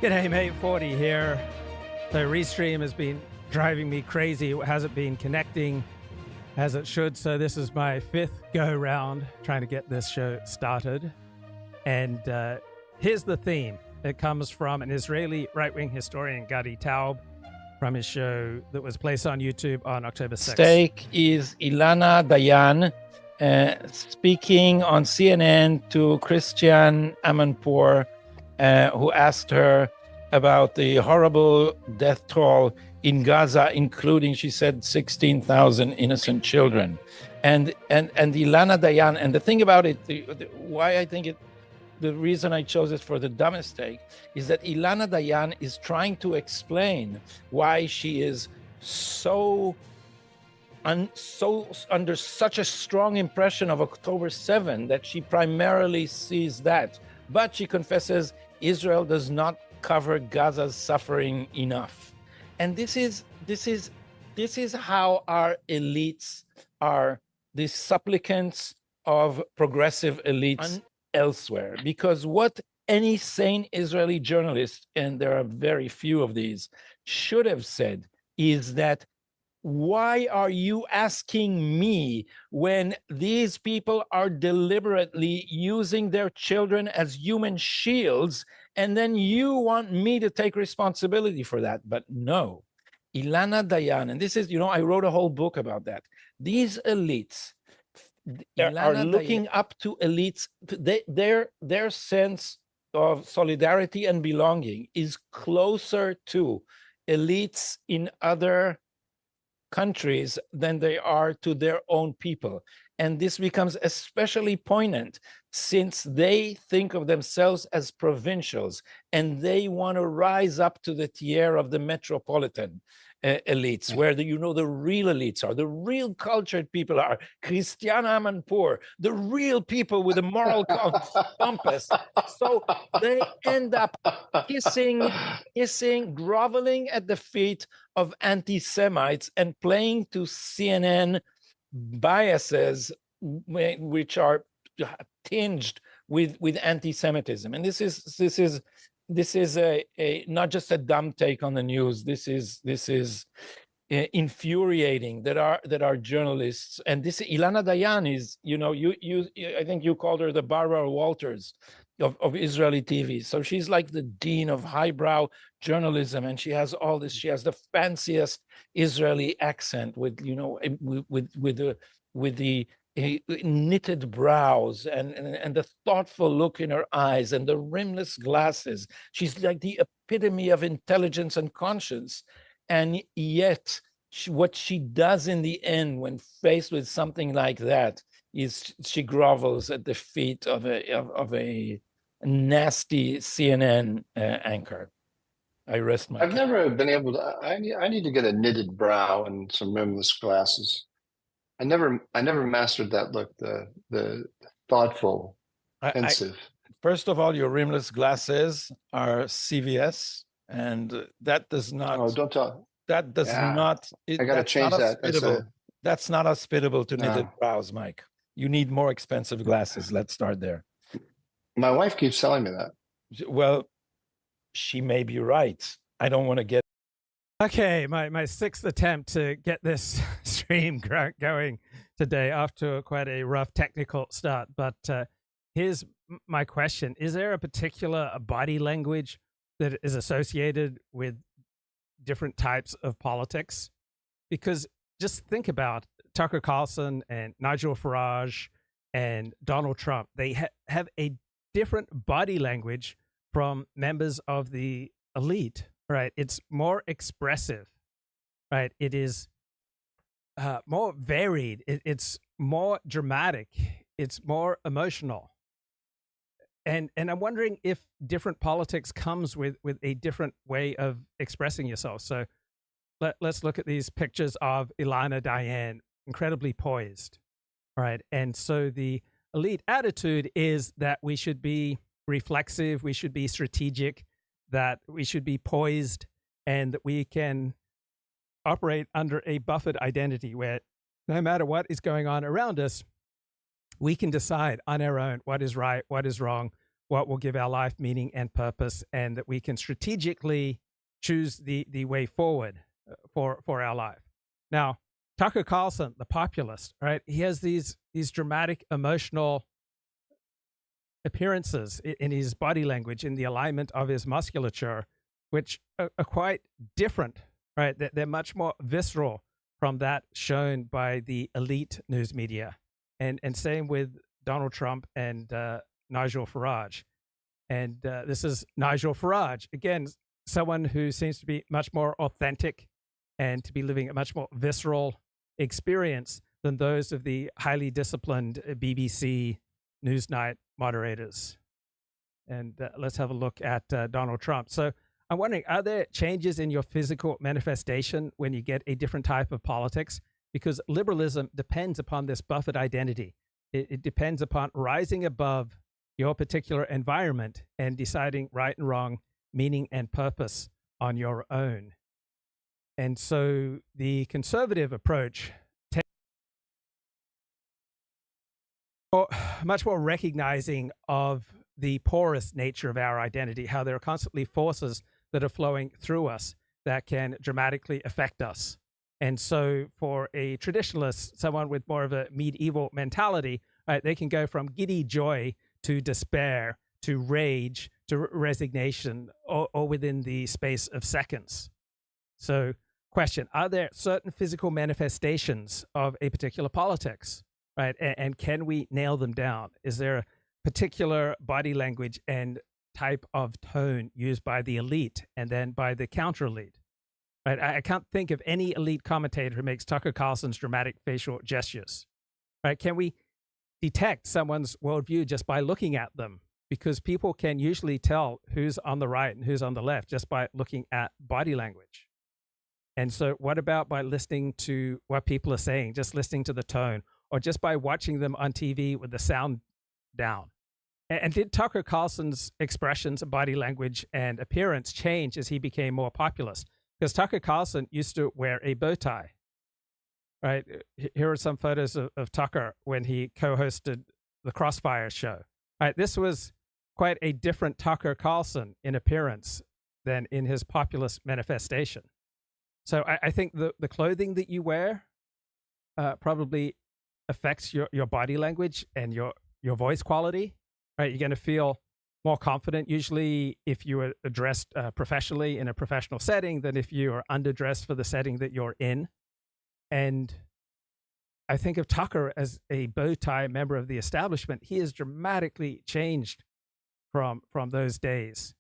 G'day, mate. 40 here. The Restream has been driving me crazy. It hasn't been connecting as it should. So this is my fifth go round trying to get this show started. And here's the theme. It comes from an Israeli right-wing historian, Gadi Taub, from his show that was placed on YouTube on October 6th. Stake is Ilana Dayan speaking on CNN to Christian Amanpour, who asked her about the horrible death toll in Gaza, including, she said, 16,000 innocent children. And Ilana Dayan, and the thing about it, why I think the reason I chose it for the dumbest take is that Ilana Dayan is trying to explain why she is so under such a strong impression of October 7 that she primarily sees that. But she confesses Israel does not cover Gaza's suffering enough. And this is how our elites are the supplicants of progressive elites elsewhere. Because what any sane Israeli journalist, and there are very few of these, should have said is that, why are you asking me when these people are deliberately using their children as human shields, and then you want me to take responsibility for that? But no, Ilana Dayan, and this is, I wrote a whole book about that. These elites are looking up to elites. Their sense of solidarity and belonging is closer to elites in other countries than they are to their own people. And this becomes especially poignant since they think of themselves as provincials and they want to rise up to the tier of the metropolitan elites, where the real elites are, the real cultured people are, Christian Amanpour, the real people with a moral compass. So they end up kissing, groveling at the feet of anti-Semites and playing to CNN biases which are tinged with anti-Semitism. And this is a not just a dumb take on the news. This is infuriating that our journalists, and this Ilana Dayan is, I think you called her the Barbara Walters of Israeli TV. So she's like the dean of highbrow journalism, and she has all this. She has the fanciest Israeli accent with the knitted brows and the thoughtful look in her eyes and the rimless glasses. She's like the epitome of intelligence and conscience. And yet what she does in the end when faced with something like that is she grovels at the feet of a nasty CNN anchor. I rest my I've case. never been able to. I need to get a knitted brow and some rimless glasses. I never mastered that look. The thoughtful, pensive. First of all, your rimless glasses are CVS, and that does not. Oh, don't talk. That does not. I got to change that. That's not hospitable to knitted brows, Mike. You need more expensive glasses. Let's start there. My wife keeps telling me that. Well, she may be right. I don't want to get. Okay, my sixth attempt to get this stream going today after quite a rough technical start. But here's my question. Is there a particular body language that is associated with different types of politics? Because just think about Tucker Carlson and Nigel Farage and Donald Trump. They have a different body language from members of the elite, right? It's more expressive, right? It is more varied. It's more dramatic. It's more emotional. And I'm wondering if different politics comes with a different way of expressing yourself. So let's look at these pictures of Ilana Dayan, incredibly poised, right? And so the elite attitude is that we should be reflexive, we should be strategic, that we should be poised, and that we can operate under a buffered identity where no matter what is going on around us, we can decide on our own what is right, what is wrong, what will give our life meaning and purpose, and that we can strategically choose the way forward for our life. Now, Tucker Carlson, the populist, right? He has these dramatic emotional appearances in his body language, in the alignment of his musculature, which are quite different, right? They're much more visceral from that shown by the elite news media. And same with Donald Trump and Nigel Farage. And this is Nigel Farage, again, someone who seems to be much more authentic and to be living a much more visceral experience than those of the highly disciplined BBC Newsnight moderators. And let's have a look at Donald Trump. So I'm wondering, are there changes in your physical manifestation when you get a different type of politics? Because liberalism depends upon this buffered identity. It depends upon rising above your particular environment and deciding right and wrong, meaning and purpose on your own. And so the conservative approach much more recognizing of the porous nature of our identity, how there are constantly forces that are flowing through us that can dramatically affect us. And so for a traditionalist, someone with more of a medieval mentality, right, they can go from giddy joy to despair to rage to resignation, or within the space of seconds. So question, are there certain physical manifestations of a particular politics, right? And can we nail them down? Is there a particular body language and type of tone used by the elite and then by the counter-elite? Right? I can't think of any elite commentator who makes Tucker Carlson's dramatic facial gestures. Right? Can we detect someone's worldview just by looking at them? Because people can usually tell who's on the right and who's on the left just by looking at body language. And so what about by listening to what people are saying, just listening to the tone, or just by watching them on TV with the sound down? And did Tucker Carlson's expressions, body language, and appearance change as he became more populist? Because Tucker Carlson used to wear a bow tie, right? Here are some photos of Tucker when he co-hosted the Crossfire show. Right, this was quite a different Tucker Carlson in appearance than in his populist manifestation. So I think the clothing that you wear probably affects your body language and your voice quality. Right, you're going to feel more confident usually if you are dressed professionally in a professional setting than if you are underdressed for the setting that you're in. And I think of Tucker as a bow tie member of the establishment. He has dramatically changed from those days.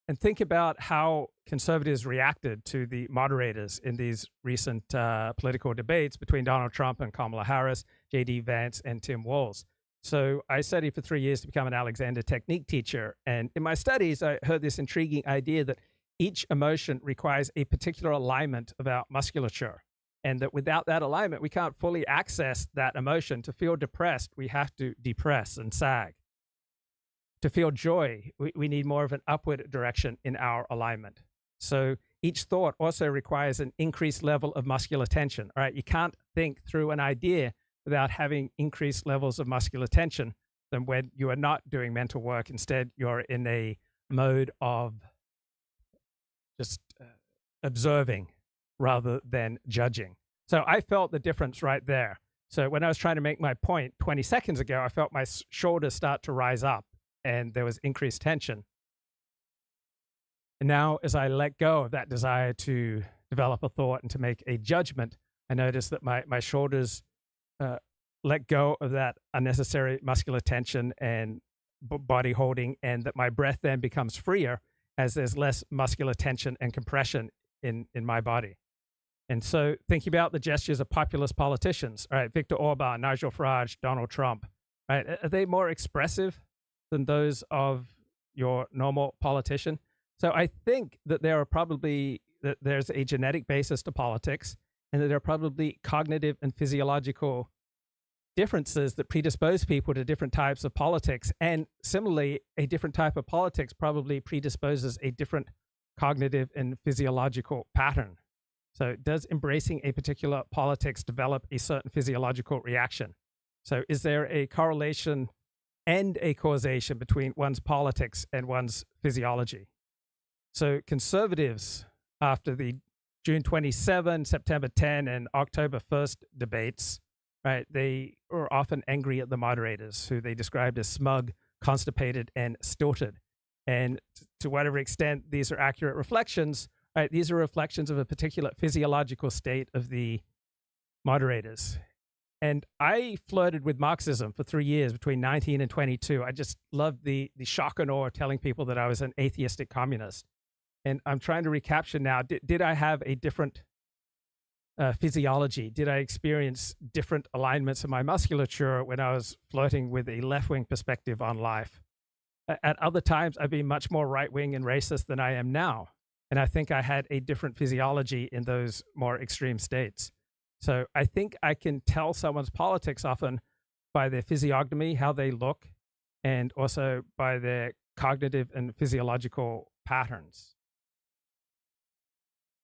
And think about how conservatives reacted to the moderators in these recent political debates between Donald Trump and Kamala Harris, J.D. Vance, and Tim Walz. So I studied for 3 years to become an Alexander Technique teacher. And in my studies, I heard this intriguing idea that each emotion requires a particular alignment of our musculature. And that without that alignment, we can't fully access that emotion. To feel depressed, we have to depress and sag. To feel joy, we need more of an upward direction in our alignment. So each thought also requires an increased level of muscular tension. All right, you can't think through an idea without having increased levels of muscular tension than when you are not doing mental work. Instead, you're in a mode of just observing rather than judging. So I felt the difference right there. So when I was trying to make my point 20 seconds ago, I felt my shoulders start to rise up and there was increased tension. And now as I let go of that desire to develop a thought and to make a judgment, I noticed that my shoulders let go of that unnecessary muscular tension and body holding, and that my breath then becomes freer as there's less muscular tension and compression in my body. And so thinking about the gestures of populist politicians, all right, Viktor Orban, Nigel Farage, Donald Trump, right, are they more expressive than those of your normal politician? So I think that there's a genetic basis to politics, and that there are probably cognitive and physiological differences that predispose people to different types of politics. And similarly, a different type of politics probably predisposes a different cognitive and physiological pattern. So does embracing a particular politics develop a certain physiological reaction? So is there a correlation and a causation between one's politics and one's physiology. So conservatives, after the June 27, September 10, and October 1st debates, right, they were often angry at the moderators, who they described as smug, constipated, and stilted. And to whatever extent these are accurate reflections, right, these are reflections of a particular physiological state of the moderators. And I flirted with Marxism for 3 years, between 19 and 22. I just loved the shock and awe of telling people that I was an atheistic communist. And I'm trying to recapture now, did I have a different physiology? Did I experience different alignments of my musculature when I was flirting with a left-wing perspective on life? At other times, I've been much more right-wing and racist than I am now. And I think I had a different physiology in those more extreme states. So I think I can tell someone's politics often by their physiognomy, how they look, and also by their cognitive and physiological patterns.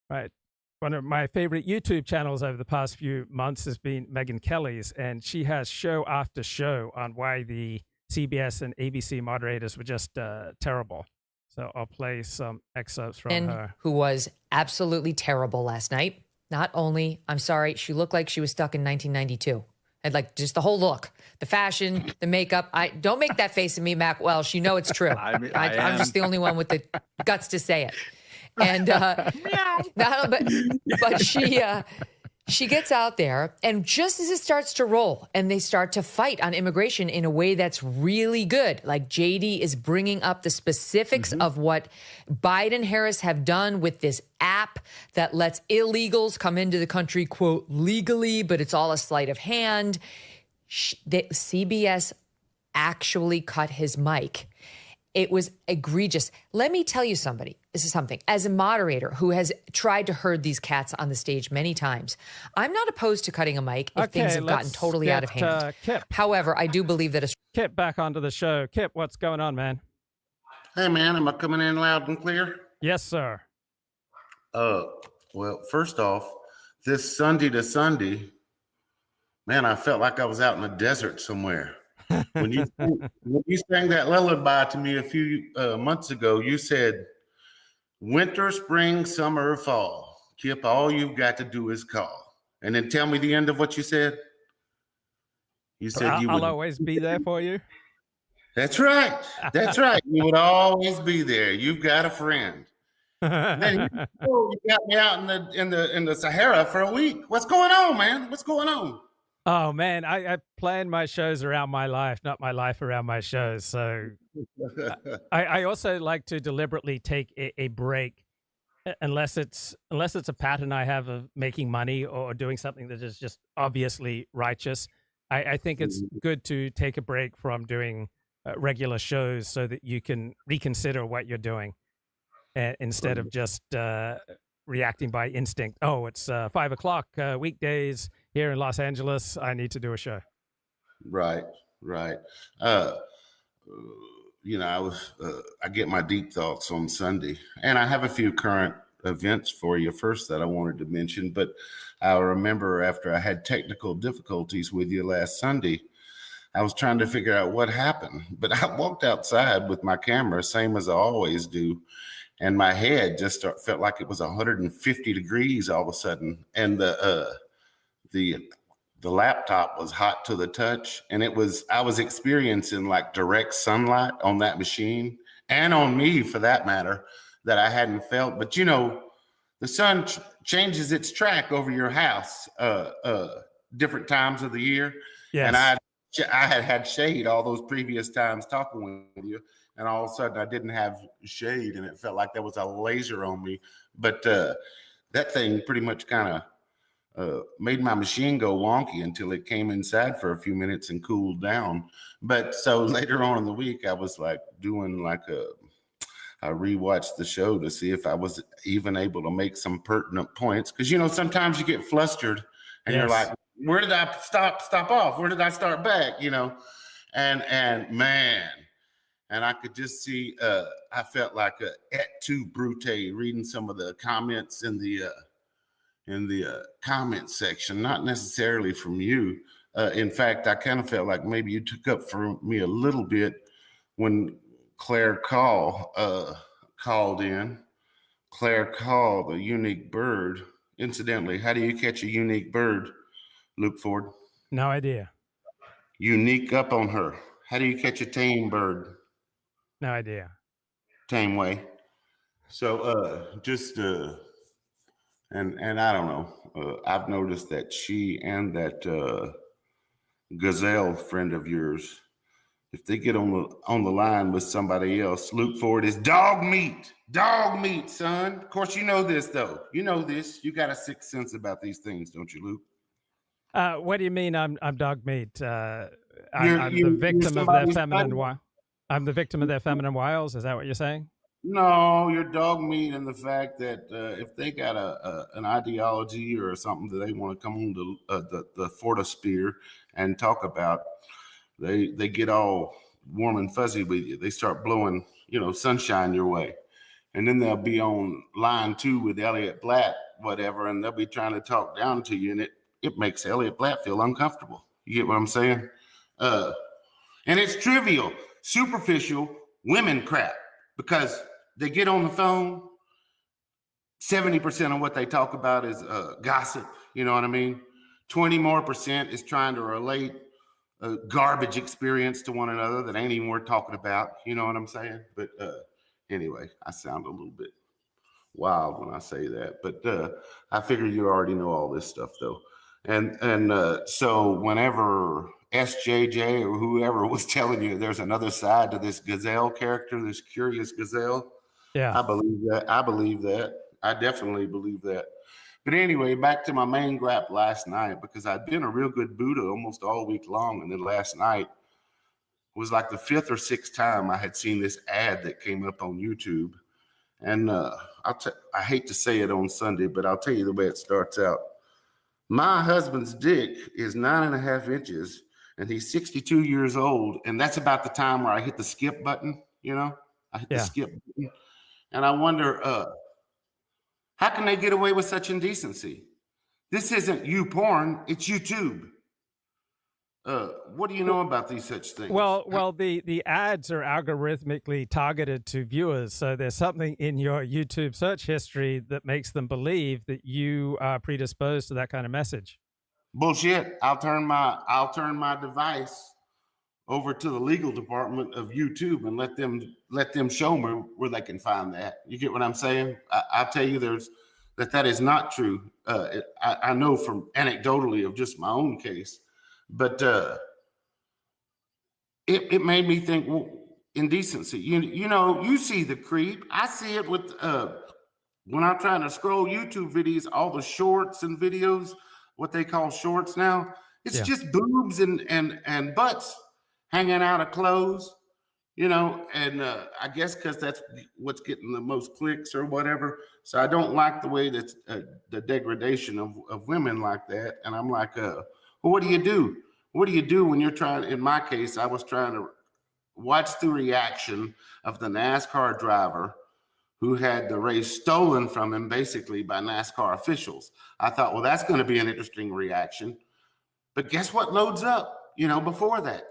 Right. One of my favorite YouTube channels over the past few months has been Meghan Kelly's, and she has show after show on why the CBS and ABC moderators were just terrible. So I'll play some excerpts from her. Who was absolutely terrible last night. Not only, I'm sorry, she looked like she was stuck in 1992. And like just the whole look, the fashion, the makeup. Don't make that face at me, Mac Welsh. You know it's true. I'm just the only one with the guts to say it. And but she gets out there, and just as it starts to roll and they start to fight on immigration in a way that's really good, like JD is bringing up the specifics of what Biden Harris have done with this app that lets illegals come into the country, quote, legally, but it's all a sleight of hand. CBS actually cut his mic. It was egregious. Let me tell you something. As a moderator who has tried to herd these cats on the stage many times, I'm not opposed to cutting a mic if things have gotten totally out of hand. Kip. However, I do believe that Kip back onto the show. Kip, what's going on, man? Hey, man, am I coming in loud and clear? Yes, sir. Well, first off, this Sunday to Sunday, man, I felt like I was out in the desert somewhere. When you sang that lullaby to me a few months ago, you said, winter, spring, summer, fall. Kip, all you've got to do is call. And then tell me the end of what you said. You said I'll always be there for you. That's right. That's right. You would always be there. You've got a friend. Then you got me out in the Sahara for a week. What's going on, man? What's going on? Oh, man, I plan my shows around my life, not my life around my shows. So I also like to deliberately take a break, unless it's a pattern I have of making money or doing something that is just obviously righteous. I think it's good to take a break from doing regular shows so that you can reconsider what you're doing instead of just reacting by instinct. Oh, it's 5 o'clock weekdays here in Los Angeles. I need to do a show. Right. I get my deep thoughts on Sunday, and I have a few current events for you first that I wanted to mention. But I remember after I had technical difficulties with you last Sunday, I was trying to figure out what happened. But I walked outside with my camera, same as I always do, and my head just felt like it was 150 degrees all of a sudden, and the laptop was hot to the touch, and I was experiencing like direct sunlight on that machine, and on me for that matter, that I hadn't felt. But the sun changes its track over your house different times of the year. Yes. And I had shade all those previous times talking with you, and all of a sudden I didn't have shade, and it felt like there was a laser on me. But that thing pretty much kind of made my machine go wonky until it came inside for a few minutes and cooled down. But so later on in the week, I was like doing I rewatched the show to see if I was even able to make some pertinent points. Because, sometimes you get flustered and You're like, where did I stop off? Where did I start back? And man, and I could just see, I felt like et tu, Brute, reading some of the comments in the comment section, not necessarily from you, In fact, I kind of felt like maybe you took up for me a little bit when Claire Khaw called in. Claire Khaw, the unique bird. Incidentally, how do you catch a unique bird, Luke Ford? No idea. Unique up on her. How do you catch a tame bird? No idea. Tame way. So and I don't know. I've noticed that she and that gazelle friend of yours, if they get on the line with somebody else, Luke Ford is dog meat, son. Of course, you know this though. You know this. You got a sixth sense about these things, don't you, Luke? What do you mean? I'm dog meat. I'm You're the victim of their feminine. son? I'm the victim of their feminine wiles. Is that what you're saying? No, you're dog meat in the fact that if they got an ideology or something that they want to come on to the Fortosphere and talk about, they get all warm and fuzzy with you. They start blowing, sunshine your way. And then they'll be on line 2 with Elliot Blatt, whatever, and they'll be trying to talk down to you, and it makes Elliot Blatt feel uncomfortable. You get what I'm saying? And it's trivial, superficial women crap, because they get on the phone, 70% of what they talk about is gossip, you know what I mean? 20% more is trying to relate a garbage experience to one another that ain't even worth talking about, you know what I'm saying? But anyway, I sound a little bit wild when I say that, but I figure you already know all this stuff though. And so whenever SJJ or whoever was telling you there's another side to this gazelle character, this curious gazelle, yeah, I believe that. I definitely believe that. But anyway, back to my main gripe last night, because I'd been a real good Buddha almost all week long. And then last night was like the 5th or 6th time I had seen this ad that came up on YouTube. And I hate to say it on Sunday, but I'll tell you the way it starts out. My husband's dick is 9.5 inches and he's 62 years old. And that's about the time where I hit the skip button, I hit the skip button. And I wonder, how can they get away with such indecency? This isn't porn, it's YouTube. What do you know about these such things? Well, the ads are algorithmically targeted to viewers, so there's something in your YouTube search history that makes them believe that you are predisposed to that kind of message. Bullshit. I'll turn my device over to the legal department of YouTube and let them show me where they can find that. You get what I'm saying? I'll tell you that is not true. I know from anecdotally of just my own case, but it made me think, well, indecency. You see the creep. I see it with when I'm trying to scroll YouTube videos, all the shorts and videos, what they call shorts now. It's just boobs and butts hanging out of clothes, and I guess because that's what's getting the most clicks or whatever. So I don't like the way that the degradation of women like that. And I'm like, well, what do you do? What do you do when you're trying? In my case, I was trying to watch the reaction of the NASCAR driver who had the race stolen from him basically by NASCAR officials. I thought, well, that's going to be an interesting reaction. But guess what loads up, before that?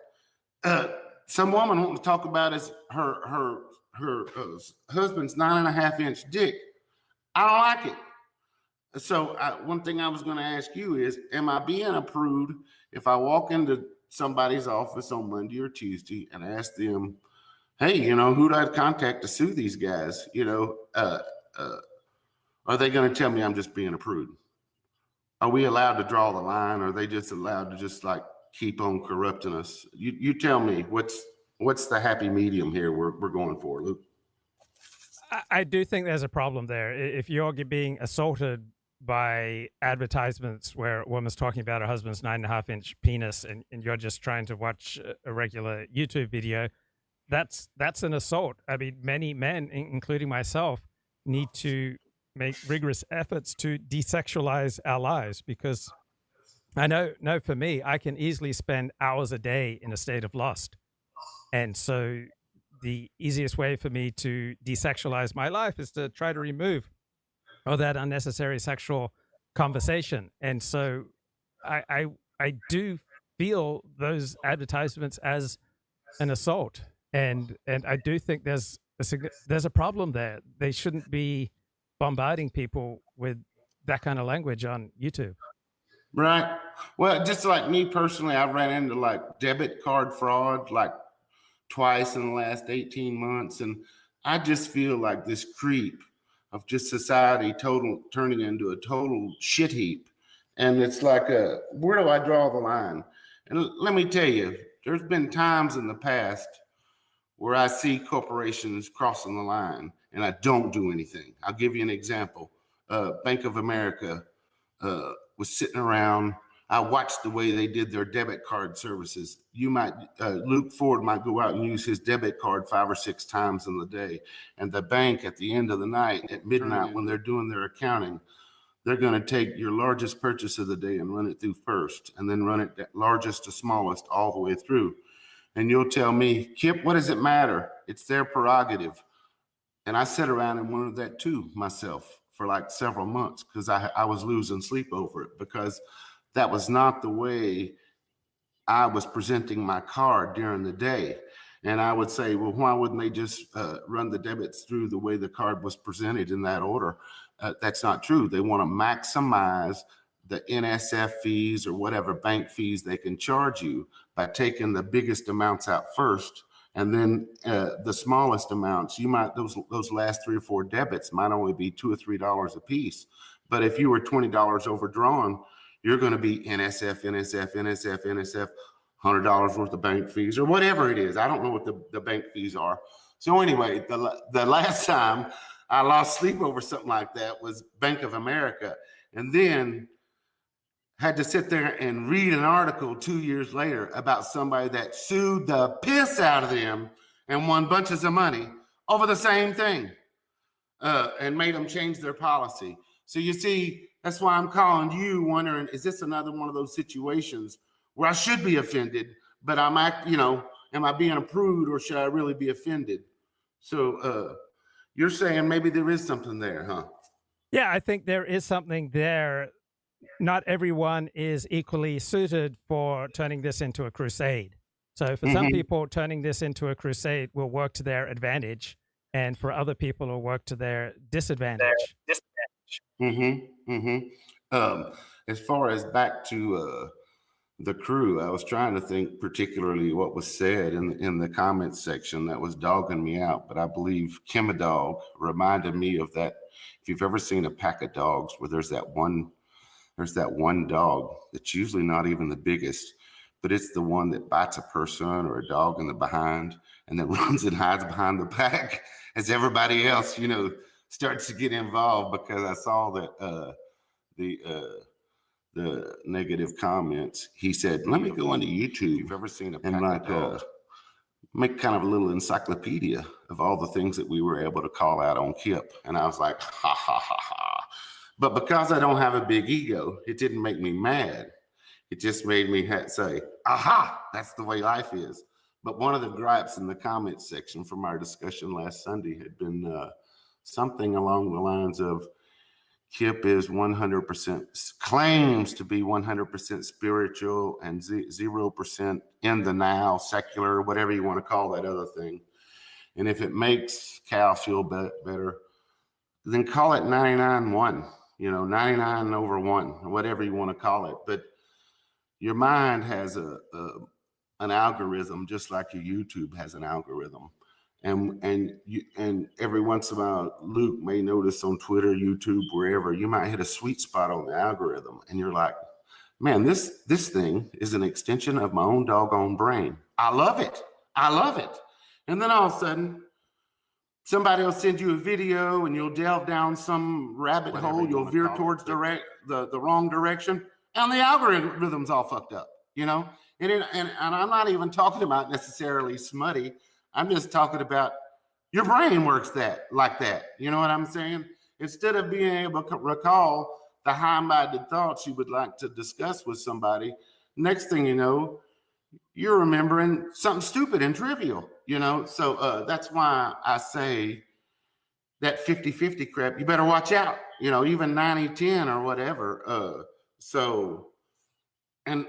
Some woman wanting to talk about her husband's 9.5-inch dick. I don't like it. So one thing I was going to ask you is, am I being a prude if I walk into somebody's office on Monday or Tuesday and ask them, hey, who do I contact to sue these guys? Are they going to tell me I'm just being a prude? Are we allowed to draw the line? Or are they just allowed to just like keep on corrupting us? You tell me what's the happy medium here we're going for, Luke? I do think there's a problem there. If you're being assaulted by advertisements where a woman's talking about her husband's 9.5-inch penis and you're just trying to watch a regular YouTube video, that's an assault. I mean, many men, including myself, need to make rigorous efforts to desexualize our lives, because I know for me, I can easily spend hours a day in a state of lust. And so the easiest way for me to desexualize my life is to try to remove all that unnecessary sexual conversation. And so I do feel those advertisements as an assault. And I do think there's a problem there. They shouldn't be bombarding people with that kind of language on YouTube. Right. Well, just like me personally, I ran into like debit card fraud like twice in the last 18 months. And I just feel like this creep of just society turning into a total shit heap. And it's like, where do I draw the line? And let me tell you, there's been times in the past where I see corporations crossing the line and I don't do anything. I'll give you an example. Bank of America was sitting around. I watched the way they did their debit card services. You might, Luke Ford might go out and use his debit card 5 or 6 times in the day. And the bank at the end of the night, at midnight, when they're doing their accounting, they're going to take your largest purchase of the day and run it through first, and then run it largest to smallest all the way through. And you'll tell me, Kip, what does it matter? It's their prerogative. And I sat around and wondered that too myself for like several months, because I was losing sleep over it, because that was not the way I was presenting my card during the day. And I would say, well, why wouldn't they just run the debits through the way the card was presented in that order? That's not true. They want to maximize the NSF fees or whatever bank fees they can charge you by taking the biggest amounts out first. And then the smallest amounts, you might, those last 3 or 4 debits might only be $2 or $3 a piece. But if you were $20 overdrawn, you're going to be NSF, $100 worth of bank fees or whatever it is. I don't know what the bank fees are. So anyway, the last time I lost sleep over something like that was Bank of America. And then had to sit there and read an article 2 years later about somebody that sued the piss out of them and won bunches of money over the same thing and made them change their policy. So you see, that's why I'm calling you, wondering, is this another one of those situations where I should be offended, but am I being a prude, or should I really be offended? So you're saying maybe there is something there, huh? Yeah, I think there is something there. Not everyone is equally suited for turning this into a crusade. So for some people, turning this into a crusade will work to their advantage, and for other people, it will work to their disadvantage. As far as back to the crew, I was trying to think particularly what was said in the comments section that was dogging me out, but I believe Kim Dog reminded me of that. If you've ever seen a pack of dogs where there's that one dog that's usually not even the biggest, but it's the one that bites a person or a dog in the behind and then runs and hides behind the pack as everybody else, starts to get involved, because I saw that the negative comments. He said, let me go into YouTube. If you've ever seen a pack of dogs, make kind of a little encyclopedia of all the things that we were able to call out on Kip. And I was like, ha, ha, ha, ha. But because I don't have a big ego, it didn't make me mad. It just made me say, aha, that's the way life is. But one of the gripes in the comments section from our discussion last Sunday had been something along the lines of, Kip is 100%, claims to be 100% spiritual and 0% in the now, secular, whatever you want to call that other thing. And if it makes Khaw feel better, then call it 99-1, 99 over 1, whatever you want to call it. But your mind has an algorithm, just like your YouTube has an algorithm. And every once in a while, Luke may notice on Twitter, YouTube, wherever, you might hit a sweet spot on the algorithm, and you're like, man, this thing is an extension of my own doggone brain. I love it. And then all of a sudden, somebody will send you a video, and you'll delve down some rabbit hole. You'll veer towards the wrong direction, and the algorithm's all fucked up, And I'm not even talking about necessarily smutty. I'm just talking about your brain works like that. You know what I'm saying? Instead of being able to recall the high-minded thoughts you would like to discuss with somebody, next thing you know, you're remembering something stupid and trivial, So that's why I say that 50-50 crap, you better watch out, even 90-10 or whatever. So I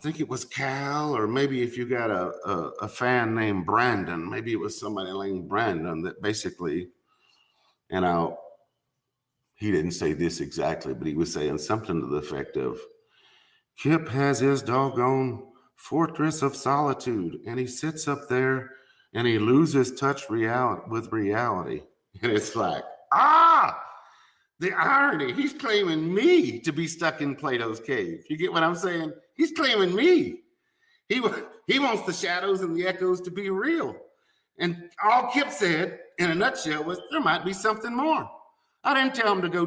think it was Cal, or maybe if you got a fan named Brandon, maybe it was somebody named Brandon that basically, he didn't say this exactly, but he was saying something to the effect of, Kip has his doggone fortress of solitude, and he sits up there and he loses touch with reality. And it's like, the irony. He's claiming me to be stuck in Plato's cave. You get what I'm saying? He's claiming me. He wants the shadows and the echoes to be real. And all Kip said, in a nutshell, was there might be something more. I didn't tell him to go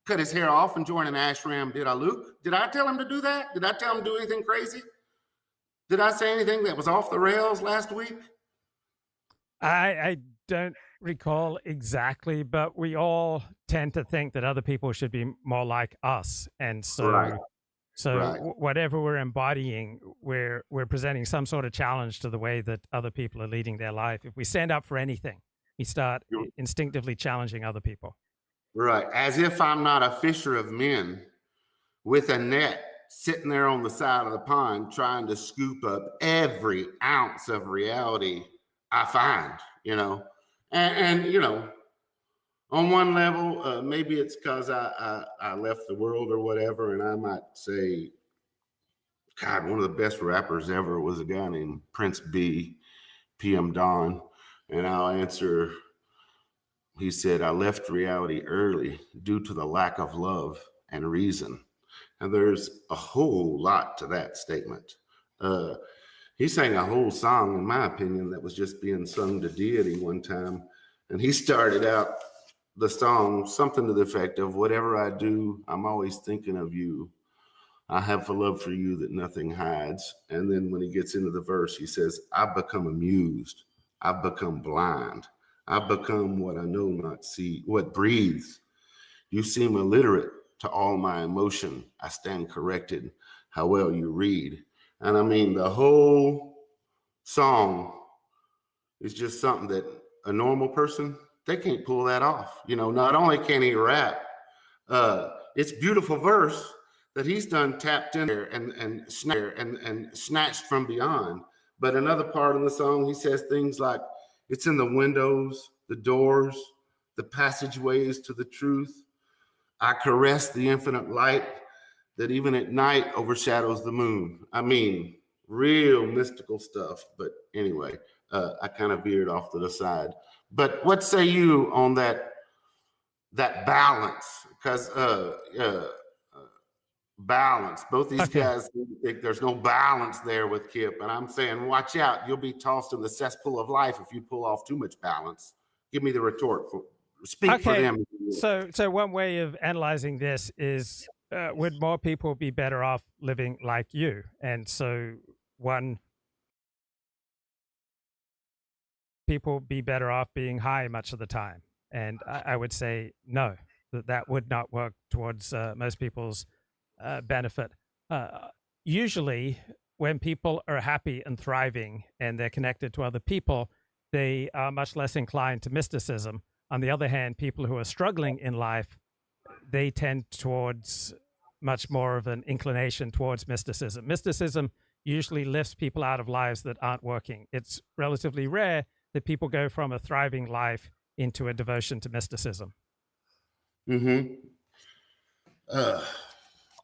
cut his hair off and join an ashram, did I, Luke? Did I tell him to do that? Did I tell him to do anything crazy? Did I say anything that was off the rails last week? I don't recall exactly, but we all tend to think that other people should be more like us. And so, whatever we're embodying, we're presenting some sort of challenge to the way that other people are leading their life. If we stand up for anything, we start instinctively challenging other people. Right. As if I'm not a fisher of men with a net sitting there on the side of the pond trying to scoop up every ounce of reality I find, and on one level, maybe it's because I left the world or whatever, and I might say, God, one of the best rappers ever was a guy named Prince B, PM Dawn, and I'll answer, he said, I left reality early due to the lack of love and reason. And there's a whole lot to that statement. He sang a whole song, in my opinion, that was just being sung to deity one time. And he started out the song, something to the effect of, whatever I do, I'm always thinking of you. I have a love for you that nothing hides. And then when he gets into the verse, he says, I've become amused. I've become blind. I've become what I know not see, what breathes. You seem illiterate to all my emotion. I stand corrected, how well you read. And I mean, the whole song is just something that a normal person, they can't pull that off. Not only can he rap, it's beautiful verse that he's done tapped in there and snatched from beyond. But another part of the song, he says things like, it's in the windows, the doors, the passageways to the truth. I caress the infinite light that even at night overshadows the moon. I mean, real mystical stuff. But anyway, I kind of veered off to the side. But what say you on that balance? Because balance, both these guys think there's no balance there with Kip. And I'm saying, watch out. You'll be tossed in the cesspool of life if you pull off too much balance. Give me the retort. Speak for them. So one way of analyzing this is, would more people be better off living like you? And so people be better off being high much of the time. And I would say no, that would not work towards most people's benefit. Usually when people are happy and thriving and they're connected to other people, they are much less inclined to mysticism. On the other hand, people who are struggling in life, they tend towards much more of an inclination towards mysticism. Mysticism usually lifts people out of lives that aren't working. It's relatively rare that people go from a thriving life into a devotion to mysticism. Mm-hmm.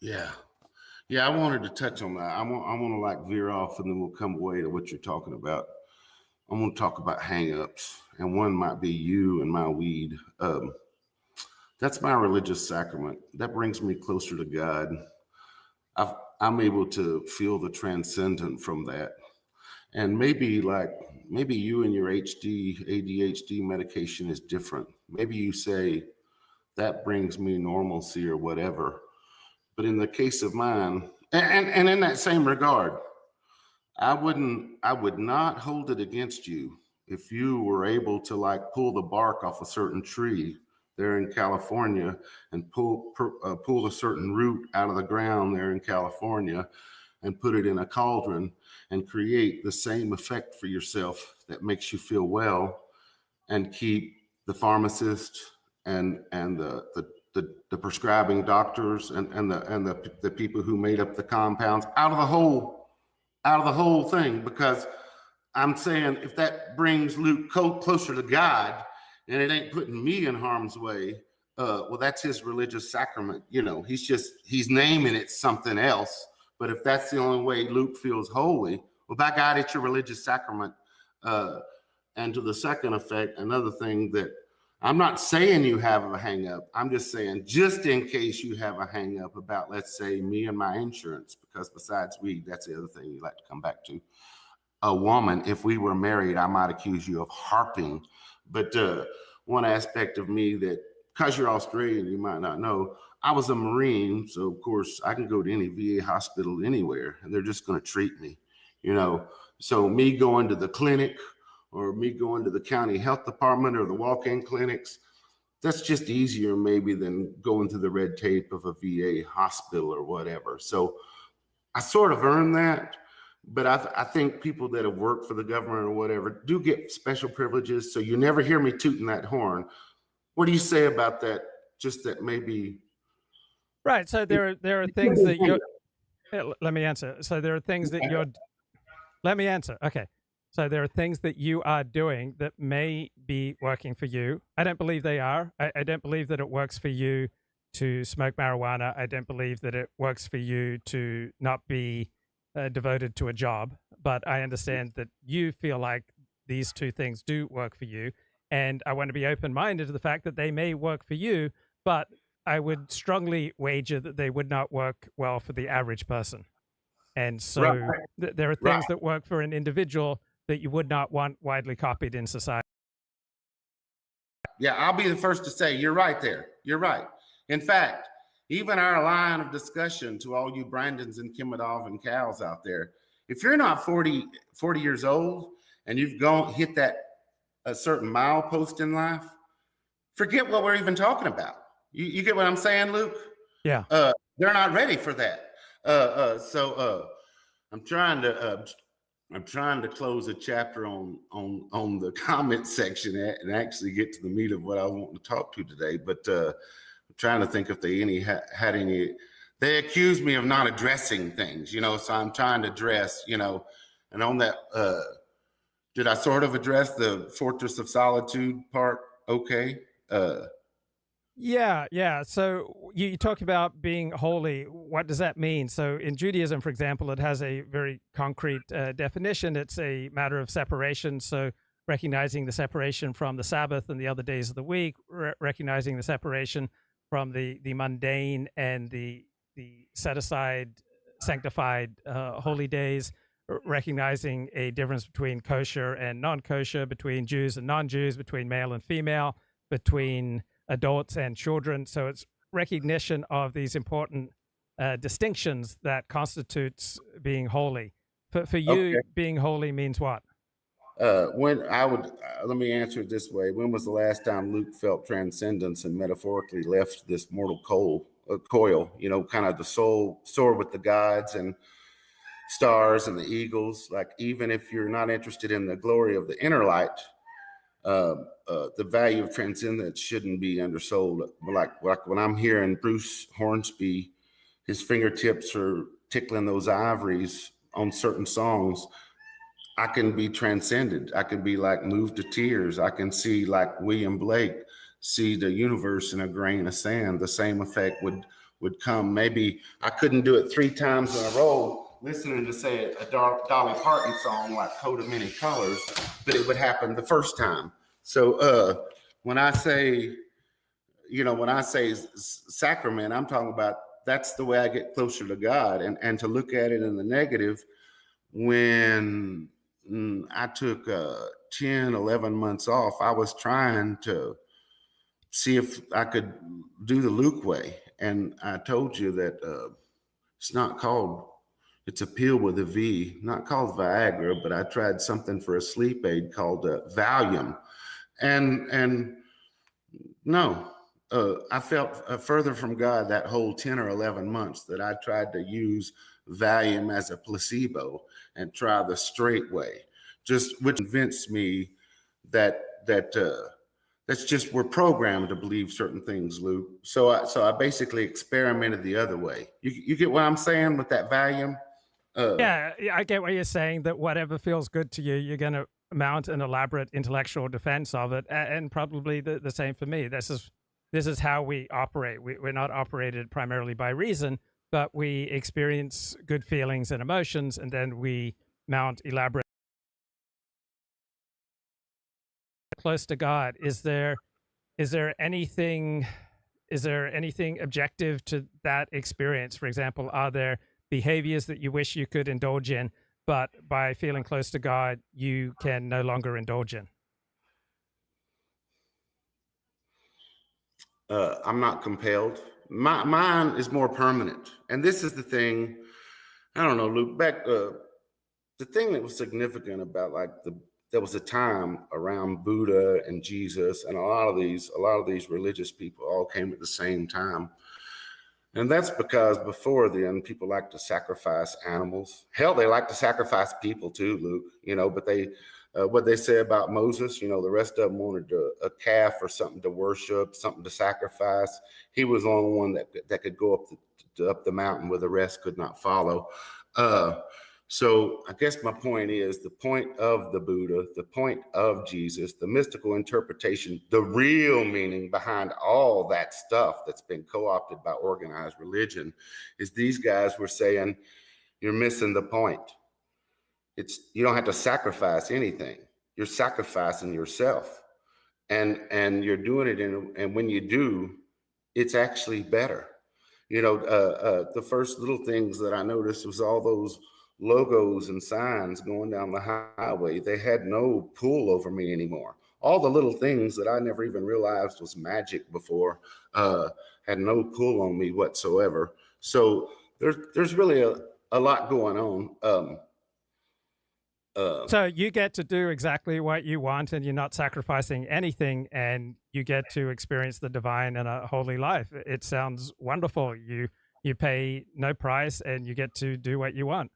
Yeah, I wanted to touch on that. I want to veer off, and then we'll come away to what you're talking about. I want to talk about hang-ups, and one might be you and my weed. That's my religious sacrament. That brings me closer to God. I'm able to feel the transcendent from that. And maybe you and your ADHD medication is different. Maybe you say that brings me normalcy or whatever. But in the case of mine, and in that same regard, I would not hold it against you if you were able to pull the bark off a certain tree there in California and pull a certain root out of the ground there in California and put it in a cauldron and create the same effect for yourself that makes you feel well, and keep the pharmacist and the the prescribing doctors and the people who made up the compounds out of the whole thing, because I'm saying if that brings Luke closer to God and it ain't putting me in harm's way, well, that's his religious sacrament. You know, he's naming it something else. But if that's the only way Luke feels holy, well, by God, it's your religious sacrament. And to the second effect, another thing that I'm not saying you have a hang up. I'm just saying, just in case you have a hang up about, let's say, me and my insurance, because besides weed, that's the other thing you like to come back to. A woman, if we were married, I might accuse you of harping. But one aspect of me that, because you're Australian, you might not know, I was a Marine. So, of course, I can go to any VA hospital anywhere, and they're just going to treat me, you know. So me going to the clinic or me going to the county health department or the walk-in clinics, that's just easier maybe than going through the red tape of a VA hospital or whatever. So I sort of earned that. But I think people that have worked for the government or whatever do get special privileges. So you never hear me tooting that horn. What do you say about that? Just that maybe. Right. So there are things that you're. Let me answer. So there are things that you're. Let me answer. Okay. So there are things that you are doing that may be working for you. I don't believe they are. I don't believe that it works for you to smoke marijuana. I don't believe that it works for you to not be devoted to a job. But I understand that you feel like these two things do work for you. And I want to be open-minded to the fact that they may work for you, but I would strongly wager that they would not work well for the average person. And so there are things that work for an individual that you would not want widely copied in society. Yeah, I'll be the first to say you're right there. You're right. In fact, even our line of discussion to all you Brandons and Kimadov and Cows out there, if you're not 40 years old and you've hit that a certain milepost in life, forget what we're even talking about. You get what I'm saying, Luke? Yeah. They're not ready for that. So I'm trying to close a chapter on the comment section and actually get to the meat of what I want to talk to today. But I'm trying to think if they had any. They accused me of not addressing things, you know. So I'm trying to address, you know, and on that. Did I sort of address the Fortress of Solitude part? Okay. Yeah. So you talk about being holy. What does that mean? So in Judaism, for example, it has a very concrete definition. It's a matter of separation. So recognizing the separation from the Sabbath and the other days of the week, recognizing the separation from the mundane and the set aside, sanctified holy days, recognizing a difference between kosher and non-kosher, between Jews and non-Jews, between male and female, between adults and children. So it's recognition of these important distinctions that constitutes being holy. For you, okay. Being holy means what? When I would, let me answer it this way. When was the last time Luke felt transcendence and metaphorically left this mortal coil, you know, kind of the soul soar with the gods and stars and the eagles? Like, even if you're not interested in the glory of the inner light, the value of transcendence shouldn't be undersold. Like when I'm hearing Bruce Hornsby, his fingertips are tickling those ivories on certain songs, I can be transcended. I can be like moved to tears. I can see, like William Blake, see the universe in a grain of sand. The same effect would come. Maybe I couldn't do it 3 times in a row, listening to, say, a Dolly Parton song like Coat of Many Colors, but it would happen the first time. So when I say sacrament, I'm talking about that's the way I get closer to God. And to look at it in the negative, when I took 10, 11 months off, I was trying to see if I could do the Luke way. And I told you that it's a pill with a V, not called Viagra, but I tried something for a sleep aid called Valium. And no, I felt further from God that whole 10 or 11 months that I tried to use Valium as a placebo and try the straight way, which convinced me that That's just, we're programmed to believe certain things, Luke. So I basically experimented the other way. You get what I'm saying with that volume? Yeah, I get what you're saying, that whatever feels good to you, you're going to mount an elaborate intellectual defense of it, and probably the same for me. This is how we operate. We're not operated primarily by reason, but we experience good feelings and emotions, and then we mount elaborate. Close to God, is there anything objective to that experience? For example, are there behaviors that you wish you could indulge in, but by feeling close to God, you can no longer indulge in? I'm not compelled. Mine is more permanent. And this is the thing, I don't know, Luke, back, the thing that was significant about there was a time around Buddha and Jesus, and a lot of these religious people all came at the same time. And that's because before then, people like to sacrifice animals. Hell, they like to sacrifice people too, Luke, but what they say about Moses, the rest of them wanted a calf or something to worship, something to sacrifice. He was the only one that could go up the mountain where the rest could not follow. So I guess my point is, the point of the Buddha, the point of Jesus, the mystical interpretation, the real meaning behind all that stuff that's been co-opted by organized religion, is these guys were saying, you're missing the point. You don't have to sacrifice anything. You're sacrificing yourself, and you're doing it and when you do, it's actually better. The first little things that I noticed was all those logos and signs going down the highway. They had no pull over me anymore. All the little things that I never even realized was magic before had no pull on me whatsoever. So there's really a lot going on. So you get to do exactly what you want, and you're not sacrificing anything, and you get to experience the divine in a holy life. It sounds wonderful. You pay no price, and you get to do what you want.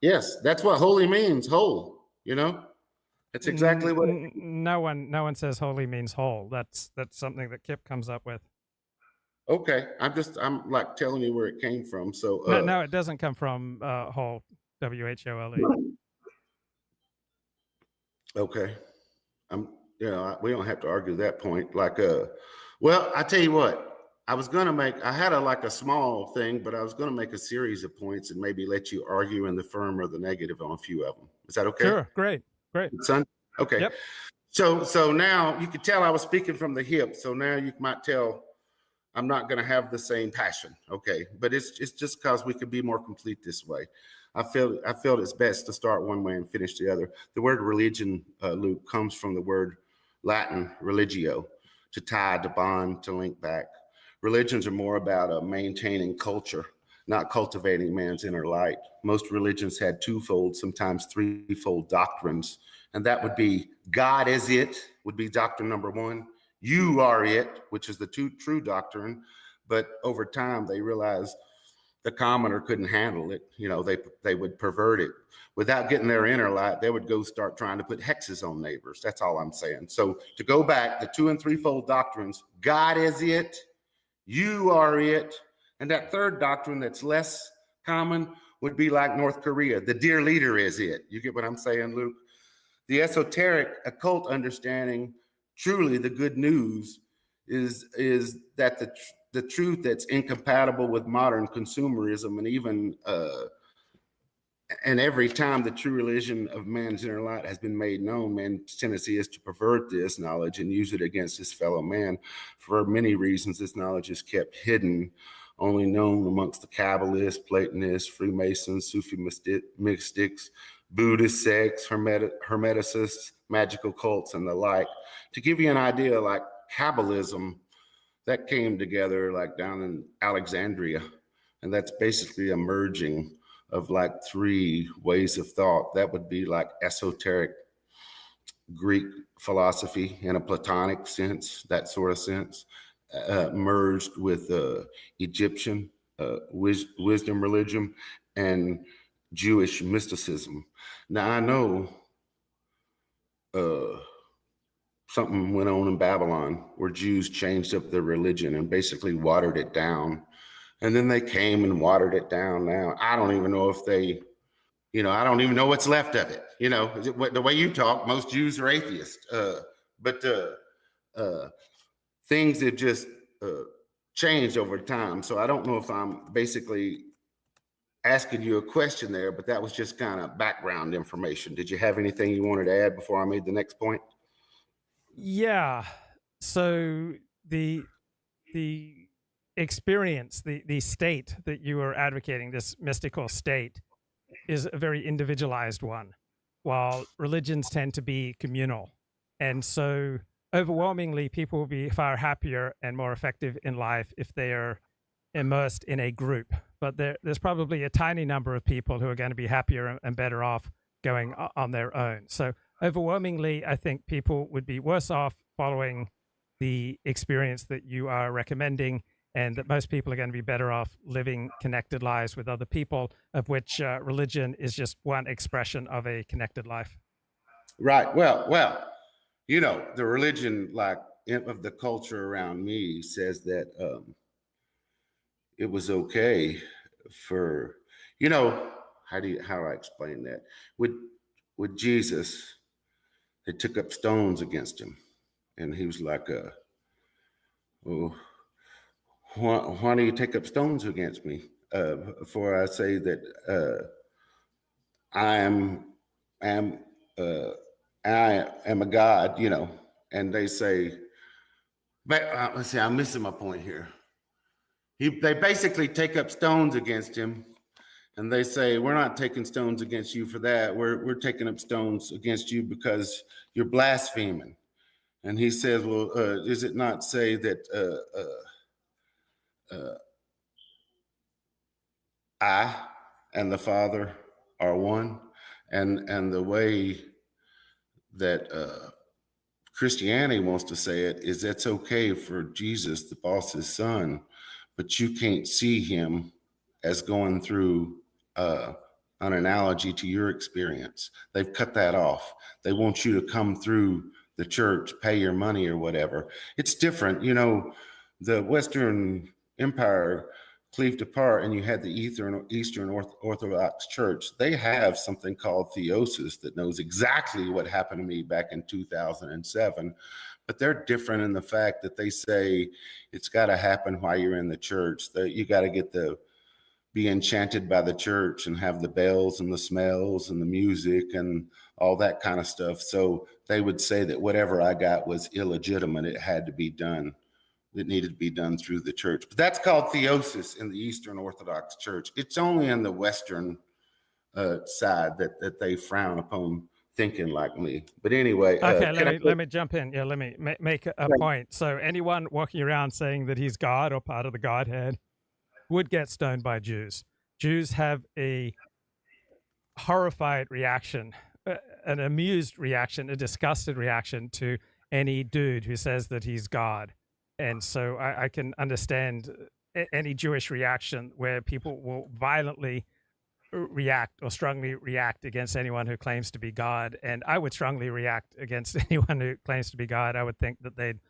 Yes, that's what holy means, whole. That's exactly what. No one says holy means whole. That's something that Kip comes up with. Okay, I'm like telling you where it came from. So no, it doesn't come from whole, WHOLE. Okay, we don't have to argue that point. Well, I tell you what. I had a small thing, but I was going to make a series of points and maybe let you argue in the firm or the negative on a few of them. Is that okay? Sure. Great. Son? Okay. Yep. So now you could tell I was speaking from the hip. So now you might tell I'm not going to have the same passion. Okay. But it's just because we could be more complete this way. I feel it's best to start one way and finish the other. The word religion, Luke, comes from the word Latin religio, to tie, to bond, to link back. Religions are more about maintaining culture, not cultivating man's inner light. Most religions had twofold, sometimes threefold doctrines, and that would be God is it, would be doctrine number one. You are it, which is the true doctrine. But over time, they realized the commoner couldn't handle it. They would pervert it. Without getting their inner light, they would go start trying to put hexes on neighbors. That's all I'm saying. So to go back, the two and threefold doctrines, God is it, you are it. And that third doctrine that's less common would be like North Korea. The dear leader is it. You get what I'm saying, Luke? The esoteric occult understanding, truly the good news is that the truth that's incompatible with modern consumerism, and even and every time the true religion of man's inner light has been made known, man's tendency is to pervert this knowledge and use it against his fellow man. For many reasons, this knowledge is kept hidden, only known amongst the Kabbalists, Platonists, Freemasons, Sufi mystics, Buddhist sects, Hermeticists, magical cults, and the like. To give you an idea, like Kabbalism, that came together like down in Alexandria, and that's basically a merging of like three ways of thought. That would be like esoteric Greek philosophy in a Platonic sense, that sort of sense, merged with Egyptian wisdom religion and Jewish mysticism. Now I know something went on in Babylon where Jews changed up their religion and basically watered it down. And then they came and watered it down. Now, I don't even know if they, I don't even know what's left of it. The way you talk, most Jews are atheists. But things have just changed over time. So I don't know if I'm basically asking you a question there, but that was just kind of background information. Did you have anything you wanted to add before I made the next point? Yeah. So the experience, the state that you are advocating, this mystical state, is a very individualized one, while religions tend to be communal. And so overwhelmingly, people will be far happier and more effective in life if they are immersed in a group. But there's probably a tiny number of people who are going to be happier and better off going on their own. So overwhelmingly, I think people would be worse off following the experience that you are recommending, and that most people are going to be better off living connected lives with other people, of which religion is just one expression of a connected life. Right. Well, the religion, like of the culture around me, says that it was okay for, how do I explain that? With Jesus, they took up stones against him, and he was like, why do you take up stones against me? For I say that I am a God, and they say, but let's see, I'm missing my point here. They basically take up stones against him, and they say, we're not taking stones against you for that. We're taking up stones against you because you're blaspheming. And he says, well, does it not say that I and the Father are one? And the way that Christianity wants to say it is that's okay for Jesus, the boss's son, but you can't see him as going through an analogy to your experience. They've cut that off. They want you to come through the church, pay your money or whatever. It's different. The Western Empire cleaved apart, and you had the Eastern Orthodox Church. They have something called theosis that knows exactly what happened to me back in 2007. But they're different in the fact that they say it's got to happen while you're in the church. That you got to be enchanted by the church and have the bells and the smells and the music and all that kind of stuff. So they would say that whatever I got was illegitimate. It had to be done. It needed to be done through the church. But that's called theosis in the Eastern Orthodox Church. It's only in the Western side that they frown upon thinking like me. But anyway. Okay, let me jump in. Yeah, let me make a point. So anyone walking around saying that he's God or part of the Godhead would get stoned by Jews. Jews have a horrified reaction, an amused reaction, a disgusted reaction to any dude who says that he's God. And so I can understand any Jewish reaction where people will violently react or strongly react against anyone who claims to be God. And I would strongly react against anyone who claims to be God. I would think that they'd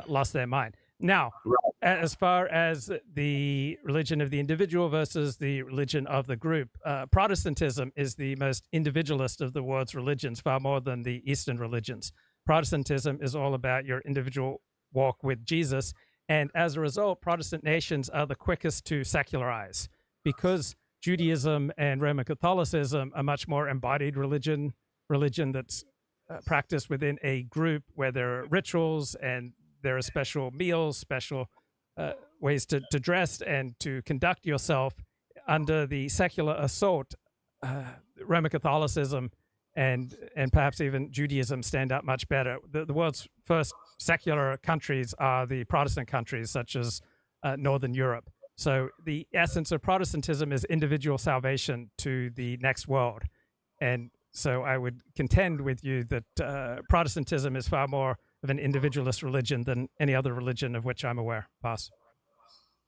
lost their mind. Now, as far as the religion of the individual versus the religion of the group, Protestantism is the most individualist of the world's religions, far more than the Eastern religions. Protestantism is all about your individual walk with Jesus. And as a result, Protestant nations are the quickest to secularize because Judaism and Roman Catholicism are much more embodied religion that's practiced within a group where there are rituals and there are special meals, special ways to dress and to conduct yourself. Under the secular assault, Roman Catholicism and perhaps even Judaism stand out much better. The world's first secular countries are the Protestant countries, such as Northern Europe. So the essence of Protestantism is individual salvation to the next world. And so I would contend with you that Protestantism is far more of an individualist religion than any other religion of which I'm aware. Pass.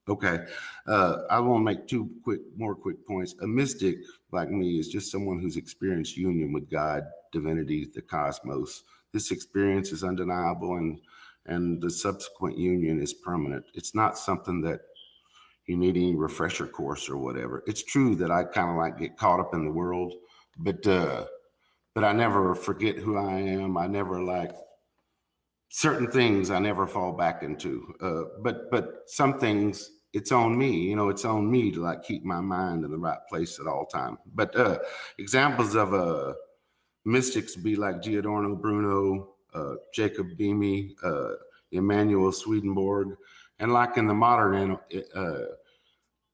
Okay. I want to make more quick points. A mystic like me is just someone who's experienced union with God divinity, the cosmos. This experience is undeniable, and the subsequent union is permanent. It's not something that you need any refresher course or whatever. It's true that I kind of like get caught up in the world, but I never forget who I am. I never like certain things I never fall back into. But some things, it's on me, you know, it's on me to like keep my mind in the right place at all time. But examples of mystics be like Giordano Bruno, Jacob Beamy, Emanuel Swedenborg, and like in the modern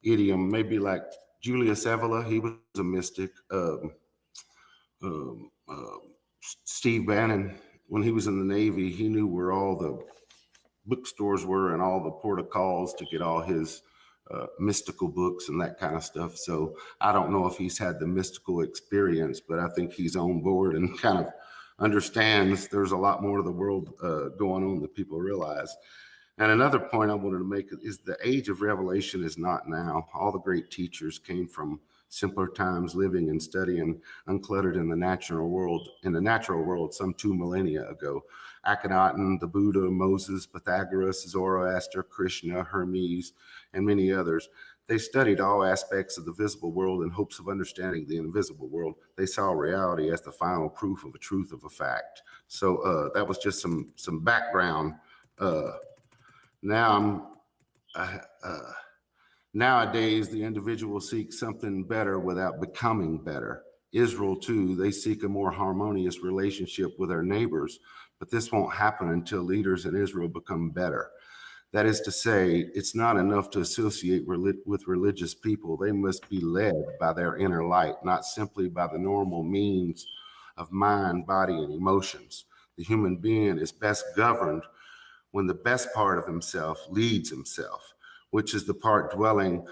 idiom, maybe like Julius Evola, he was a mystic. Steve Bannon, when he was in the Navy, he knew where all the bookstores were and all the port of calls to get all his mystical books and that kind of stuff. So I don't know if he's had the mystical experience, but I think he's on board and kind of understands there's a lot more to the world going on than people realize. And another point I wanted to make is the age of revelation is not now. All the great teachers came from simpler times, living and studying uncluttered in the natural world some 2 millennia ago. Akhenaten, the Buddha, Moses, Pythagoras, Zoroaster, Krishna, Hermes, and many others. They studied all aspects of the visible world in hopes of understanding the invisible world. They saw reality as the final proof of the truth of a fact. So that was just some background. Nowadays, the individual seeks something better without becoming better. Israel, too, they seek a more harmonious relationship with their neighbors, but this won't happen until leaders in Israel become better. That is to say, it's not enough to associate with religious people. They must be led by their inner light, not simply by the normal means of mind, body, and emotions. The human being is best governed when the best part of himself leads himself, which is the part dwelling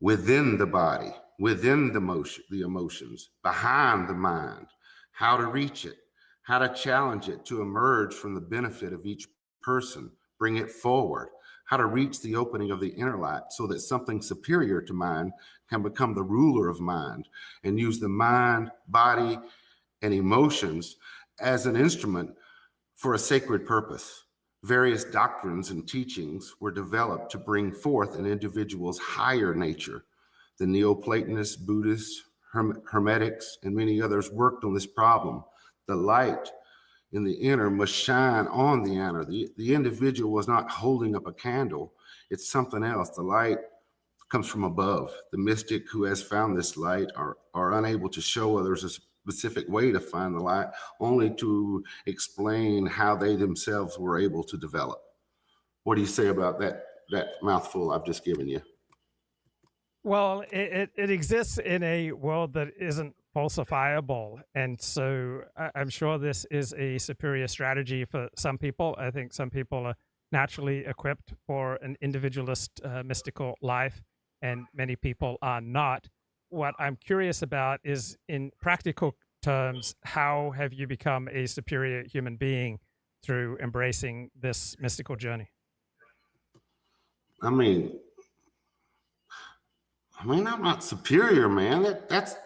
within the body, within the emotions, behind the mind, how to reach it, how to challenge it to emerge from the benefit of each person, bring it forward, how to reach the opening of the inner light so that something superior to mind can become the ruler of mind and use the mind, body, and emotions as an instrument for a sacred purpose. Various doctrines and teachings were developed to bring forth an individual's higher nature. The Neoplatonists, Buddhists, Hermetics, and many others worked on this problem. The light in the inner must shine on the inner. The individual was not holding up a candle. It's something else. The light comes from above. The mystic who has found this light are unable to show others a specific way to find the light, only to explain how they themselves were able to develop. What do you say about that mouthful I've just given you? Well, it exists in a world that isn't falsifiable. And so I'm sure this is a superior strategy for some people. I think some people are naturally equipped for an individualist mystical life, and many people are not. What I'm curious about is, in practical terms, how have you become a superior human being through embracing this mystical journey? I mean, I'm not superior, man. That's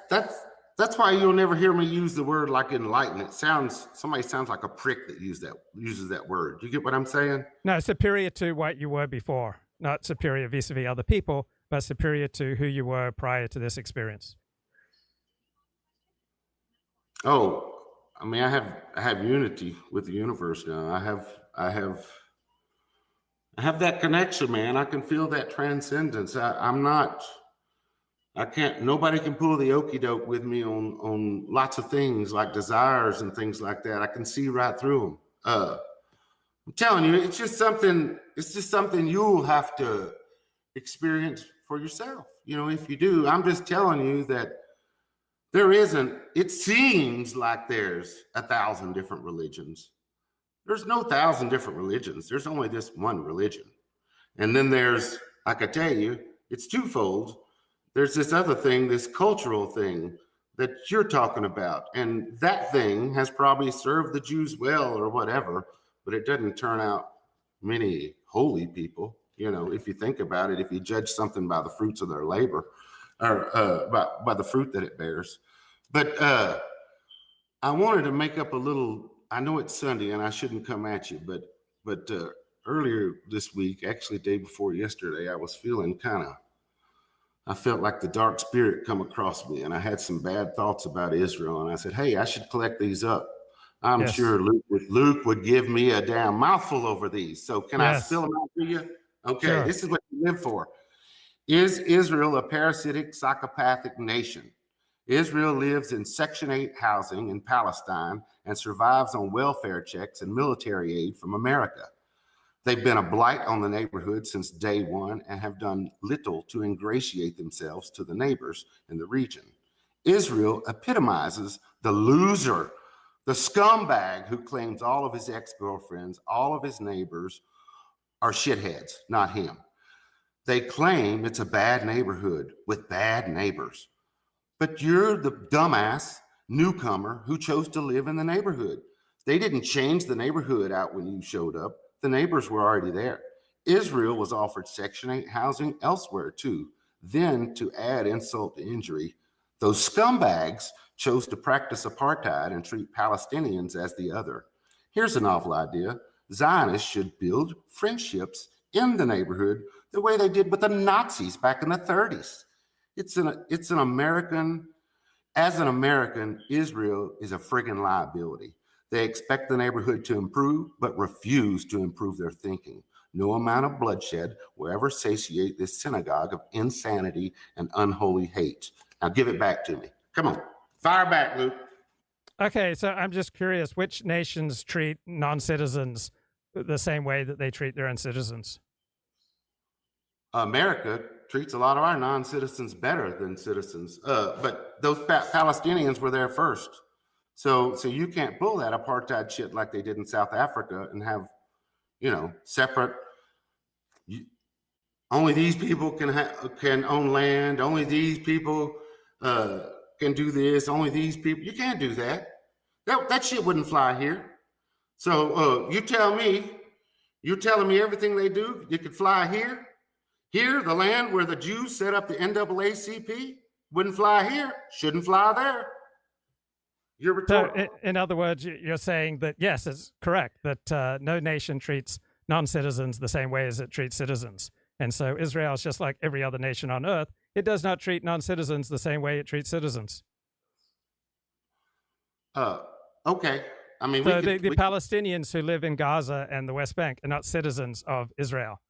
why you'll never hear me use the word like enlightened. Somebody sounds like a prick that uses that word. Do you get what I'm saying? No, superior to what you were before, not superior vis-a-vis other people, but superior to who you were prior to this experience. Oh, I mean, I have unity with the universe now. I have that connection, man. I can feel that transcendence. Nobody can pull the okie doke with me on lots of things like desires and things like that. I can see right through them. I'm telling you, it's just something you'll have to experience for yourself. You know, if you do, I'm just telling you that it seems like there's 1,000 different religions. There's no 1,000 different religions. There's only this one religion. And then there's, like I tell you, it's twofold. There's this other thing, this cultural thing that you're talking about. And that thing has probably served the Jews well or whatever, but it doesn't turn out many holy people. You know, if you think about it, if you judge something by the fruits of their labor, or by the fruit that it bears. But I wanted to make up a little. I know it's Sunday and I shouldn't come at you, but earlier this week, actually day before yesterday, I was feeling I felt like the dark spirit come across me, and I had some bad thoughts about Israel. And I said, hey, I should collect these up. I'm Yes. sure Luke would give me a damn mouthful over these. So can I Yes. spill them out to you? Okay, Sure. This is what you live for. Is Israel a parasitic, psychopathic nation? Israel lives in Section 8 housing in Palestine and survives on welfare checks and military aid from America. They've been a blight on the neighborhood since day one and have done little to ingratiate themselves to the neighbors in the region. Israel epitomizes the loser, the scumbag who claims all of his ex-girlfriends, all of his neighbors are shitheads, not him. They claim it's a bad neighborhood with bad neighbors. But you're the dumbass newcomer who chose to live in the neighborhood. They didn't change the neighborhood out when you showed up. The neighbors were already there. Israel was offered Section 8 housing elsewhere too. Then, to add insult to injury, those scumbags chose to practice apartheid and treat Palestinians as the other. Here's a novel idea. Zionists should build friendships in the neighborhood the way they did with the Nazis back in the 30s. It's an American, as an American, Israel is a friggin' liability. They expect the neighborhood to improve, but refuse to improve their thinking. No amount of bloodshed will ever satiate this synagogue of insanity and unholy hate. Now give it back to me. Come on, fire back, Luke. Okay, so I'm just curious, which nations treat non-citizens the same way that they treat their own citizens? America treats a lot of our non-citizens better than citizens, but those Palestinians were there first. So you can't pull that apartheid shit like they did in South Africa and have, separate. Only these people can own land. Only these people can do this. Only these people. You can't do that. That shit wouldn't fly here. So you're telling me everything they do, you could fly here? Here, the land where the Jews set up the NAACP, wouldn't fly here, shouldn't fly there. You're rhetorical. So, in other words, you're saying that, yes, it's correct, that no nation treats non-citizens the same way as it treats citizens. And so Israel is just like every other nation on earth. It does not treat non-citizens the same way it treats citizens. Okay. I mean, so the Palestinians who live in Gaza and the West Bank are not citizens of Israel.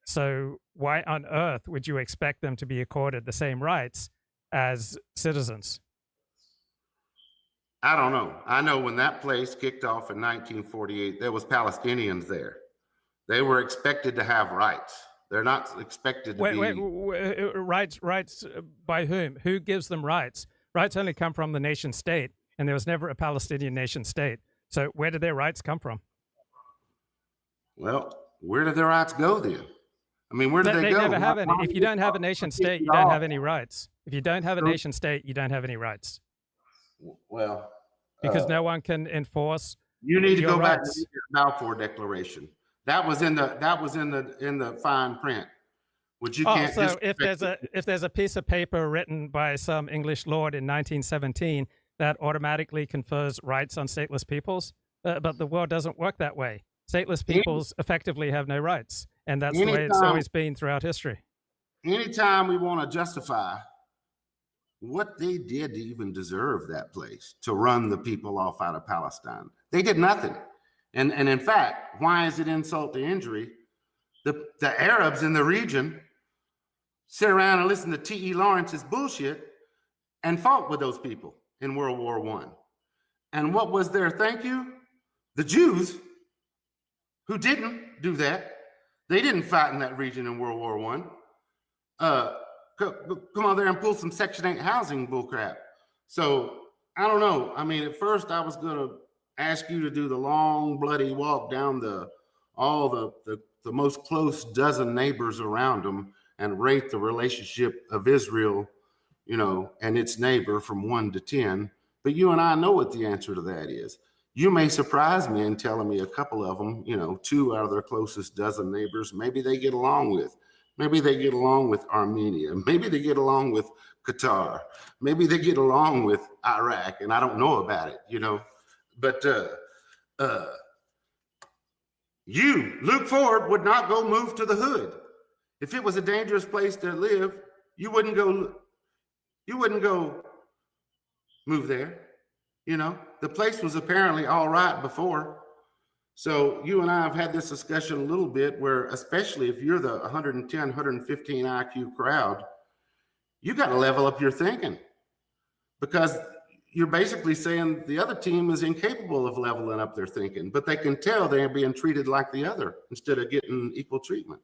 So why on earth would you expect them to be accorded the same rights as citizens? I don't know. I know when that place kicked off in 1948, there was Palestinians there. They were expected to have rights. They're not expected to be... Rights by whom? Who gives them rights? Rights only come from the nation state, and there was never a Palestinian nation state. So where did their rights come from? Well, where did their rights go then? I mean, where did they go? They never have any. If you don't have a nation state, you don't have any rights. If you don't have a nation state, you don't have any rights. Well, because no one can enforce. You need to go back to the Balfour Declaration. That was in the fine print. Which you can't. So if there's a piece of paper written by some English lord in 1917 that automatically confers rights on stateless peoples, but the world doesn't work that way. Stateless peoples effectively have no rights. And that's the way it's always been throughout history. Anytime we want to justify what they did to even deserve that place, to run the people off out of Palestine, they did nothing. And in fact, why is it insult to injury? The Arabs in the region sit around and listen to T.E. Lawrence's bullshit and fought with those people in World War I. And what was their thank you? The Jews, who didn't do that. They didn't fight in that region in World War I. Come on there and pull some Section 8 housing bullcrap. So I don't know. I mean, at first I was going to ask you to do the long, bloody walk down the most close dozen neighbors around them and rate the relationship of Israel, and its neighbor from 1 to 10. But you and I know what the answer to that is. You may surprise me in telling me a couple of them, 2 out of their closest dozen neighbors, maybe they get along with. Maybe they get along with Armenia. Maybe they get along with Qatar. Maybe they get along with Iraq, and I don't know about it, you know. But you, Luke Ford, would not go move to the hood. If it was a dangerous place to live, you wouldn't go move there. You know, the place was apparently all right before. So you and I have had this discussion a little bit where, especially if you're the 110, 115 IQ crowd, you got to level up your thinking, because you're basically saying the other team is incapable of leveling up their thinking, but they can tell they're being treated like the other instead of getting equal treatment.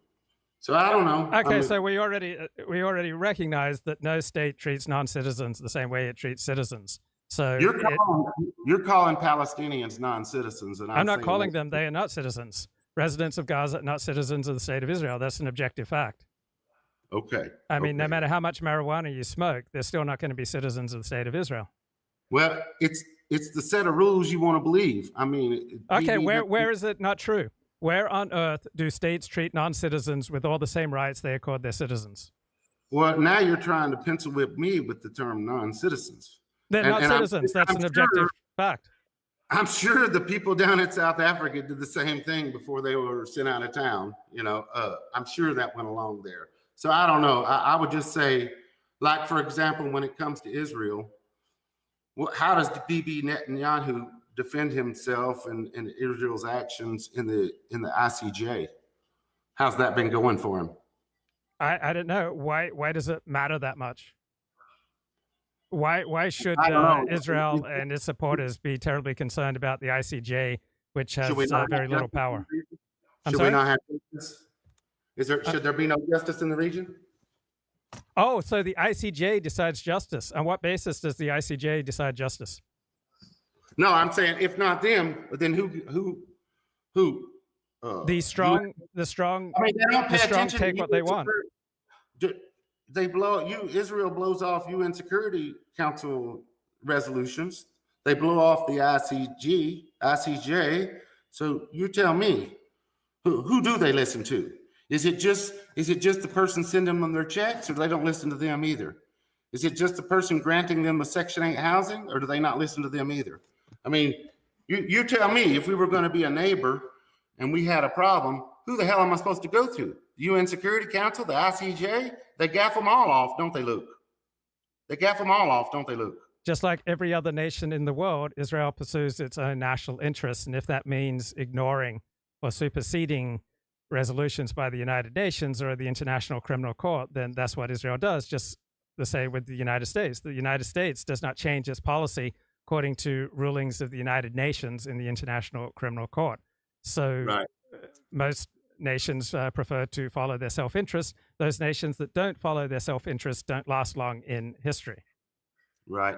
So I don't know. Okay, so we already recognize that no state treats non-citizens the same way it treats citizens. So you're calling Palestinians non-citizens, and I'm not calling them. They are not citizens. Residents of Gaza are not citizens of the state of Israel. That's an objective fact. Okay. I mean, no matter how much marijuana you smoke, they're still not going to be citizens of the state of Israel. Well, it's the set of rules you want to believe. I mean, okay, where is it not true? Where on earth do states treat non-citizens with all the same rights they accord their citizens? Well, now you're trying to pencil whip me with the term non-citizens. They're not citizens. That's an objective fact. I'm sure the people down in South Africa did the same thing before they were sent out of town. You know, I'm sure that went along there. So I don't know. I would just say, like, for example, when it comes to Israel, how does Bibi Netanyahu defend himself and Israel's actions in the ICJ? How's that been going for him? I don't know. Why does it matter that much? Why should Israel and its supporters be terribly concerned about the ICJ, which has very little power? Should we not have justice? Should there be no justice in the region? Oh, so the ICJ decides justice. On what basis does the ICJ decide justice? No, I'm saying if not them, then who? The strong. I mean, they don't pay attention. Take what they want. They blow you. Israel blows off UN Security Council resolutions. They blow off the ICJ. So you tell me, who do they listen to? Is it just the person sending them their checks, or they don't listen to them either? Is it just the person granting them a Section 8 housing, or do they not listen to them either? I mean, you tell me, if we were going to be a neighbor and we had a problem, who the hell am I supposed to go to? The UN Security Council, the ICJ? They gaff them all off, don't they, Luke? They gaff them all off, don't they, Luke? Just like every other nation in the world, Israel pursues its own national interests. And if that means ignoring or superseding resolutions by the United Nations or the International Criminal Court, then that's what Israel does. Just the same with the United States. The United States does not change its policy according to rulings of the United Nations in the International Criminal Court. So most nations prefer to follow their self-interest. Those nations that don't follow their self-interest don't last long in history. Right.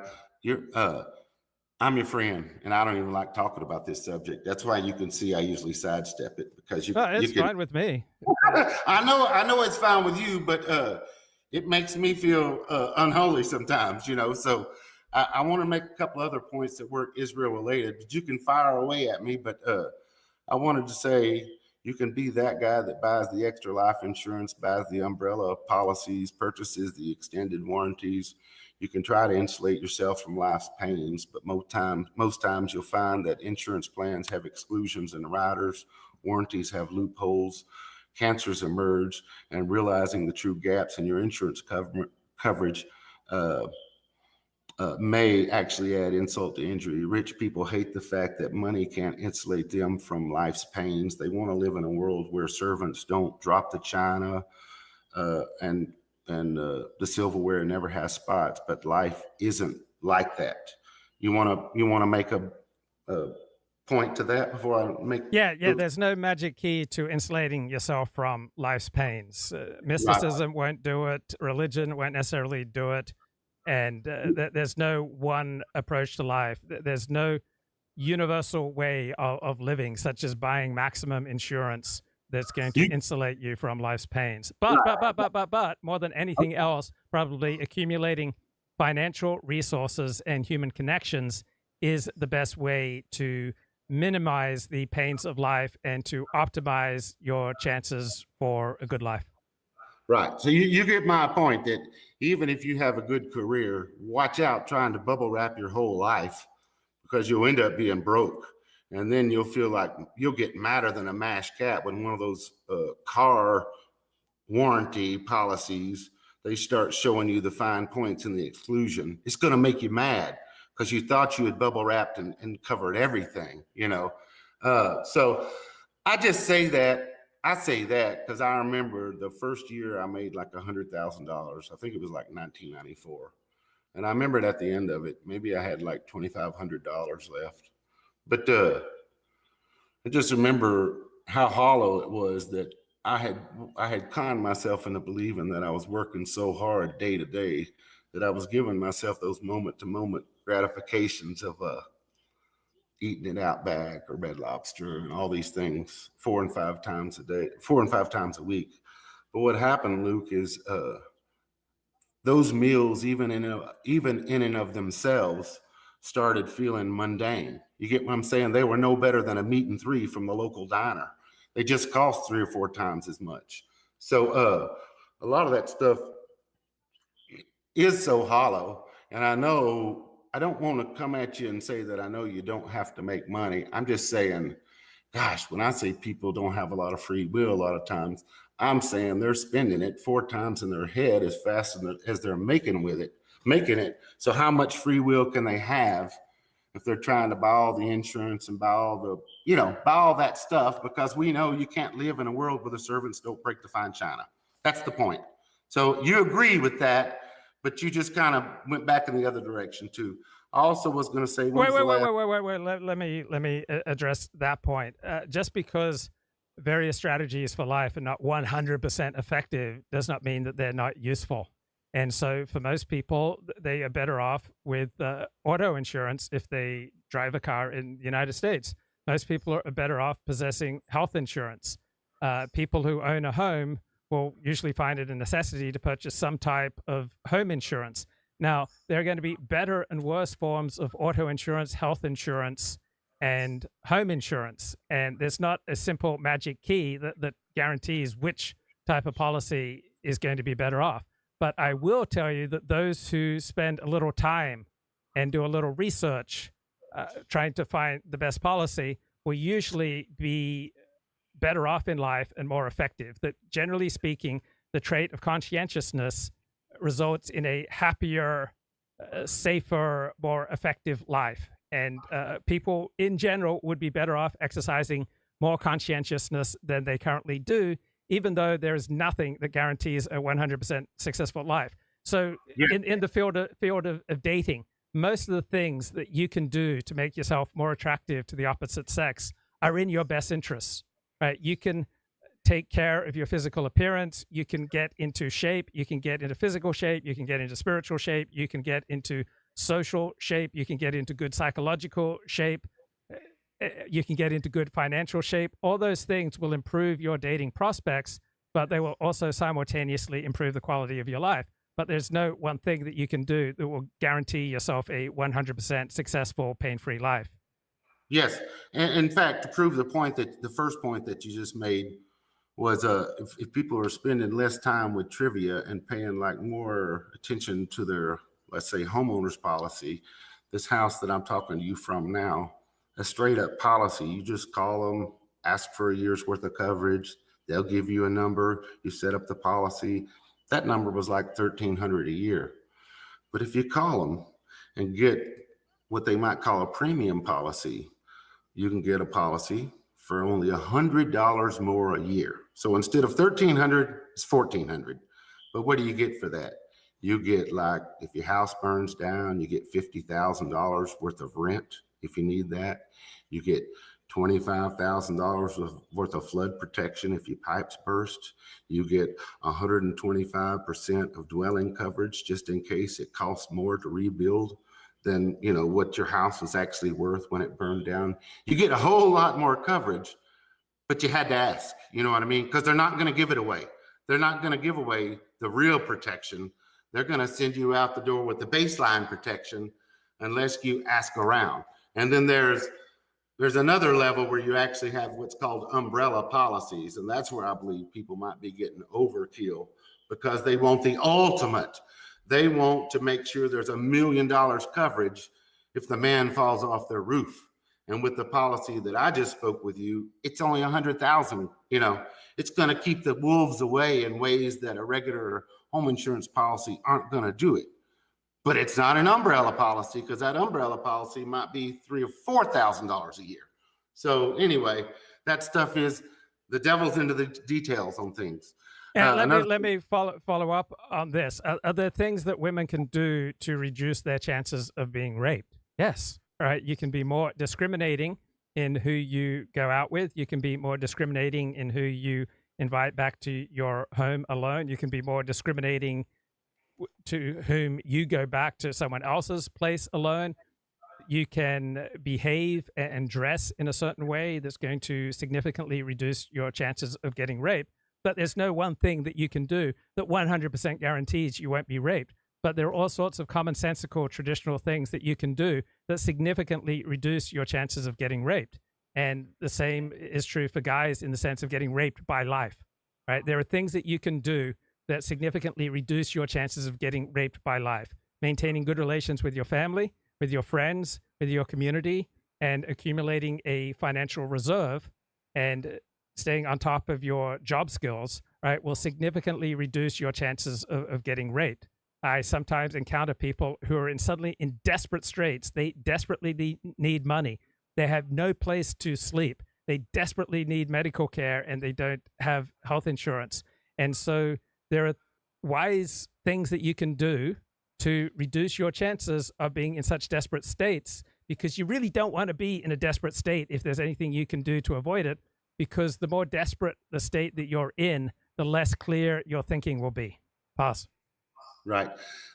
I'm your friend, and I don't even like talking about this subject. That's why you can see I usually sidestep it, because it's fine with me. I know it's fine with you, but it makes me feel unholy sometimes, you know. So I want to make a couple other points that weren't Israel related, but you can fire away at me. But I wanted to say, you can be that guy that buys the extra life insurance, buys the umbrella policies, purchases the extended warranties. You can try to insulate yourself from life's pains, but most times you'll find that insurance plans have exclusions and riders, warranties have loopholes, cancers emerge, and realizing the true gaps in your insurance coverage may actually add insult to injury. Rich people hate the fact that money can't insulate them from life's pains. They want to live in a world where servants don't drop the china and the silverware never has spots, but life isn't like that. You want to make a point to that before I make? Yeah. There's no magic key to insulating yourself from life's pains. Mysticism won't do it. Religion won't necessarily do it. And there's no one approach to life. There's no universal way of living, such as buying maximum insurance that's going to insulate you from life's pains. But more than anything else, probably accumulating financial resources and human connections is the best way to minimize the pains of life and to optimize your chances for a good life. Right. So you get my point that even if you have a good career, watch out trying to bubble wrap your whole life, because you'll end up being broke. And then you'll feel like you'll get madder than a mashed cat when one of those car warranty policies, they start showing you the fine points in the exclusion. It's going to make you mad because you thought you had bubble wrapped and covered everything, you know. So I just say that. I say that because I remember the first year I made like $100,000. I think it was like 1994. And I remembered at the end of it, maybe I had like $2,500 left. But I just remember how hollow it was that I had conned myself into believing that I was working so hard day to day that I was giving myself those moment to moment gratifications of eating at Outback or Red Lobster and all these things 4 and 5 times a week. But what happened, Luke, is those meals, even in and of themselves, started feeling mundane. You get what I'm saying? They were no better than a meat and 3 from the local diner. They just cost 3 or 4 times as much. So a lot of that stuff is so hollow. And I know I don't want to come at you and say that I know you don't have to make money. I'm just saying, gosh, when I say people don't have a lot of free will, a lot of times, I'm saying they're spending it 4 times in their head as fast as they're making it. So how much free will can they have if they're trying to buy all the insurance and buy all that stuff? Because we know you can't live in a world where the servants don't break the fine china. That's the point. So you agree with that, but you just kind of went back in the other direction too. I also was going to say, wait. Let me address that point. Just because various strategies for life are not 100% effective does not mean that they're not useful. And so for most people, they are better off with auto insurance if they drive a car in the United States. Most people are better off possessing health insurance. People who own a home will usually find it a necessity to purchase some type of home insurance. Now, there are going to be better and worse forms of auto insurance, health insurance, and home insurance. And there's not a simple magic key that guarantees which type of policy is going to be better off. But I will tell you that those who spend a little time and do a little research trying to find the best policy will usually be better off in life and more effective. That generally speaking, the trait of conscientiousness results in a happier, safer, more effective life. And people in general would be better off exercising more conscientiousness than they currently do, even though there is nothing that guarantees a 100% successful life. So in the field of dating, most of the things that you can do to make yourself more attractive to the opposite sex are in your best interests, right? You can take care of your physical appearance. You can get into shape. You can get into physical shape. You can get into spiritual shape. You can get into social shape. You can get into good psychological shape. You can get into good financial shape. All those things will improve your dating prospects, but they will also simultaneously improve the quality of your life. But there's no one thing that you can do that will guarantee yourself a 100% successful, pain-free life. Yes. And in fact, to prove the first point that you just made was if people are spending less time with trivia and paying like more attention to their, let's say, homeowners policy, this house that I'm talking to you from now, a straight up policy. You just call them, ask for a year's worth of coverage. They'll give you a number. You set up the policy. That number was like $1,300 a year. But if you call them and get what they might call a premium policy, you can get a policy for only $100 more a year. So instead of $1,300, it's $1,400. But what do you get for that? You get, like, if your house burns down, you get $50,000 worth of rent if you need that. You get $25,000 worth of flood protection if your pipes burst. You get 125% of dwelling coverage just in case it costs more to rebuild than what your house was actually worth when it burned down. You get a whole lot more coverage, but you had to ask, you know what I mean? Because they're not going to give it away. They're not going to give away the real protection. They're going to send you out the door with the baseline protection unless you ask around. And then there's another level where you actually have what's called umbrella policies. And that's where I believe people might be getting overkill because they want the ultimate. They want to make sure there's $1 million coverage if the man falls off their roof. And with the policy that I just spoke with you, it's only 100,000. You know, it's going to keep the wolves away in ways that a regular home insurance policy aren't going to do it. But it's not an umbrella policy, because that umbrella policy might be $3,000 or $4,000 a year. So anyway, that stuff is the devil's into the details on things. And let me follow up on this. Are there things that women can do to reduce their chances of being raped? Yes. All right. You can be more discriminating in who you go out with. You can be more discriminating in who you invite back to your home alone. You can be more discriminating to whom you go back to someone else's place alone. You can behave and dress in a certain way that's going to significantly reduce your chances of getting raped. But there's no one thing that you can do that 100% guarantees you won't be raped. But there are all sorts of commonsensical, traditional things that you can do that significantly reduce your chances of getting raped. And the same is true for guys in the sense of getting raped by life, right? There are things that you can do that significantly reduce your chances of getting raped by life. Maintaining good relations with your family, with your friends, with your community, and accumulating a financial reserve and staying on top of your job skills, right, will significantly reduce your chances of getting raped. I sometimes encounter people who are suddenly in desperate straits. They desperately need money. They have no place to sleep. They desperately need medical care, and they don't have health insurance. And so there are wise things that you can do to reduce your chances of being in such desperate states, because you really don't want to be in a desperate state if there's anything you can do to avoid it, because the more desperate the state that you're in, the less clear your thinking will be. Pass. Right.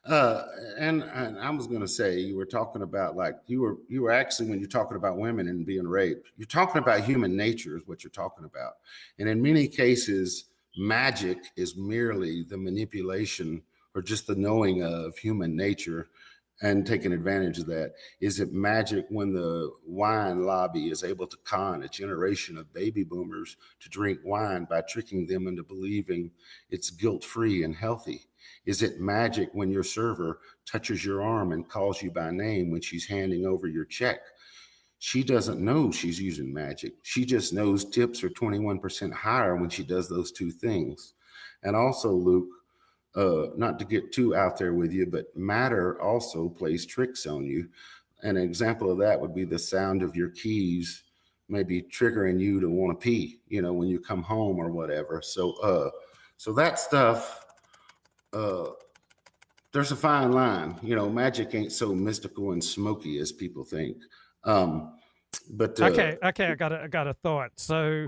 And I was going to say, you were talking about, like, you were actually, when you're talking about women and being raped, you're talking about human nature is what you're talking about. And in many cases, magic is merely the manipulation or just the knowing of human nature and taking advantage of that. Is it magic when the wine lobby is able to con a generation of baby boomers to drink wine by tricking them into believing it's guilt-free and healthy? Is it magic when your server touches your arm and calls you by name when she's handing over your check? She doesn't know she's using magic. She just knows tips are 21% higher when she does those two things. And also, Luke, not to get too out there with you, but matter also plays tricks on you. An example of that would be the sound of your keys maybe triggering you to want to pee, you know, when you come home or whatever. So that stuff, there's a fine line. You know, magic ain't so mystical and smoky as people think. Okay, I got a thought. So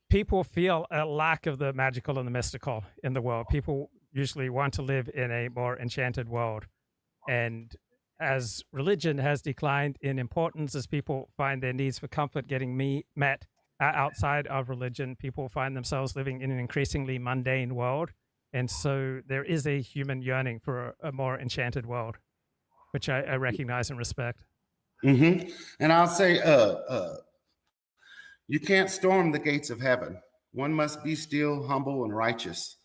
people feel a lack of the magical and the mystical in the world. People usually want to live in a more enchanted world. And as religion has declined in importance, as people find their needs for comfort getting met outside of religion, people find themselves living in an increasingly mundane world. And so there is a human yearning for a more enchanted world, which I recognize and respect. Mm-hmm. And I'll say, you can't storm the gates of heaven. One must be still, humble, and righteous.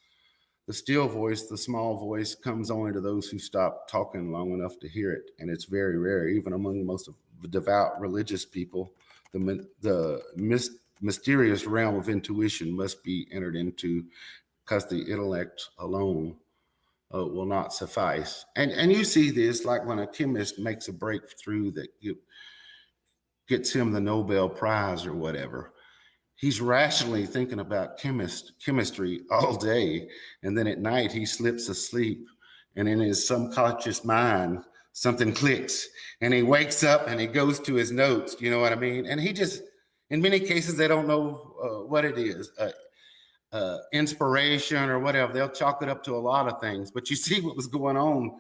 The still voice, the small voice, comes only to those who stop talking long enough to hear it. And it's very rare, even among most of the devout religious people. The mysterious realm of intuition must be entered into, because the intellect alone will not suffice. And you see this, like when a chemist makes a breakthrough that gets him the Nobel Prize or whatever. He's rationally thinking about chemistry all day, and then at night he slips asleep, and in his subconscious mind something clicks, and he wakes up and he goes to his notes. You know what I mean? And he just, in many cases, they don't know what it is. Inspiration or whatever. They'll chalk it up to a lot of things, but you see what was going on.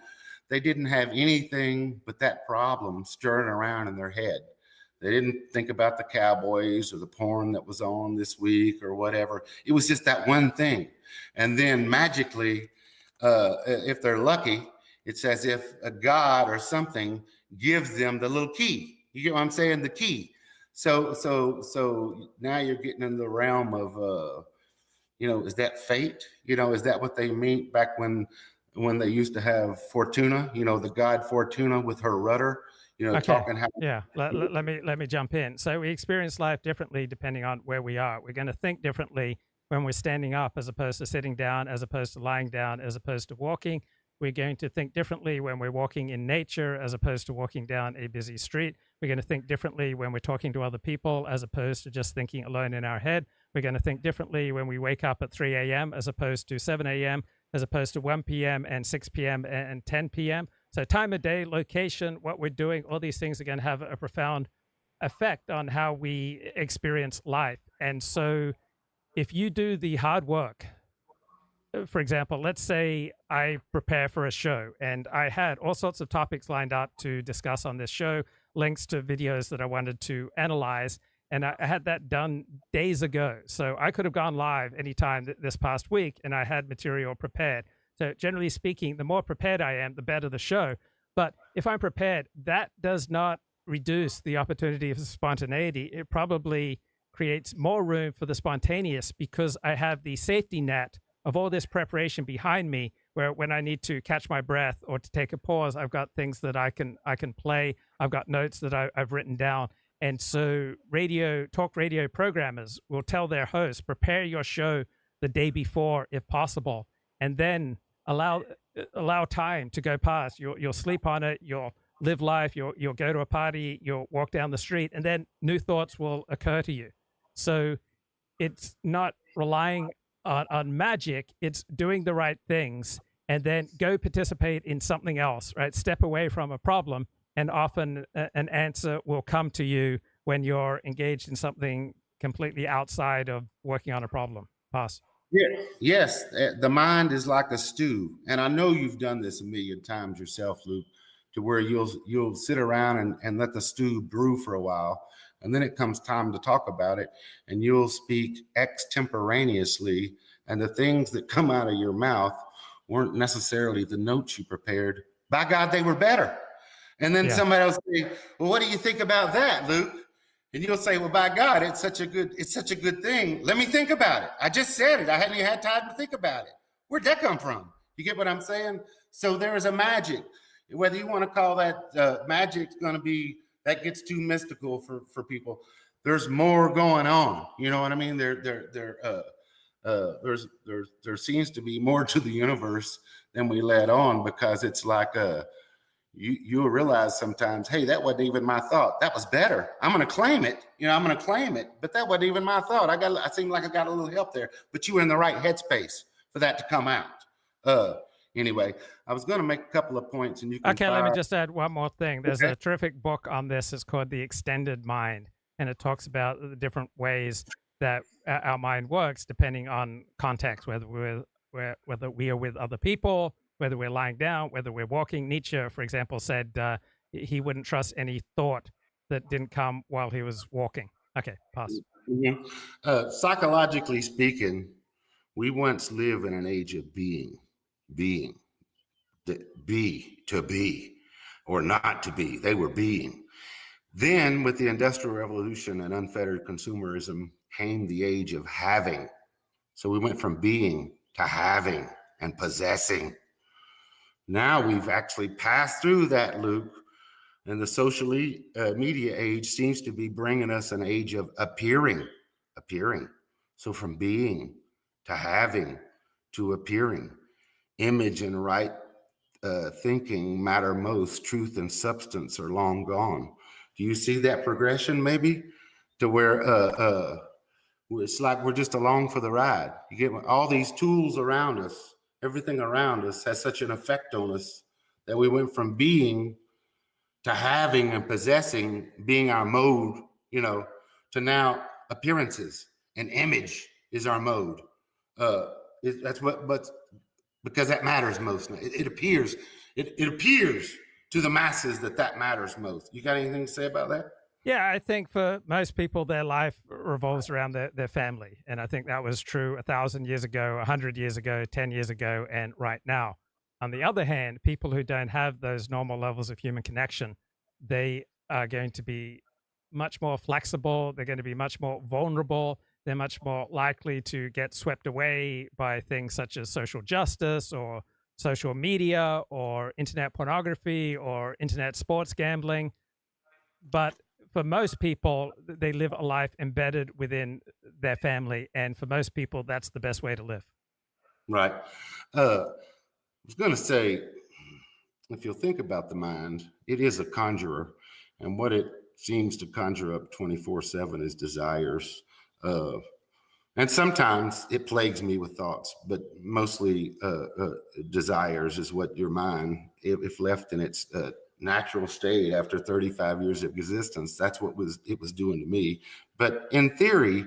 They didn't have anything but that problem stirring around in their head. They didn't think about the Cowboys or the porn that was on this week or whatever. It was just that one thing. And then magically, if they're lucky, it's as if a God or something gives them the little key. You get what I'm saying? The key. So now you're getting in the realm of is that fate? Is that what they mean back when they used to have Fortuna, the god Fortuna with her rudder, Okay. talking how. Yeah, let me jump in. So we experience life differently depending on where we are. We're going to think differently when we're standing up as opposed to sitting down, as opposed to lying down, as opposed to walking. We're going to think differently when we're walking in nature as opposed to walking down a busy street. We're going to think differently when we're talking to other people as opposed to just thinking alone in our head. We're going to think differently when we wake up at 3 a.m. as opposed to 7 a.m., as opposed to 1 p.m. and 6 p.m. and 10 p.m. So time of day, location, what we're doing, all these things are going to have a profound effect on how we experience life. And so if you do the hard work, for example, let's say I prepare for a show and I had all sorts of topics lined up to discuss on this show, links to videos that I wanted to analyze, and I had that done days ago. So I could have gone live anytime this past week and I had material prepared. So generally speaking, the more prepared I am, the better the show. But if I'm prepared, that does not reduce the opportunity for spontaneity. It probably creates more room for the spontaneous because I have the safety net of all this preparation behind me, where when I need to catch my breath or to take a pause, I've got things that I can play. I've got notes that I've written down. And so talk radio programmers will tell their hosts, prepare your show the day before if possible, and then allow time to go past. You'll sleep on it, you'll live life, you'll go to a party, you'll walk down the street, and then new thoughts will occur to you. So it's not relying on magic, it's doing the right things and then go participate in something else, right? Step away from a problem, and often an answer will come to you when you're engaged in something completely outside of working on a problem. Pass. Yeah. Yes, the mind is like a stew, and I know you've done this a million times yourself, Luke, to where you'll sit around and let the stew brew for a while, and then it comes time to talk about it, and you'll speak extemporaneously, and the things that come out of your mouth weren't necessarily the notes you prepared. By God, they were better. And then somebody else say, well, what do you think about that, Luke? And you'll say, well, by God, it's such a good thing. Let me think about it. I just said it. I hadn't even had time to think about it. Where'd that come from? You get what I'm saying? So there is a magic. Whether you want to call that magic's going to be, that gets too mystical for people. There's more going on. You know what I mean? There seems to be more to the universe than we let on, because it's like you'll realize sometimes, hey, that wasn't even my thought. That was better. I'm going to claim it. I'm going to claim it, but that wasn't even my thought. I seem like I got a little help there, but you were in the right headspace for that to come out. Anyway, I was going to make a couple of points, and you can. Okay, let me just add one more thing. There's a terrific book on this. It's called The Extended Mind, and it talks about the different ways that our mind works depending on context, whether we are with other people, whether we're lying down, whether we're walking. Nietzsche, for example, said he wouldn't trust any thought that didn't come while he was walking. Okay, pass. Mm-hmm. Psychologically speaking, we once lived in an age of being, to be, or not to be. They were being. Then with the Industrial Revolution and unfettered consumerism came the age of having. So we went from being to having and possessing. Now we've actually passed through that, Luke, and the social media age seems to be bringing us an age of appearing. So from being to having to appearing. Image and right thinking matter most. Truth and substance are long gone. Do you see that progression maybe to where it's like we're just along for the ride? You get all these tools around us, everything around us has such an effect on us that we went from being to having and possessing, being our mode, to now appearances and image is our mode. That's what, but because that matters most. It appears to the masses that matters most. You got anything to say about that? Yeah, I think for most people, their life revolves around their family. And I think that was true 1,000 years ago, 100 years ago, 10 years ago, and right now. On the other hand, people who don't have those normal levels of human connection, they are going to be much more flexible. They're going to be much more vulnerable. they're much more likely to get swept away by things such as social justice or social media or internet pornography or internet sports gambling. But for most people, they live a life embedded within their family. And for most people, that's the best way to live. Right. I was going to say, if you'll think about the mind, it is a conjurer. And what it seems to conjure up 24/7 is desires. And sometimes it plagues me with thoughts, but mostly desires is what your mind, if left in its natural state after 35 years of existence, that's what it was doing to me. But in theory,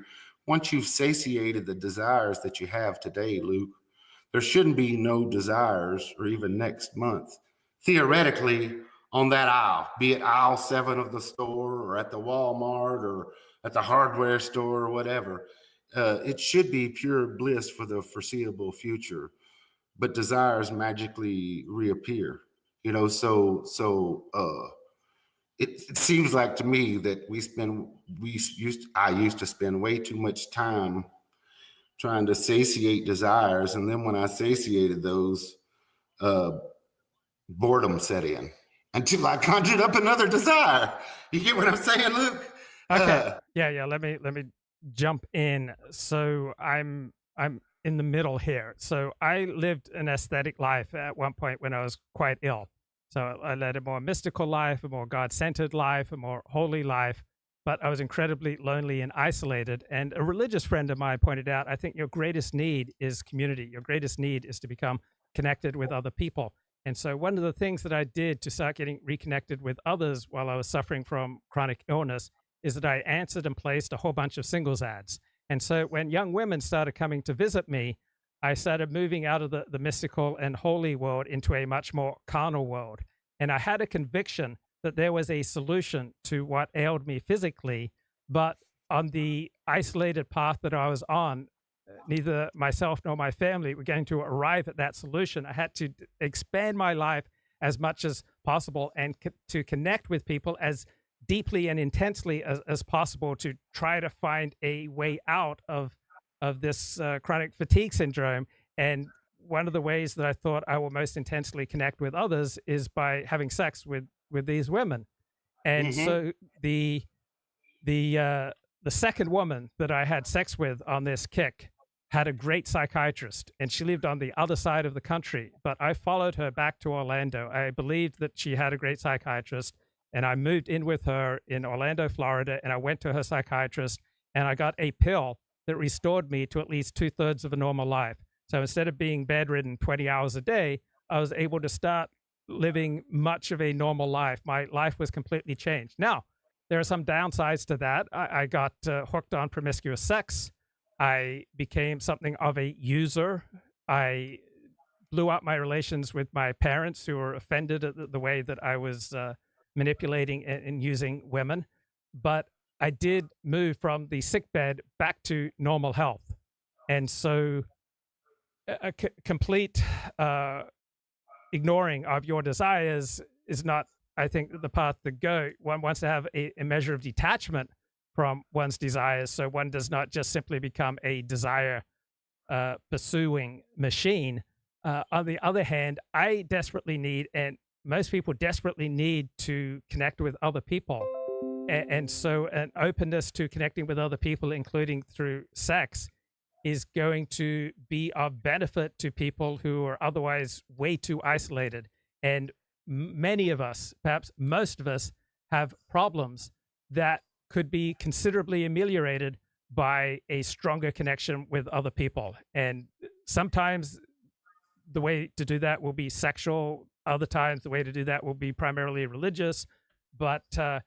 once you've satiated the desires that you have today, Luke, there shouldn't be no desires, or even next month, theoretically, on that aisle, be it aisle 7 of the store or at the Walmart or at the hardware store or whatever. It should be pure bliss for the foreseeable future, but desires magically reappear. It seems like to me that I used to spend way too much time trying to satiate desires, and then when I satiated those, boredom set in until I conjured up another desire. You get what I'm saying, Luke? Okay. Yeah. Let me jump in. So I'm in the middle here. So I lived an aesthetic life at one point when I was quite ill. So I led a more mystical life, a more God-centered life, a more holy life, but I was incredibly lonely and isolated. And a religious friend of mine pointed out, I think your greatest need is community. Your greatest need is to become connected with other people. And so one of the things that I did to start getting reconnected with others while I was suffering from chronic illness is that I answered and placed a whole bunch of singles ads. And so when young women started coming to visit me, I started moving out of the mystical and holy world into a much more carnal world. And I had a conviction that there was a solution to what ailed me physically, but on the isolated path that I was on, neither myself nor my family were going to arrive at that solution. I had to expand my life as much as possible and to connect with people as deeply and intensely as possible to try to find a way out of this chronic fatigue syndrome. And one of the ways that I thought I will most intensely connect with others is by having sex with these women. And so the second woman that I had sex with on this kick had a great psychiatrist, and she lived on the other side of the country. But I followed her back to Orlando. I believed that she had a great psychiatrist, and I moved in with her in Orlando, Florida, and I went to her psychiatrist, and I got a pill that restored me to at least 2/3 of a normal life. So instead of being bedridden 20 hours a day, I was able to start living much of a normal life. My life was completely changed. Now, there are some downsides to that. I got hooked on promiscuous sex. I became something of a user. I blew up my relations with my parents, who were offended at the way that I was manipulating and using women. But I did move from the sickbed back to normal health. And so a complete ignoring of your desires is not, I think, the path to go. One wants to have a measure of detachment from one's desires, so one does not just simply become a desire pursuing machine. On the other hand, I desperately need, and most people desperately need, to connect with other people. And so an openness to connecting with other people, including through sex, is going to be of benefit to people who are otherwise way too isolated. And many of us, perhaps most of us, have problems that could be considerably ameliorated by a stronger connection with other people. And sometimes the way to do that will be sexual. Other times the way to do that will be primarily religious. But there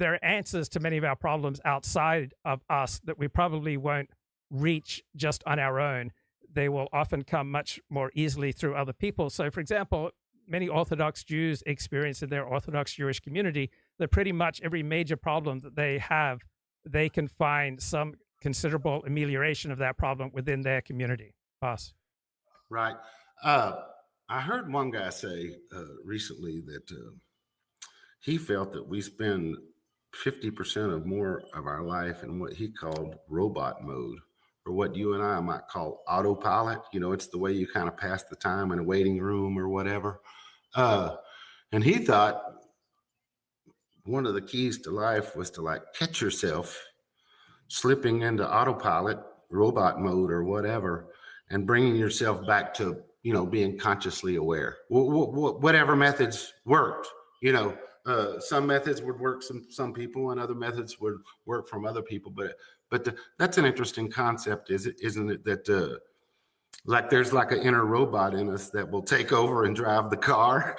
are answers to many of our problems outside of us that we probably won't reach just on our own. They will often come much more easily through other people. So, for example, many Orthodox Jews experience in their Orthodox Jewish community that pretty much every major problem that they have, they can find some considerable amelioration of that problem within their community. Boss. Right. I heard one guy say recently that he felt that we spend 50% of more of our life in what he called robot mode, or what you and I might call autopilot. It's the way you kind of pass the time in a waiting room or whatever. And he thought one of the keys to life was to like catch yourself slipping into autopilot, robot mode or whatever, and bringing yourself back to, being consciously aware. Whatever methods worked, some methods would work some people, and other methods would work from other people. But that's an interesting concept, isn't it? That like there's like an inner robot in us that will take over and drive the car,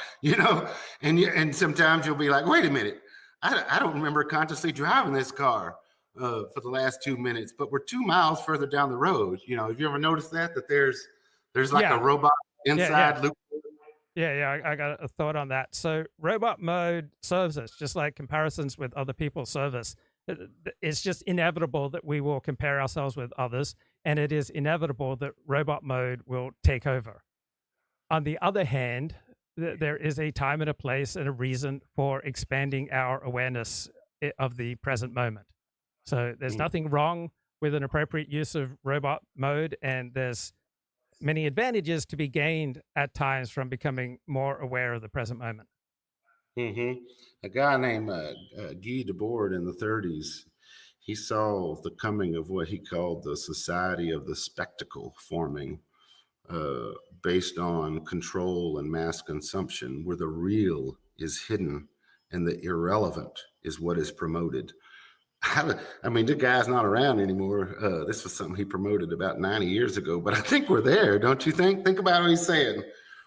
and sometimes you'll be like, wait a minute, I don't remember consciously driving this car for the last 2 minutes, but we're 2 miles further down the road. Have you ever noticed that there's like a robot inside loop? Yeah, I got a thought on that. So robot mode serves us just like comparisons with other people serve us. It's just inevitable that we will compare ourselves with others, and it is inevitable that robot mode will take over. On the other hand, there is a time and a place and a reason for expanding our awareness of the present moment. So there's nothing wrong with an appropriate use of robot mode, and there's many advantages to be gained at times from becoming more aware of the present moment. A guy named Guy Debord in the 30s, he saw the coming of what he called the society of the spectacle forming, based on control and mass consumption, where the real is hidden and the irrelevant is what is promoted. I mean, the guy's not around anymore. This was something he promoted about 90 years ago, but I think we're there, don't you think? Think about what he's saying,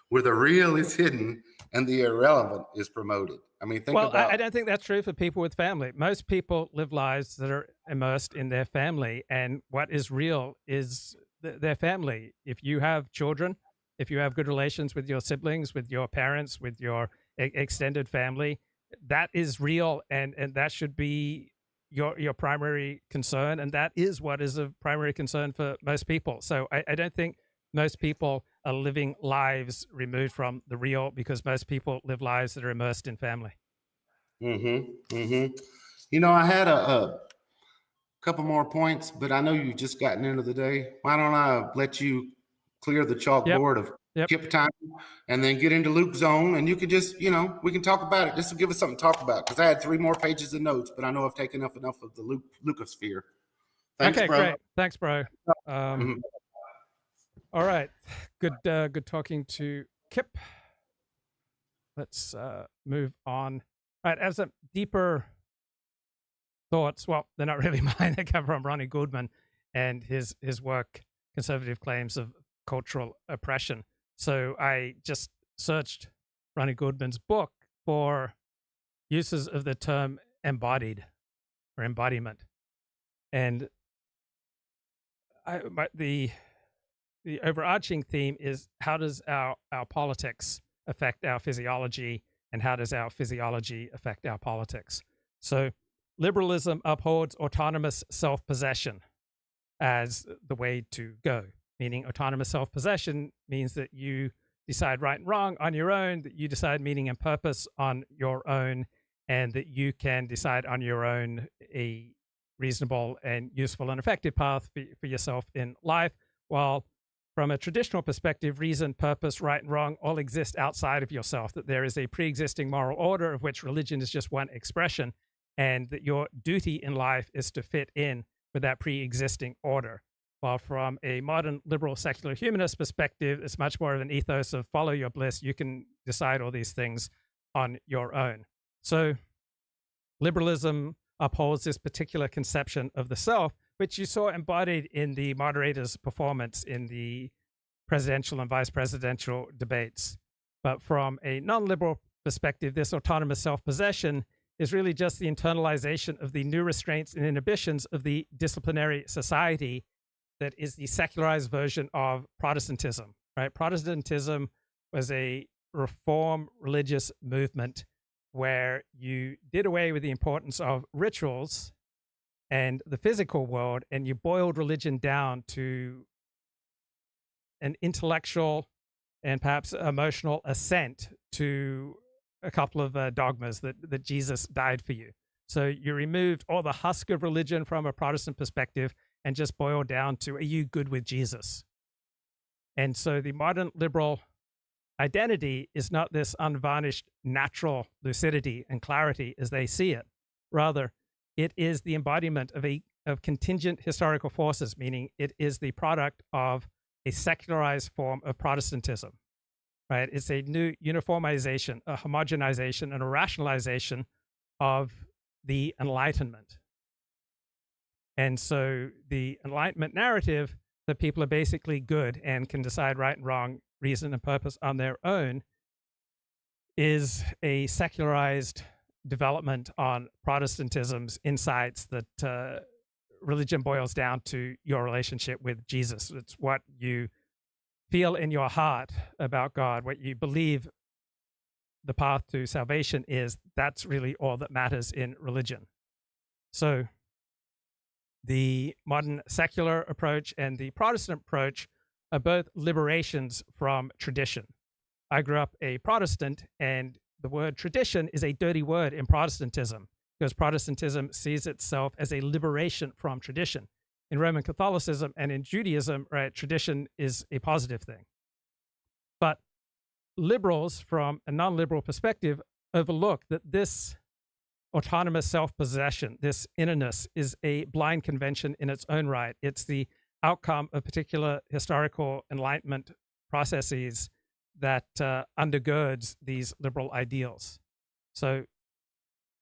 where the real is hidden and the irrelevant is promoted. I mean, I don't think that's true for people with family. Most people live lives that are immersed in their family, and what is real is their family. If you have children, if you have good relations with your siblings, with your parents, with your extended family, that is real, and that should be your primary concern, and that is what is a primary concern for most people. So I don't think most people are living lives removed from the real, because most people live lives that are immersed in family. I had a couple more points, but I know you've just gotten into the day. Why don't I let you clear the chalkboard of Kip time and then get into Luke zone, and you could just, we can talk about it just to give us something to talk about, because I had 3 more pages of notes, but I know I've taken up enough of the Lucasphere. Thanks, okay, bro. Great. Thanks, bro. All right. Good talking to Kip. Let's move on. All right, as a deeper thoughts, well, they're not really mine. They come from Ronnie Goodman and his work, Conservative Claims of Cultural Oppression. So I just searched Ronnie Goodman's book for uses of the term embodied or embodiment. And the overarching theme is, how does our politics affect our physiology, and how does our physiology affect our politics? So liberalism upholds autonomous self-possession as the way to go, meaning autonomous self-possession means that you decide right and wrong on your own, that you decide meaning and purpose on your own, and that you can decide on your own a reasonable and useful and effective path for yourself in life. While from a traditional perspective, reason, purpose, right and wrong all exist outside of yourself, that there is a pre-existing moral order of which religion is just one expression, and that your duty in life is to fit in with that pre-existing order. While from a modern liberal secular humanist perspective, it's much more of an ethos of follow your bliss. You can decide all these things on your own. So liberalism upholds this particular conception of the self, which you saw embodied in the Moderators' performance in the presidential and vice presidential debates. But from a non-liberal perspective, this autonomous self-possession is really just the internalization of the new restraints and inhibitions of the disciplinary society that is the secularized version of Protestantism, right? Protestantism was a reform religious movement where you did away with the importance of rituals and the physical world, and you boiled religion down to an intellectual and perhaps emotional assent to a couple of dogmas that Jesus died for you. So you removed all the husk of religion from a Protestant perspective and just boiled down to, are you good with Jesus? And so the modern liberal identity is not this unvarnished natural lucidity and clarity as they see it. Rather, it is the embodiment of contingent historical forces, meaning it is the product of a secularized form of Protestantism, right? It's a new uniformization, a homogenization, and a rationalization of the Enlightenment. And so the Enlightenment narrative that people are basically good and can decide right and wrong, reason and purpose on their own is a secularized development on Protestantism's insights that religion boils down to your relationship with Jesus. It's what you feel in your heart about God, what you believe the path to salvation is. That's really all that matters in religion. So the modern secular approach and the Protestant approach are both liberations from tradition. I grew up a Protestant, and the word tradition is a dirty word in Protestantism because Protestantism sees itself as a liberation from tradition. In Roman Catholicism and in Judaism, right, tradition is a positive thing. But liberals, from a non-liberal perspective, overlook that this autonomous self-possession, this innerness, is a blind convention in its own right. It's the outcome of particular historical Enlightenment processes that undergirds these liberal ideals. So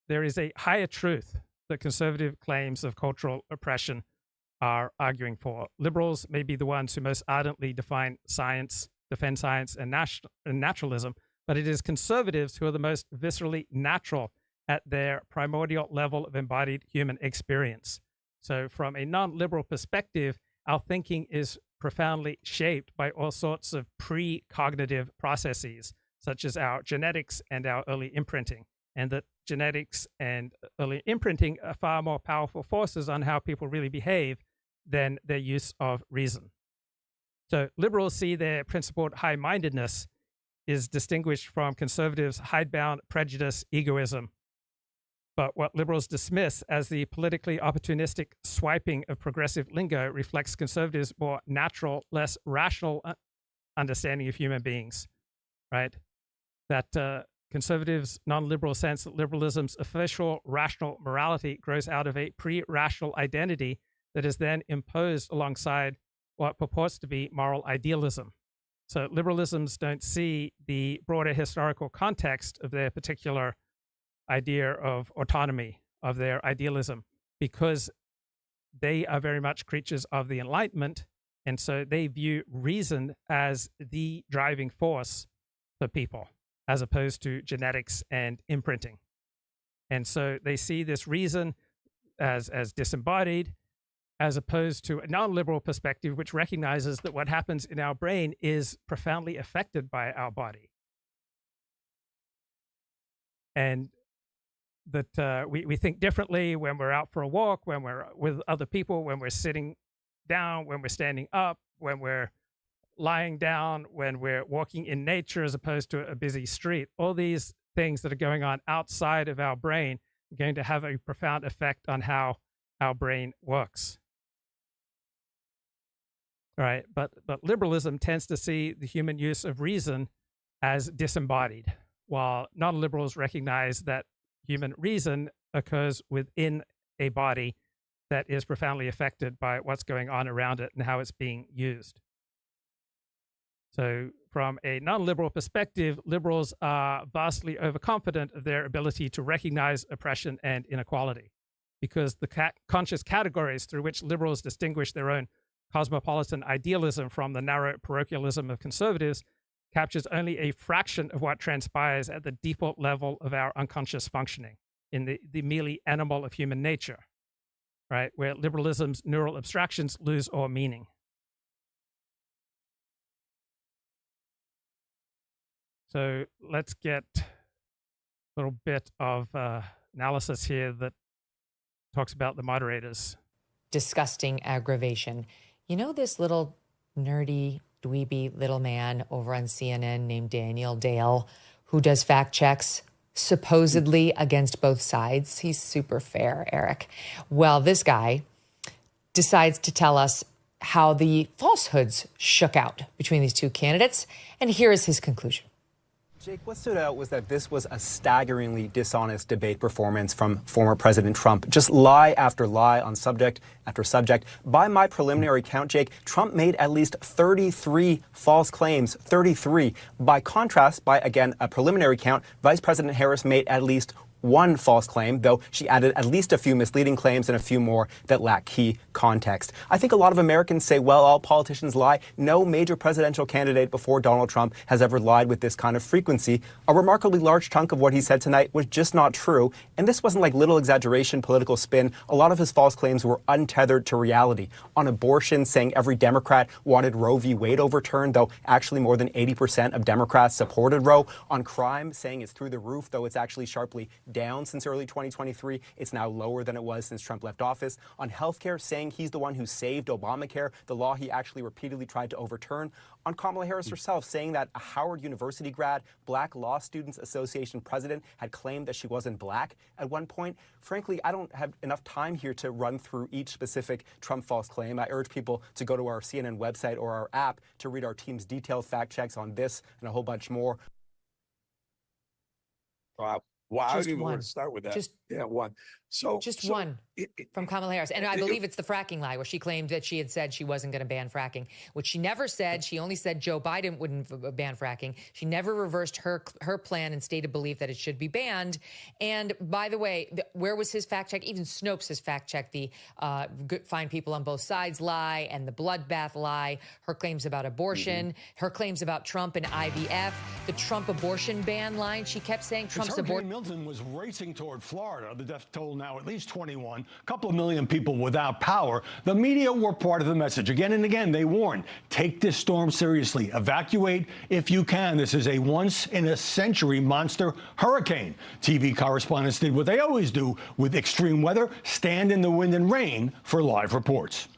there is a higher truth that conservative claims of cultural oppression are arguing for. Liberals may be the ones who most ardently defend science and naturalism, but it is conservatives who are the most viscerally natural at their primordial level of embodied human experience. So from a non-liberal perspective, our thinking is profoundly shaped by all sorts of pre-cognitive processes, such as our genetics and our early imprinting, and that genetics and early imprinting are far more powerful forces on how people really behave than their use of reason. So liberals see their principled high-mindedness is distinguished from conservatives' hidebound prejudice, egoism. But what liberals dismiss as the politically opportunistic swiping of progressive lingo reflects conservatives' more natural, less rational understanding of human beings, right? That conservatives' non-liberal sense that liberalism's official rational morality grows out of a pre-rational identity that is then imposed alongside what purports to be moral idealism. So liberalisms don't see the broader historical context of their particular idea of autonomy, of their idealism, because they are very much creatures of the Enlightenment, and so they view reason as the driving force for people, as opposed to genetics and imprinting. And so they see this reason as disembodied, as opposed to a non-liberal perspective, which recognizes that what happens in our brain is profoundly affected by our body. And that we think differently when we're out for a walk, when we're with other people, when we're sitting down, when we're standing up, when we're lying down, when we're walking in nature as opposed to a busy street. All these things that are going on outside of our brain are going to have a profound effect on how our brain works. All right, but liberalism tends to see the human use of reason as disembodied, while non-liberals recognize that human reason occurs within a body that is profoundly affected by what's going on around it and how it's being used. So from a non-liberal perspective, liberals are vastly overconfident of their ability to recognize oppression and inequality, because the conscious categories through which liberals distinguish their own cosmopolitan idealism from the narrow parochialism of conservatives captures only a fraction of what transpires at the default level of our unconscious functioning in the merely animal of human nature, right? Where liberalism's neural abstractions lose all meaning. So let's get a little bit of analysis here that talks about the moderators. Disgusting aggravation. You know this little nerdy, dweeby little man over on CNN named Daniel Dale, who does fact checks supposedly against both sides. He's super fair, Eric. Well, this guy decides to tell us how the falsehoods shook out between these two candidates. And here is his conclusion. Jake, what stood out was that this was a staggeringly dishonest debate performance from former President Trump. Just lie after lie on subject after subject. By my preliminary count, Jake, Trump made at least 33 false claims, 33. By contrast, by, again, a preliminary count, Vice President Harris made at least one false claim, though she added at least a few misleading claims and a few more that lack key context. I think a lot of Americans say, well, all politicians lie. No major presidential candidate before Donald Trump has ever lied with this kind of frequency. A remarkably large chunk of what he said tonight was just not true. And this wasn't like little exaggeration, political spin. A lot of his false claims were untethered to reality. On abortion, saying every Democrat wanted Roe v. Wade overturned, though actually more than 80% of Democrats supported Roe. On crime, saying it's through the roof, though it's actually sharply down since early 2023. It's now lower than it was since Trump left office. On healthcare, saying he's the one who saved Obamacare, the law he actually repeatedly tried to overturn. On Kamala Harris herself, saying that a Howard University grad, Black Law Students Association president, had claimed that she wasn't black at one point. Frankly, I don't have enough time here to run through each specific Trump false claim. I urge people to go to our CNN website or our app to read our team's detailed fact checks on this and a whole bunch more. Wow. Wow, I Just don't even one. want to start with that. Just one. So one from Kamala Harris. And I believe it's the fracking lie where she claimed that she had said she wasn't going to ban fracking, which she never said. She only said Joe Biden wouldn't ban fracking. She never reversed her plan and stated belief that it should be banned. And by the way, where was his fact check? Even Snopes has fact checked the find people on both sides lie and the bloodbath lie, her claims about abortion, her claims about Trump and IVF, the Trump abortion ban line. She kept saying Trump's abortion. Milton was racing toward Florida. The death toll now at least 21, a couple of million people without power. The media were part of the message. Again and again, they warned, take this storm seriously. Evacuate if you can. This is a once-in-a-century monster hurricane. TV correspondents did what they always do with extreme weather, stand in the wind and rain for live reports.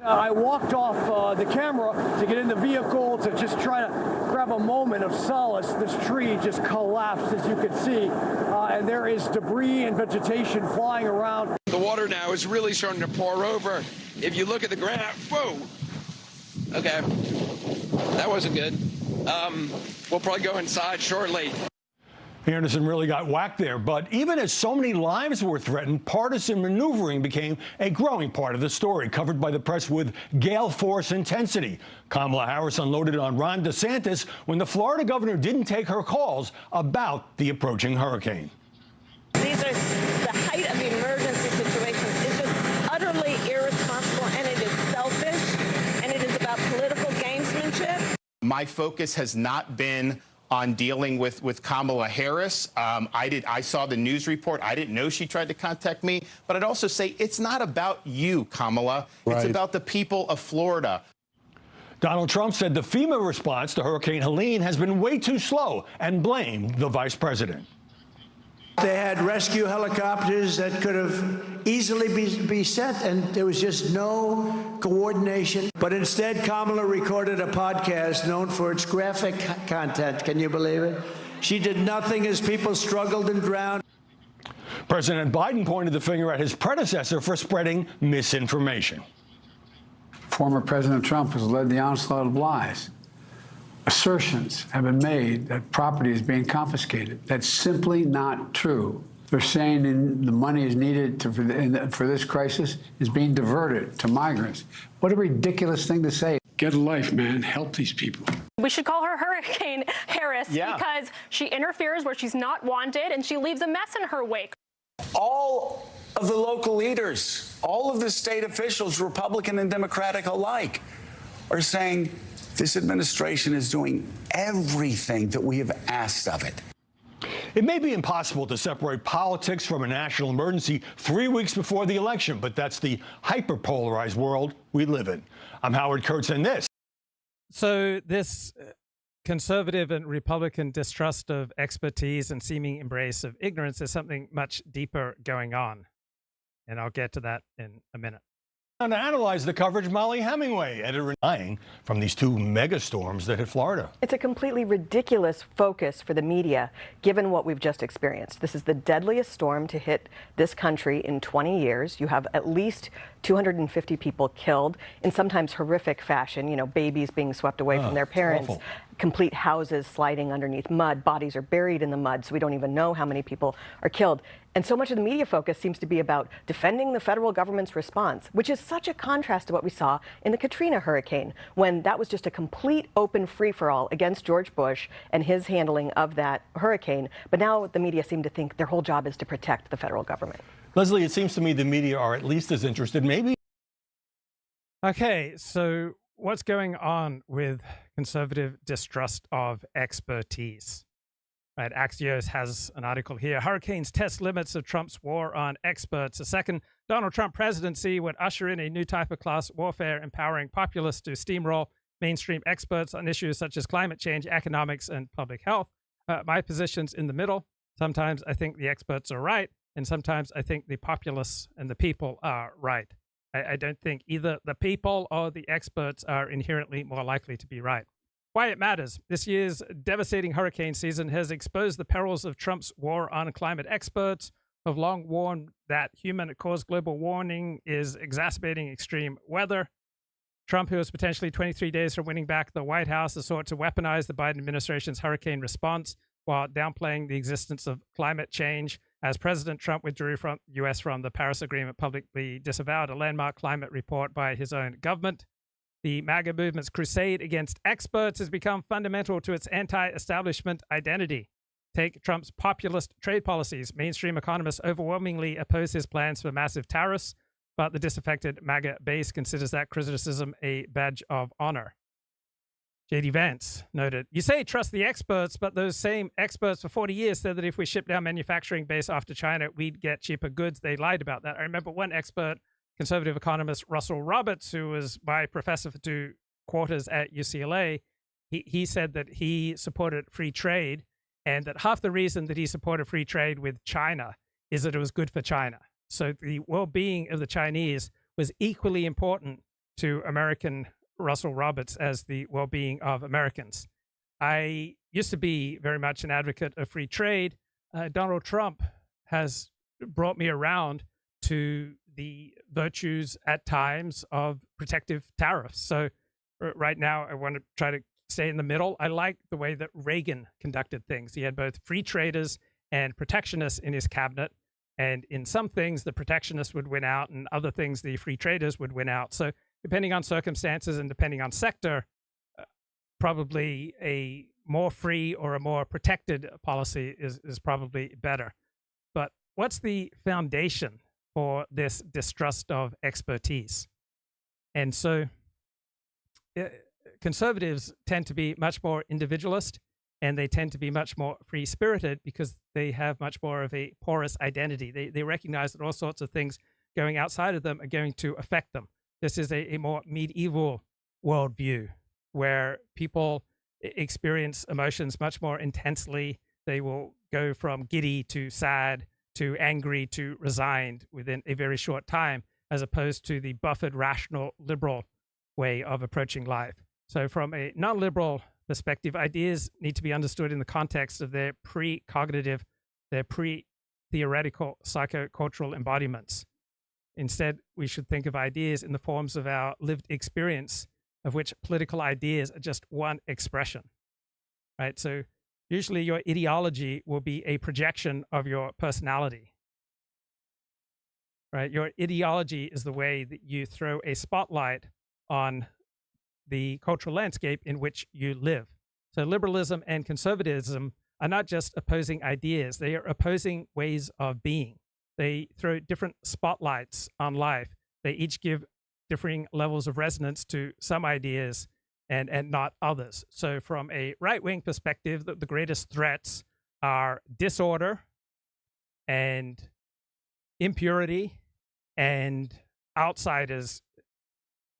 I walked off the camera to get in the vehicle to just try to grab a moment of solace. This tree just collapsed, as you can see, and there is debris and vegetation flying around. The water now is really starting to pour over. If you look at the graph, whoa, okay, that wasn't good. We'll probably go inside shortly. Anderson really got whacked there. But even as so many lives were threatened, partisan maneuvering became a growing part of the story, covered by the press with gale force intensity. Kamala Harris unloaded on Ron DeSantis when the Florida governor didn't take her calls about the approaching hurricane. These are the height of the emergency situation. It's just utterly irresponsible, and it is selfish, and it is about political gamesmanship. My focus has not been on dealing with Kamala Harris. I saw the news report. I didn't know she tried to contact me. But I'd also say it's not about you, Kamala. Right. It's about the people of Florida. Donald Trump said the FEMA response to Hurricane Helene has been way too slow and blamed the vice president. They had rescue helicopters that could have easily be sent, and there was just no coordination. But instead, Kamala recorded a podcast known for its graphic content. Can you believe it? She did nothing as people struggled and drowned. President Biden pointed the finger at his predecessor for spreading misinformation. Former President Trump has led the onslaught of lies. Assertions have been made that property is being confiscated. That's simply not true. They're saying the money is needed for this crisis is being diverted to migrants. What a ridiculous thing to say. Get a life, man. Help these people. We should call her Hurricane Harris because she interferes where she's not wanted and she leaves a mess in her wake. All of the local leaders, all of the state officials, Republican and Democratic alike, are saying this administration is doing everything that we have asked of it. It may be impossible to separate politics from a national emergency 3 weeks before the election, but that's the hyper-polarized world we live in. I'm Howard Kurtz, and this. So this conservative and Republican distrust of expertise and seeming embrace of ignorance is something much deeper going on. And I'll get to that in a minute. To analyze the coverage, Molly Hemingway, editor dying from these two mega storms that hit Florida. It's a completely ridiculous focus for the media, given what we've just experienced. This is the deadliest storm to hit this country in 20 years. You have at least 250 people killed in sometimes horrific fashion, you know, babies being swept away from their parents, complete houses sliding underneath mud, bodies are buried in the mud, so we don't even know how many people are killed. And so much of the media focus seems to be about defending the federal government's response, which is such a contrast to what we saw in the Katrina hurricane, when that was just a complete open free-for-all against George Bush and his handling of that hurricane. But now the media seem to think their whole job is to protect the federal government. Leslie, it seems to me the media are at least as interested, maybe. Okay, so what's going on with conservative distrust of expertise? Right, Axios has an article here. Hurricanes test limits of Trump's war on experts. A second Donald Trump presidency would usher in a new type of class warfare, empowering populists to steamroll mainstream experts on issues such as climate change, economics, and public health. My position's in the middle. Sometimes I think the experts are right, and sometimes I think the populists and the people are right. I don't think either the people or the experts are inherently more likely to be right. Why it matters. This year's devastating hurricane season has exposed the perils of Trump's war on climate. Experts have long warned that human-caused global warming is exacerbating extreme weather. Trump, who is potentially 23 days from winning back the White House, has sought to weaponize the Biden administration's hurricane response while downplaying the existence of climate change. As President Trump withdrew from the U.S. from the Paris Agreement, publicly disavowed a landmark climate report by his own government. The MAGA movement's crusade against experts has become fundamental to its anti-establishment identity. Take Trump's populist trade policies. Mainstream economists overwhelmingly oppose his plans for massive tariffs, but the disaffected MAGA base considers that criticism a badge of honor. J.D. Vance noted, you say trust the experts, but those same experts for 40 years said that if we shipped our manufacturing base off to China, we'd get cheaper goods. They lied about that. I remember one expert, conservative economist Russell Roberts, who was my professor for 2 quarters at UCLA, he said that he supported free trade, and that half the reason that he supported free trade with China is that it was good for China. So the well-being of the Chinese was equally important to American Russell Roberts as the well-being of Americans. I used to be very much an advocate of free trade. Donald Trump has brought me around to the virtues at times of protective tariffs. So right now, I want to try to stay in the middle. I like the way that Reagan conducted things. He had both free traders and protectionists in his cabinet. And in some things, the protectionists would win out, and other things, the free traders would win out. So depending on circumstances and depending on sector, probably a more free or a more protected policy is probably better. But what's the foundation for this distrust of expertise? And so conservatives tend to be much more individualist, and they tend to be much more free-spirited because they have much more of a porous identity. They recognize that all sorts of things going outside of them are going to affect them. This is a more medieval worldview where people experience emotions much more intensely. They will go from giddy to sad to angry to resigned within a very short time, as opposed to the buffered, rational, liberal way of approaching life. So from a non-liberal perspective, ideas need to be understood in the context of their pre-cognitive, their pre-theoretical psychocultural embodiments. Instead, we should think of ideas in the forms of our lived experience, of which political ideas are just one expression, right? So usually your ideology will be a projection of your personality, right? Your ideology is the way that you throw a spotlight on the cultural landscape in which you live. So liberalism and conservatism are not just opposing ideas, they are opposing ways of being. They throw different spotlights on life. They each give differing levels of resonance to some ideas and not others. So from a right-wing perspective, the greatest threats are disorder and impurity and outsiders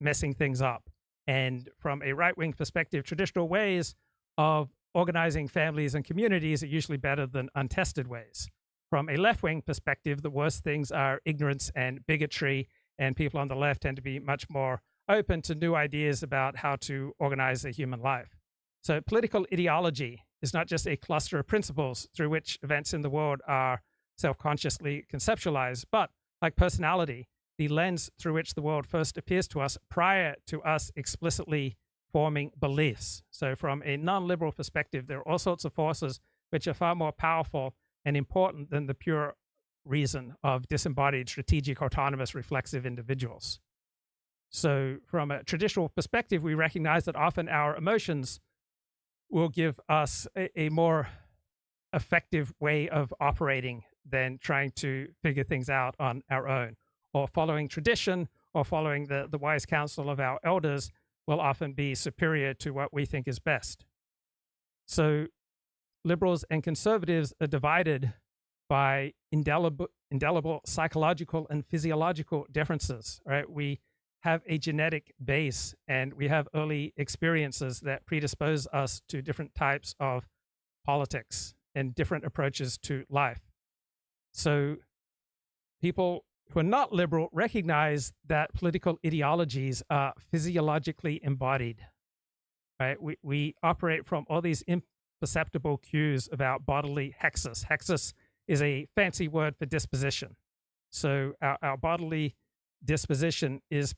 messing things up. And from a right-wing perspective, traditional ways of organizing families and communities are usually better than untested ways. From a left-wing perspective, the worst things are ignorance and bigotry and people on the left tend to be much more open to new ideas about how to organize a human life. So political ideology is not just a cluster of principles through which events in the world are self-consciously conceptualized, but like personality, the lens through which the world first appears to us prior to us explicitly forming beliefs. So from a non-liberal perspective, there are all sorts of forces which are far more powerful and important than the pure reason of disembodied, strategic, autonomous, reflexive individuals. So from a traditional perspective, we recognize that often our emotions will give us a more effective way of operating than trying to figure things out on our own, or following tradition, or following the wise counsel of our elders will often be superior to what we think is best. So liberals and conservatives are divided by indelible psychological and physiological differences, right? We have a genetic base and we have early experiences that predispose us to different types of politics and different approaches to life. So people who are not liberal recognize that political ideologies are physiologically embodied, right? We operate from all these imperceptible cues of our bodily hexus. Hexus is a fancy word for disposition. So our bodily disposition is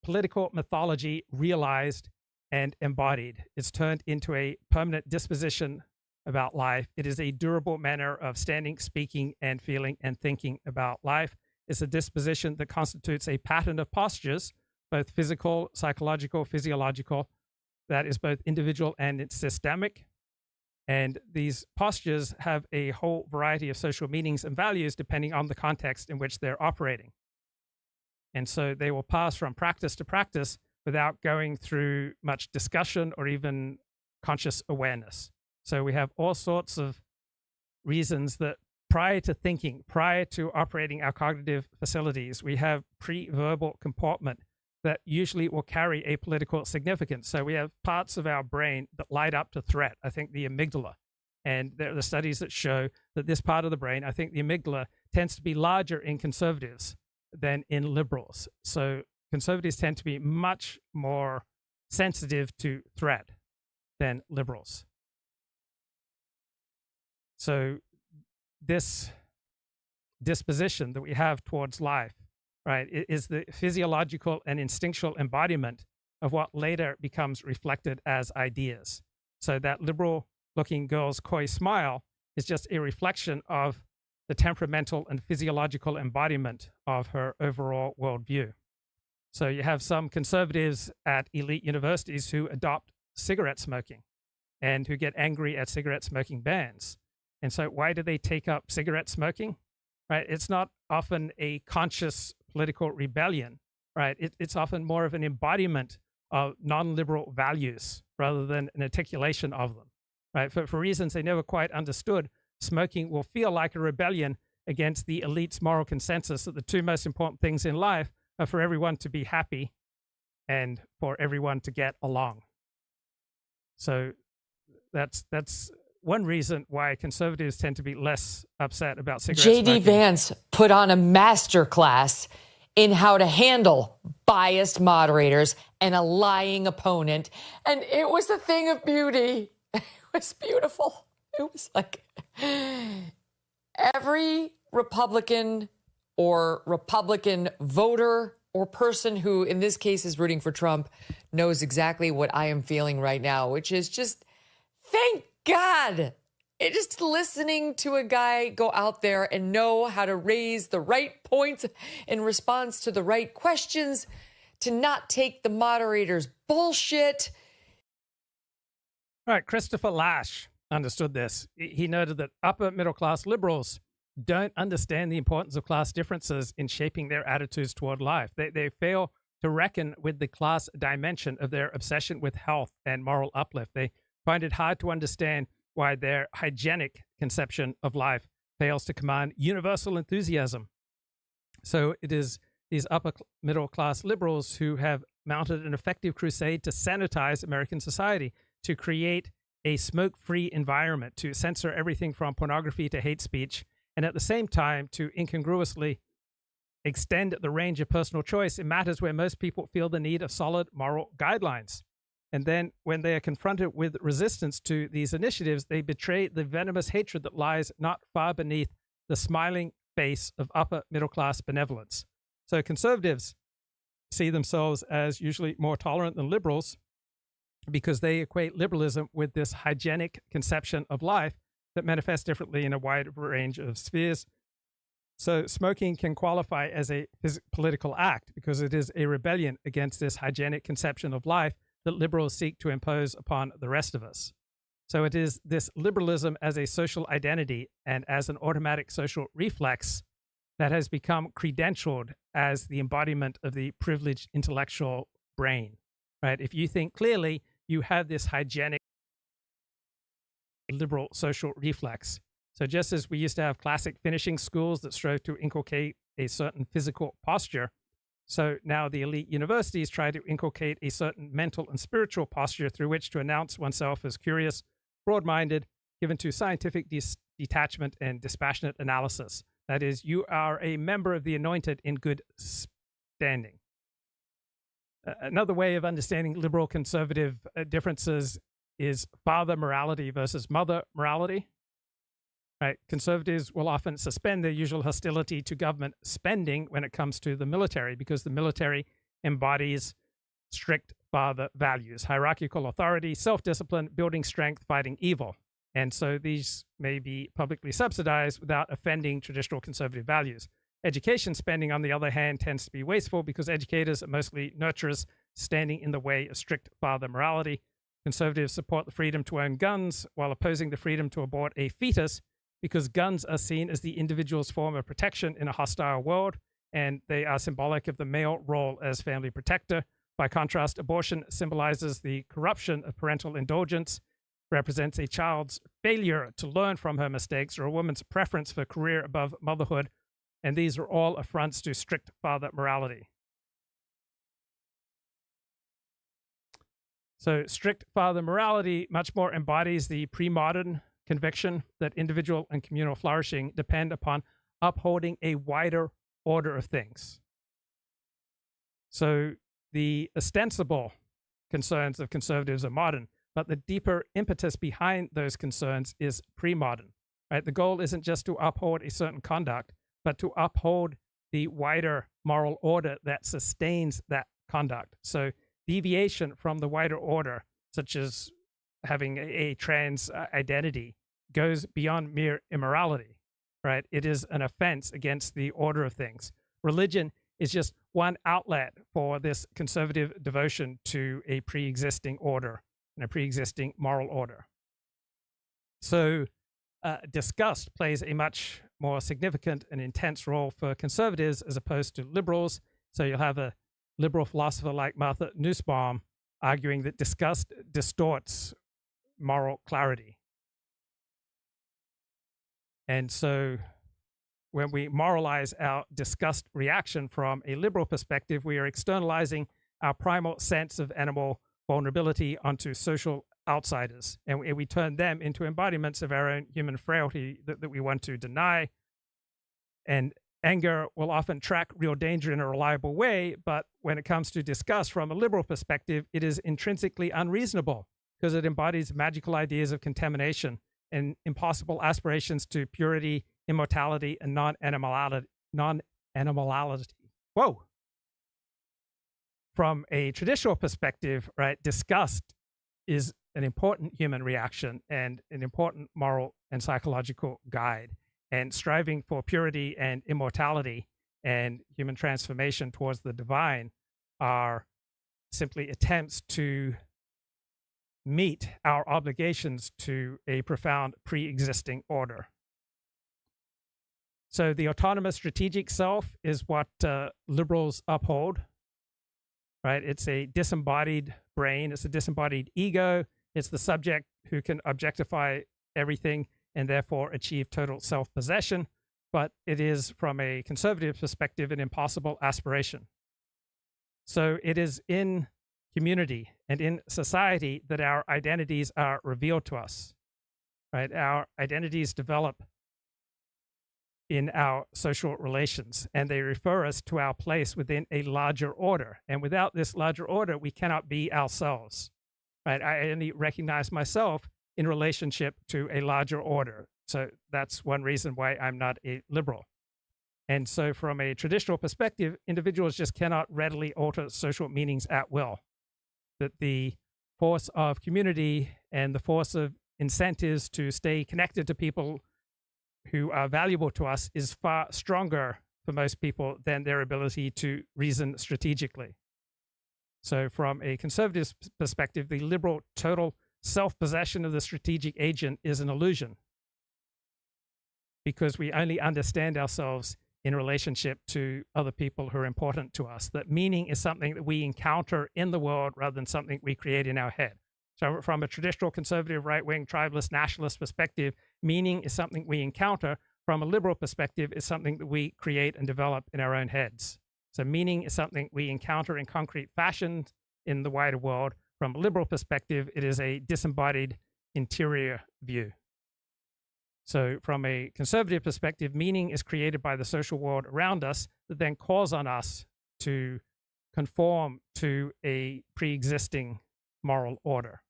political mythology realized and embodied. It's turned into a permanent disposition about life. It is a durable manner of standing, speaking, and feeling and thinking about life. It's a disposition that constitutes a pattern of postures, both physical, psychological, physiological, that is both individual and it's systemic. And these postures have a whole variety of social meanings and values depending on the context in which they're operating. And so they will pass from practice to practice without going through much discussion or even conscious awareness. So we have all sorts of reasons that prior to thinking, prior to operating our cognitive facilities, we have pre-verbal comportment that usually will carry a political significance. So we have parts of our brain that light up to threat. I think the amygdala. And there are the studies that show that this part of the brain, I think the amygdala, tends to be larger in conservatives than in liberals. So conservatives tend to be much more sensitive to threat than liberals. So this disposition that we have towards life, right, is the physiological and instinctual embodiment of what later becomes reflected as ideas. So that liberal-looking girl's coy smile is just a reflection of the temperamental and physiological embodiment of her overall worldview. So you have some conservatives at elite universities who adopt cigarette smoking and who get angry at cigarette smoking bans. And so why do they take up cigarette smoking? Right? It's not often a conscious political rebellion, right? It's often more of an embodiment of non-liberal values rather than an articulation of them, right? For reasons they never quite understood, smoking will feel like a rebellion against the elite's moral consensus that the two most important things in life are for everyone to be happy and for everyone to get along. So that's one reason why conservatives tend to be less upset about cigarette smoking. J.D. Vance put on a masterclass in how to handle biased moderators and a lying opponent. And it was a thing of beauty. It was beautiful. It was like every Republican or Republican voter or person who, in this case, is rooting for Trump knows exactly what I am feeling right now, which is just, thank God. It just listening to a guy go out there and know how to raise the right points in response to the right questions, to not take the moderator's bullshit. All right, Christopher Lasch understood this. He noted that upper middle class liberals don't understand the importance of class differences in shaping their attitudes toward life. They fail to reckon with the class dimension of their obsession with health and moral uplift. They find it hard to understand why their hygienic conception of life fails to command universal enthusiasm. So it is these upper middle class liberals who have mounted an effective crusade to sanitize American society, to create a smoke-free environment, to censor everything from pornography to hate speech, and at the same time to incongruously extend the range of personal choice in matters where most people feel the need of solid moral guidelines. And then when they are confronted with resistance to these initiatives, they betray the venomous hatred that lies not far beneath the smiling face of upper middle class benevolence. So conservatives see themselves as usually more tolerant than liberals because they equate liberalism with this hygienic conception of life that manifests differently in a wide range of spheres. So smoking can qualify as a political act because it is a rebellion against this hygienic conception of life that liberals seek to impose upon the rest of us. So it is this liberalism as a social identity and as an automatic social reflex that has become credentialed as the embodiment of the privileged intellectual brain, right? If you think clearly, you have this hygienic liberal social reflex. So just as we used to have classic finishing schools that strove to inculcate a certain physical posture, so now the elite universities try to inculcate a certain mental and spiritual posture through which to announce oneself as curious, broad-minded, given to scientific detachment and dispassionate analysis. That is, you are a member of the anointed in good standing. Another way of understanding liberal conservative differences is father morality versus mother morality. Right? Conservatives will often suspend their usual hostility to government spending when it comes to the military because the military embodies strict father values, hierarchical authority, self-discipline, building strength, fighting evil. And so these may be publicly subsidized without offending traditional conservative values. Education spending, on the other hand, tends to be wasteful because educators are mostly nurturers standing in the way of strict father morality. Conservatives support the freedom to own guns while opposing the freedom to abort a fetus because guns are seen as the individual's form of protection in a hostile world, and they are symbolic of the male role as family protector. By contrast, abortion symbolizes the corruption of parental indulgence, represents a child's failure to learn from her mistakes or a woman's preference for career above motherhood, and these are all affronts to strict father morality. So strict father morality much more embodies the pre-modern conviction that individual and communal flourishing depend upon upholding a wider order of things. So the ostensible concerns of conservatives are modern, but the deeper impetus behind those concerns is pre-modern, right? The goal isn't just to uphold a certain conduct, but to uphold the wider moral order that sustains that conduct. So deviation from the wider order, such as having a trans identity, goes beyond mere immorality, right? It is an offense against the order of things. Religion is just one outlet for this conservative devotion to a pre-existing order and a pre-existing moral order. So disgust plays a much more significant and intense role for conservatives as opposed to liberals. So you'll have a liberal philosopher like Martha Nussbaum arguing that disgust distorts moral clarity. And so when we moralize our disgust reaction from a liberal perspective, we are externalizing our primal sense of animal vulnerability onto social outsiders. And we turn them into embodiments of our own human frailty that we want to deny. And anger will often track real danger in a reliable way, but when it comes to disgust from a liberal perspective, it is intrinsically unreasonable because it embodies magical ideas of contamination and impossible aspirations to purity, immortality, and non-animality. Whoa! From a traditional perspective, right, disgust is an important human reaction and an important moral and psychological guide. And striving for purity and immortality and human transformation towards the divine are simply attempts to meet our obligations to a profound pre-existing order. So the autonomous strategic self is what liberals uphold, right? It's a disembodied brain. It's a disembodied ego. It's the subject who can objectify everything and therefore achieve total self-possession. But it is, from a conservative perspective, an impossible aspiration. So it is in community and in society that our identities are revealed to us, right? Our identities develop in our social relations, and they refer us to our place within a larger order. And without this larger order, we cannot be ourselves, right? I only recognize myself in relationship to a larger order. So that's one reason why I'm not a liberal. And so from a traditional perspective, individuals just cannot readily alter social meanings at will. That the force of community and the force of incentives to stay connected to people who are valuable to us is far stronger for most people than their ability to reason strategically. So from a conservative perspective, the liberal total self-possession of the strategic agent is an illusion, because we only understand ourselves in relationship to other people who are important to us. That meaning is something that we encounter in the world rather than something we create in our head. So from a traditional conservative, right-wing, tribalist, nationalist perspective, meaning is something we encounter. From a liberal perspective, it's something that we create and develop in our own heads. So meaning is something we encounter in concrete fashion in the wider world. From a liberal perspective, it is a disembodied interior view. So from a conservative perspective, meaning is created by the social world around us that then calls on us to conform to a pre-existing moral order.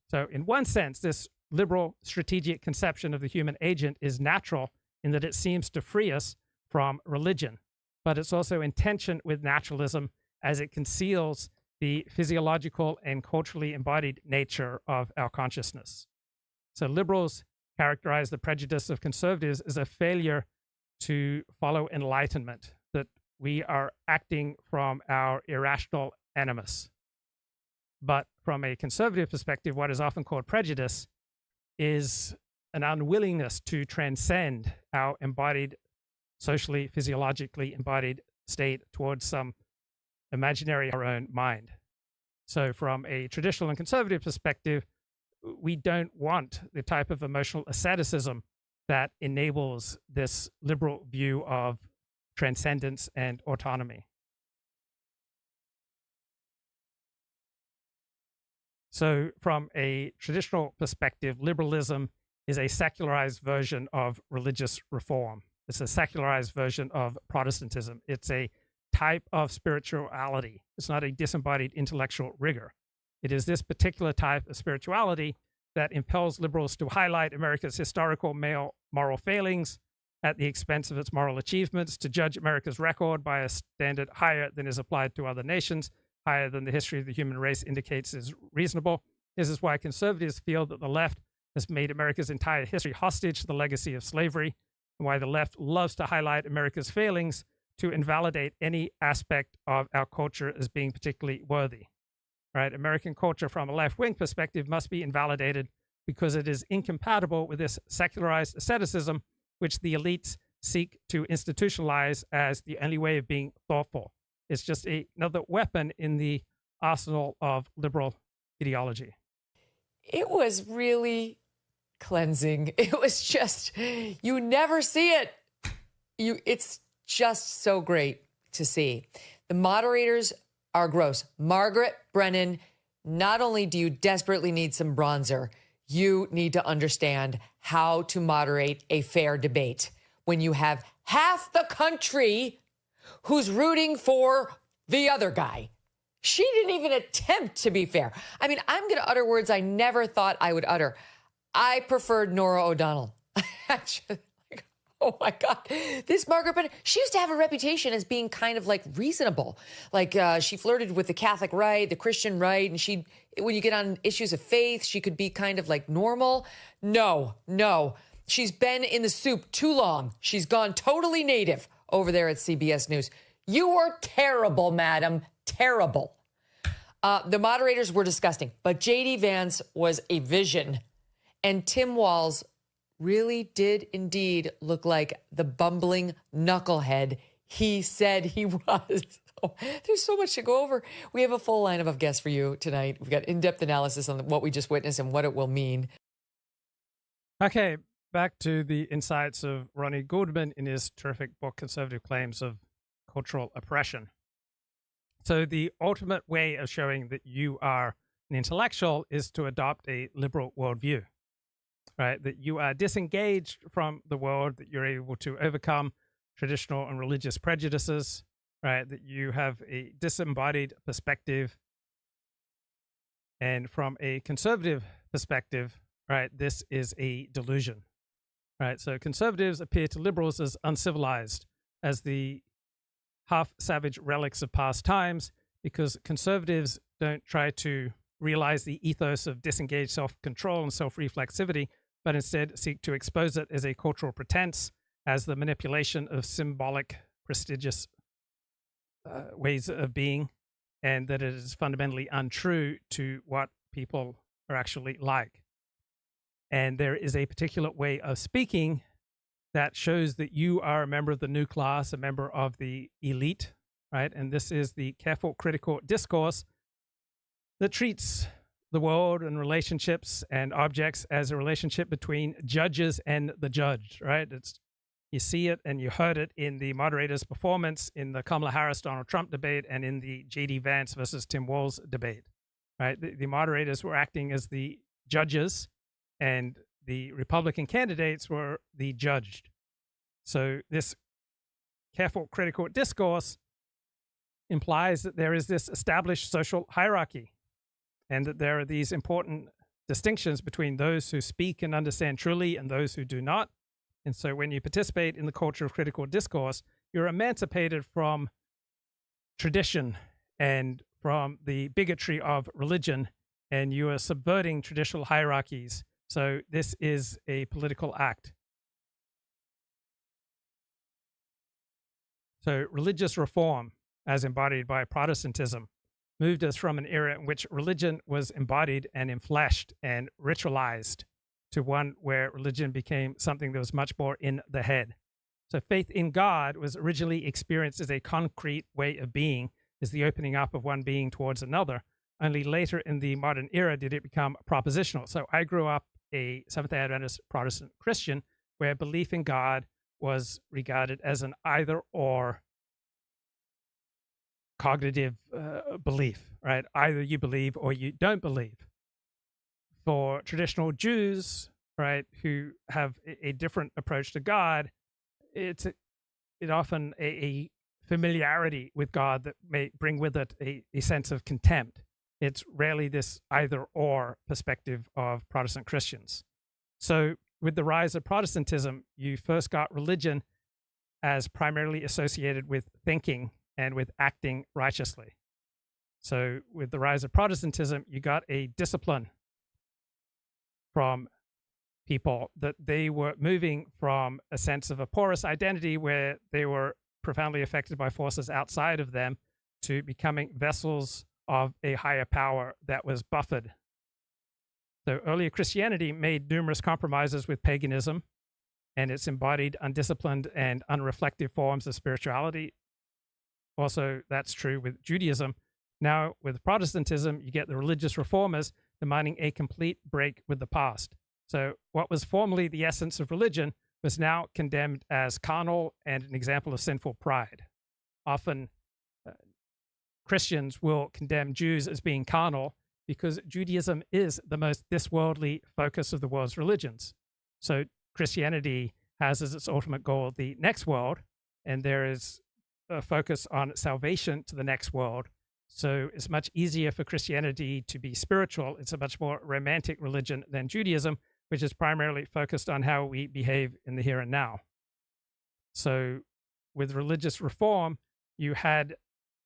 So in one sense, this liberal strategic conception of the human agent is natural in that it seems to free us from religion, but it's also in tension with naturalism as it conceals the physiological and culturally embodied nature of our consciousness. So liberals characterize the prejudice of conservatives as a failure to follow enlightenment, that we are acting from our irrational animus. But from a conservative perspective, what is often called prejudice is an unwillingness to transcend our embodied, socially, physiologically embodied state towards some imaginary our own mind. So from a traditional and conservative perspective, we don't want the type of emotional asceticism that enables this liberal view of transcendence and autonomy. So from a traditional perspective, liberalism is a secularized version of religious reform. It's a secularized version of Protestantism. It's a type of spirituality. It's not a disembodied intellectual rigor. It is this particular type of spirituality that impels liberals to highlight America's historical male moral failings at the expense of its moral achievements, to judge America's record by a standard higher than is applied to other nations, higher than the history of the human race indicates is reasonable. This is why conservatives feel that the left has made America's entire history hostage to the legacy of slavery, and why the left loves to highlight America's failings to invalidate any aspect of our culture as being particularly worthy. Right? American culture from a left-wing perspective must be invalidated because it is incompatible with this secularized asceticism, which the elites seek to institutionalize as the only way of being thoughtful. It's just another weapon in the arsenal of liberal ideology. It was really cleansing. It was just, you never see it. It's just so great to see. The moderators are gross. Margaret Brennan, not only do you desperately need some bronzer, you need to understand how to moderate a fair debate when you have half the country who's rooting for the other guy. She didn't even attempt to be fair. I mean, I'm going to utter words I never thought I would utter. I preferred Norah O'Donnell. Actually, oh my God. This Margaret Brennan, she used to have a reputation as being kind of like reasonable. Like she flirted with the Catholic right, the Christian right, and she, when you get on issues of faith, she could be kind of like normal. No. She's been in the soup too long. She's gone totally native over there at CBS News. You are terrible, madam. Terrible. The moderators were disgusting, but J.D. Vance was a vision. And Tim Walz really did indeed look like the bumbling knucklehead he said he was. Oh, there's so much to go over. We have a full lineup of guests for you tonight. We've got in-depth analysis on what we just witnessed and what it will mean. Okay, back to the insights of Ronnie Goldman in his terrific book, Conservative Claims of Cultural Oppression. So the ultimate way of showing that you are an intellectual is to adopt a liberal worldview. right? That you are disengaged from the world, that you're able to overcome traditional and religious prejudices, right? That you have a disembodied perspective. And from a conservative perspective, right, this is a delusion, right? So conservatives appear to liberals as uncivilized, as the half-savage relics of past times, because conservatives don't try to realize the ethos of disengaged self-control and self-reflexivity, but instead seek to expose it as a cultural pretense, as the manipulation of symbolic, prestigious ways of being, and that it is fundamentally untrue to what people are actually like. And there is a particular way of speaking that shows that you are a member of the new class, a member of the elite, right? And this is the careful critical discourse that treats the world and relationships and objects as a relationship between judges and the judged, right? You see it and you heard it in the Moderators' performance, in the Kamala Harris-Donald Trump debate, and in the J.D. Vance versus Tim Walz debate, right? The Moderators were acting as the judges, and the Republican candidates were the judged. So this careful critical discourse implies that there is this established social hierarchy, and that there are these important distinctions between those who speak and understand truly and those who do not. And so when you participate in the culture of critical discourse, you're emancipated from tradition and from the bigotry of religion, and you are subverting traditional hierarchies. So this is a political act. So religious reform, as embodied by Protestantism, moved us from an era in which religion was embodied and enfleshed and ritualized to one where religion became something that was much more in the head. So faith in God was originally experienced as a concrete way of being, as the opening up of one being towards another. Only later in the modern era did it become propositional. So I grew up a Seventh-day Adventist Protestant Christian, where belief in God was regarded as an either-or cognitive belief, right? Either you believe or you don't believe. For traditional Jews, right, who have a different approach to God, it's often a familiarity with God that may bring with it a sense of contempt. It's rarely this either-or perspective of Protestant Christians. So with the rise of Protestantism, you first got religion as primarily associated with thinking and with acting righteously. So with the rise of Protestantism, you got a discipline from people, that they were moving from a sense of a porous identity where they were profoundly affected by forces outside of them to becoming vessels of a higher power that was buffered. So earlier Christianity made numerous compromises with paganism and its embodied undisciplined and unreflective forms of spirituality. Also, that's true with Judaism. Now, with Protestantism, you get the religious reformers demanding a complete break with the past. So what was formerly the essence of religion was now condemned as carnal and an example of sinful pride. Often Christians will condemn Jews as being carnal because Judaism is the most this-worldly focus of the world's religions. So Christianity has as its ultimate goal the next world, and there is a focus on salvation to the next world. So it's much easier for Christianity to be spiritual. It's a much more romantic religion than Judaism, which is primarily focused on how we behave in the here and now. So with religious reform, you had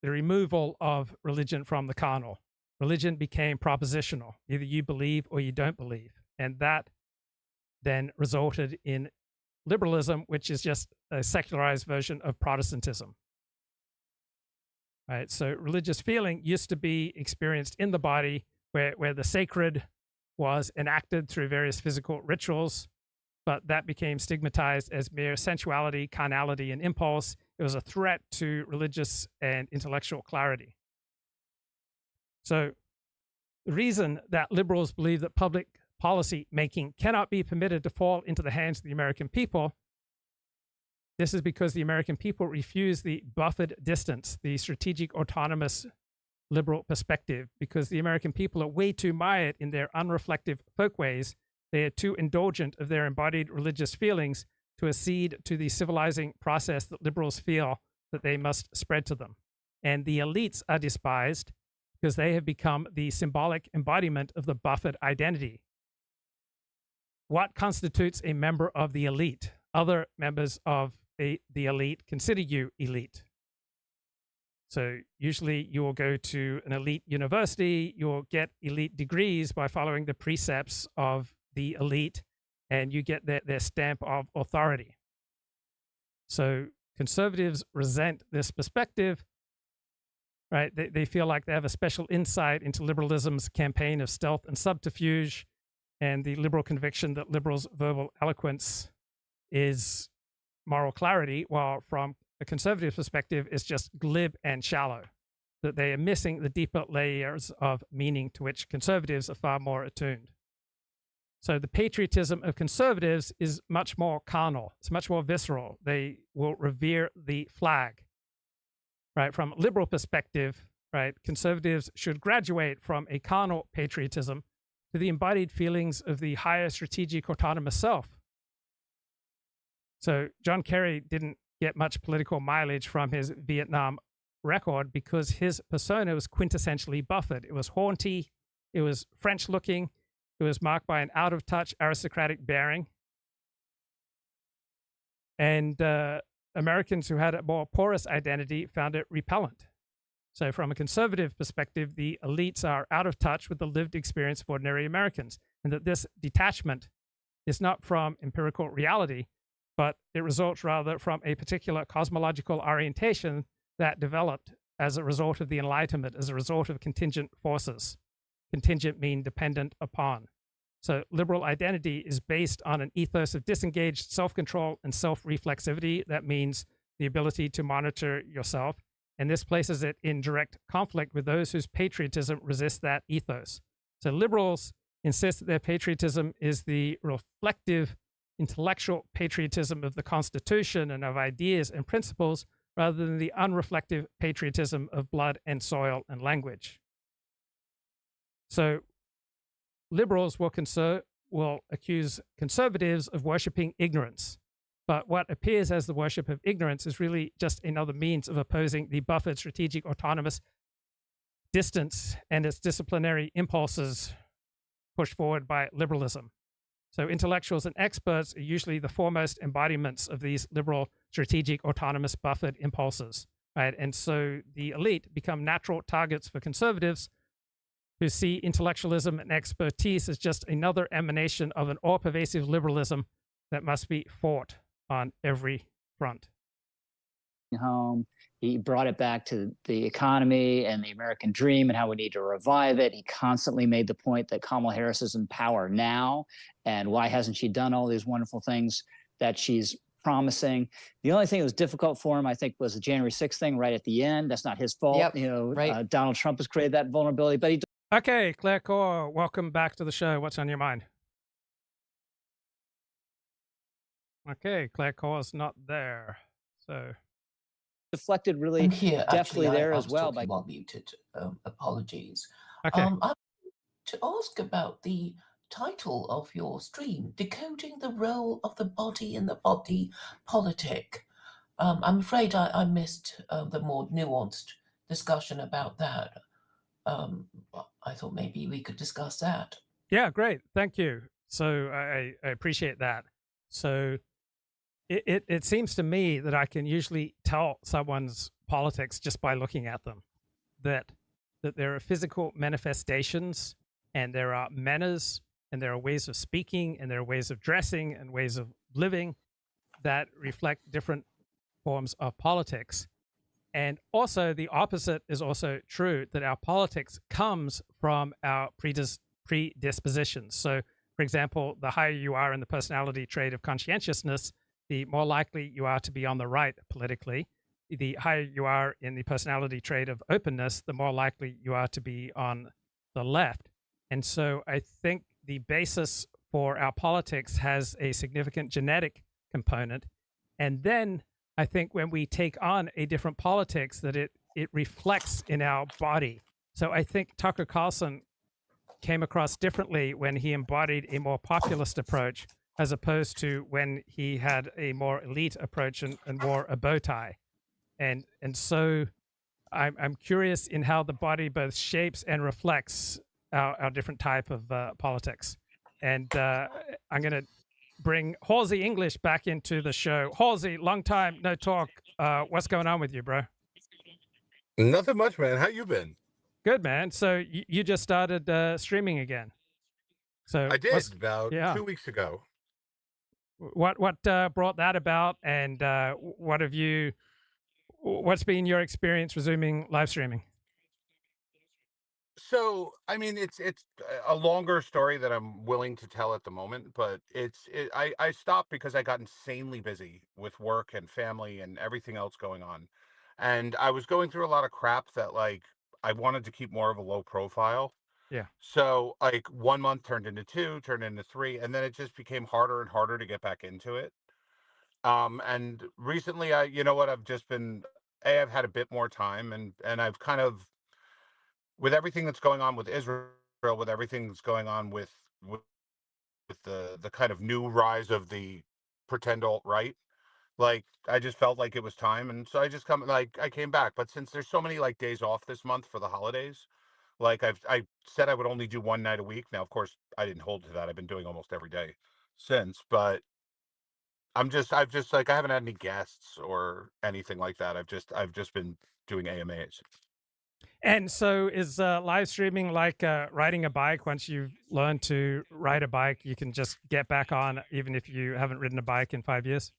the removal of religion from the carnal. Religion became propositional. Either you believe or you don't believe. And that then resulted in liberalism, which is just a secularized version of Protestantism. Right, so religious feeling used to be experienced in the body, where the sacred was enacted through various physical rituals, but that became stigmatized as mere sensuality, carnality, and impulse. It was a threat to religious and intellectual clarity. So the reason that liberals believe that public policy making cannot be permitted to fall into the hands of the American people, this is because the American people refuse the buffered distance, the strategic autonomous liberal perspective, because the American people are way too mired in their unreflective folkways They are too indulgent of their embodied religious feelings to accede to the civilizing process that liberals feel that they must spread to them. And the elites are despised because they have become the symbolic embodiment of the buffered identity. What constitutes a member of the elite? Other members of the elite consider you elite. So usually you will go to an elite university, you'll get elite degrees by following the precepts of the elite, and you get their stamp of authority. So conservatives resent this perspective, right? They feel like they have a special insight into liberalism's campaign of stealth and subterfuge, and the liberal conviction that liberals' verbal eloquence is moral clarity, while from a conservative perspective, it's just glib and shallow, that they are missing the deeper layers of meaning to which conservatives are far more attuned. So the patriotism of conservatives is much more carnal. It's much more visceral. They will revere the flag, right? From a liberal perspective, right, conservatives should graduate from a carnal patriotism to the embodied feelings of the higher strategic autonomous self. So John Kerry didn't get much political mileage from his Vietnam record because his persona was quintessentially buffered. It was haughty, it was French-looking, it was marked by an out-of-touch aristocratic bearing. And Americans who had a more porous identity found it repellent. So from a conservative perspective, the elites are out of touch with the lived experience of ordinary Americans, and that this detachment is not from empirical reality, but it results rather from a particular cosmological orientation that developed as a result of the Enlightenment, as a result of contingent forces. Contingent mean dependent upon. So liberal identity is based on an ethos of disengaged self-control and self-reflexivity. That means the ability to monitor yourself. And this places it in direct conflict with those whose patriotism resists that ethos. So liberals insist that their patriotism is the reflective, intellectual patriotism of the Constitution and of ideas and principles, rather than the unreflective patriotism of blood and soil and language. So liberals will accuse conservatives of worshiping ignorance. But what appears as the worship of ignorance is really just another means of opposing the buffered strategic autonomous distance and its disciplinary impulses pushed forward by liberalism. So intellectuals and experts are usually the foremost embodiments of these liberal strategic autonomous buffered impulses, right? And so the elite become natural targets for conservatives who see intellectualism and expertise as just another emanation of an all-pervasive liberalism that must be fought on every front. Home. He brought it back to the economy and the American dream and how we need to revive it. He constantly made the point that Kamala Harris is in power now, and why hasn't she done all these wonderful things that she's promising? The only thing that was difficult for him, I think, was the January 6th thing right at the end. That's not his fault. Yep, you know, right. Donald Trump has created that vulnerability, but he. Okay, Claire Khaw, welcome back to the show. What's on your mind? Okay, Claire Khaw is not there, so. Deflected really definitely there as well. By muted. Apologies. Okay. I want to ask about the title of your stream, Decoding the Role of the Body in the Body Politic. I'm afraid I missed the more nuanced discussion about that. I thought maybe we could discuss that. Yeah, great. Thank you. So I appreciate that. So it seems to me that I can usually tell someone's politics just by looking at them, that there are physical manifestations and there are manners and there are ways of speaking and there are ways of dressing and ways of living that reflect different forms of politics. And also the opposite is also true, that our politics comes from our predispositions. So, for example, the higher you are in the personality trait of conscientiousness, the more likely you are to be on the right politically. The higher you are in the personality trait of openness, the more likely you are to be on the left. And so I think the basis for our politics has a significant genetic component. And then I think when we take on a different politics, that it reflects in our body. So I think Tucker Carlson came across differently when he embodied a more populist approach as opposed to when he had a more elite approach and wore a bow tie. And so I'm curious in how the body both shapes and reflects our different type of politics. And I'm going to bring Halsey English back into the show. Halsey, long time no talk. What's going on with you, bro? Nothing much, man. How you been? Good, man. So you just started streaming again. So I did about yeah. 2 weeks ago. What brought that about, and what's been your experience resuming live streaming? So, I mean, it's a longer story that I'm willing to tell at the moment, but I stopped because I got insanely busy with work and family and everything else going on. And I was going through a lot of crap that like I wanted to keep more of a low profile. Yeah. So like 1 month turned into 2, turned into 3, and then it just became harder and harder to get back into it. And recently you know what, I've had a bit more time, and I've kind of, with everything that's going on with Israel, with everything that's going on with the kind of new rise of the pretend alt-right, like I just felt like it was time, and so I came back. But since there's so many like days off this month for the holidays, like I said I would only do one night a week. Now, of course, I didn't hold to that. I've been doing almost every day since, but I've just like, I haven't had any guests or anything like that. I've just been doing AMAs. And so is live streaming like riding a bike? Once you've learned to ride a bike, you can just get back on even if you haven't ridden a bike in 5 years?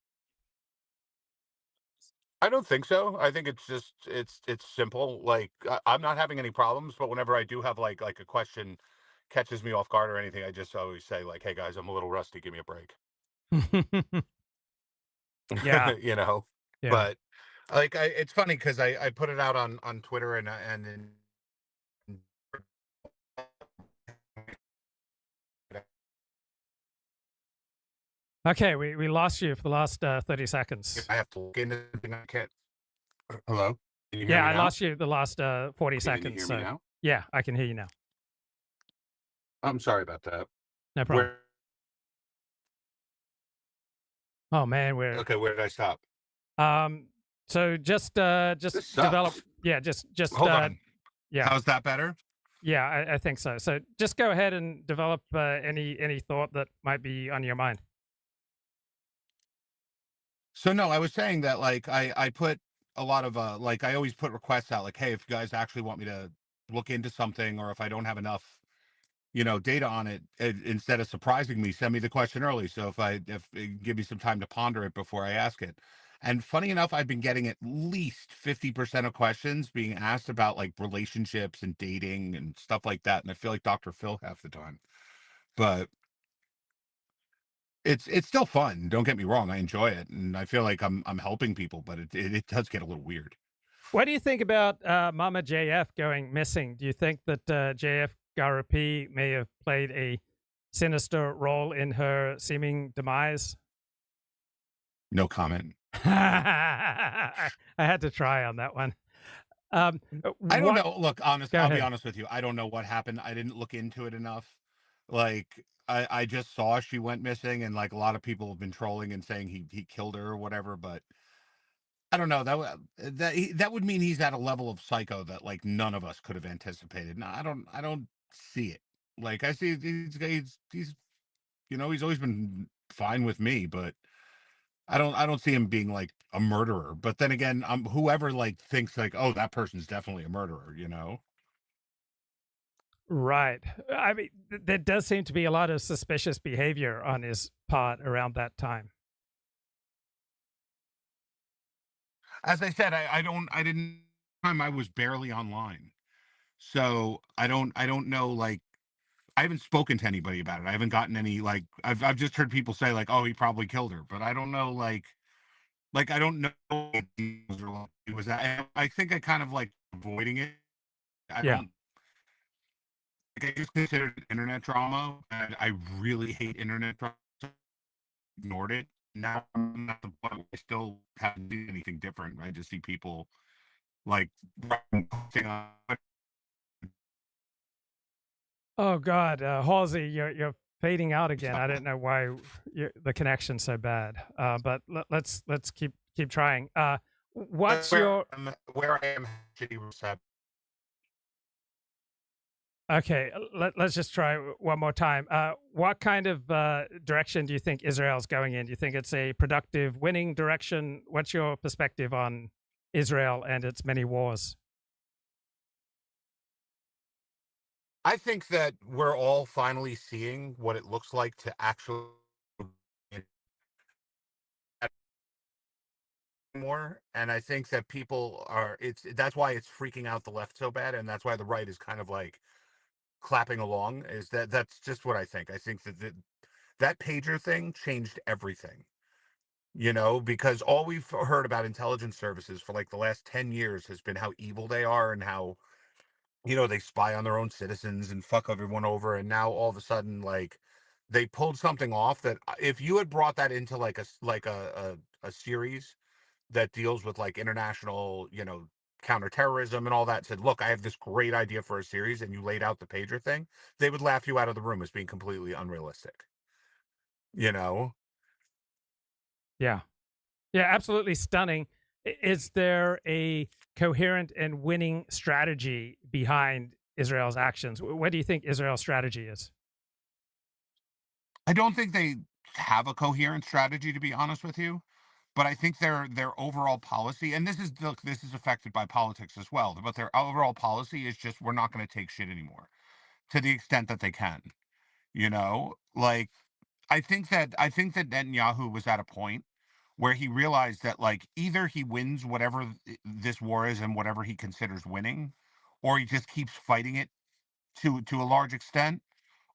I don't think so. I think it's just it's simple. Like I'm not having any problems, but whenever I do have like a question catches me off guard or anything, I just always say like, "Hey guys, I'm a little rusty. Give me a break." Yeah. You know. Yeah. But like it's funny because I put it out on Twitter and Okay, we lost you for the last 30 seconds. I have to look into something. I can't. Hello? Can you hear Yeah, me I now? lost you the last 40 Can you seconds. hear me now? Yeah, I can hear you now. I'm sorry about that. No problem. Oh man, Okay, where did I stop? So just This develop. sucks. Yeah, just Hold on. Yeah. How's that better? Yeah, I think so. So just go ahead and develop any thought that might be on your mind. So no, I was saying that like I put a lot of like I always put requests out like, hey, if you guys actually want me to look into something, or if I don't have enough, data on it, instead of surprising me, send me the question early. So if give me some time to ponder it before I ask it. And funny enough, I've been getting at least 50% of questions being asked about like relationships and dating and stuff like that. And I feel like Dr. Phil half the time. But it's still fun. Don't get me wrong. I enjoy it, and I feel like I'm helping people, but it does get a little weird. What do you think about Mama JF going missing? Do you think that JF Garapi may have played a sinister role in her seeming demise? No comment. I had to try on that one. I don't know. Look, honestly, I'll be ahead. honest with you. I don't know what happened. I didn't look into it enough. Like I just saw she went missing, and like a lot of people have been trolling and saying he killed her or whatever. But I don't know. That would mean he's at a level of psycho that like none of us could have anticipated. No, I don't see it. Like I see he's he's always been fine with me, but I don't see him being like a murderer. But then again, whoever like thinks like, oh, that person's definitely a murderer. Right. I mean, there does seem to be a lot of suspicious behavior on his part around that time. As I said, I was barely online. So I don't know, like, I haven't spoken to anybody about it. I haven't gotten any, like, I've just heard people say like, oh, he probably killed her, but I don't know, like I don't know what it was. I think I kind of like avoiding it. I Yeah. don't, like, I just considered it internet drama, and I really hate internet drama. Ignored it. Now I'm at the point where I still haven't done anything different. I just see people like posting on Oh God, Halsey, you're fading out again. I don't know why the connection's so bad. But let's keep trying. What's where I am shitty reception. Okay, let's just try one more time. What kind of direction do you think Israel's going in? Do you think it's a productive, winning direction? What's your perspective on Israel and its many wars? I think that we're all finally seeing what it looks like to actually more, and I think that people are that's why it's freaking out the left so bad, and that's why the right is kind of like clapping along. Is that's just what I think. I think that that pager thing changed everything, because all we've heard about intelligence services for like the last 10 years has been how evil they are and how they spy on their own citizens and fuck everyone over. And now all of a sudden, like, they pulled something off that if you had brought that into like a series that deals with like international, counterterrorism and all that, said, look, I have this great idea for a series, and you laid out the pager thing, they would laugh you out of the room as being completely unrealistic. Yeah. Yeah, absolutely stunning. Is there a coherent and winning strategy behind Israel's actions? What do you think Israel's strategy is? I don't think they have a coherent strategy, to be honest with you. But I think their overall policy, and this is affected by politics as well, but their overall policy is just, we're not going to take shit anymore, to the extent that they can. Like, I think that Netanyahu was at a point where he realized that, like, either he wins whatever this war is and whatever he considers winning, or he just keeps fighting it to a large extent,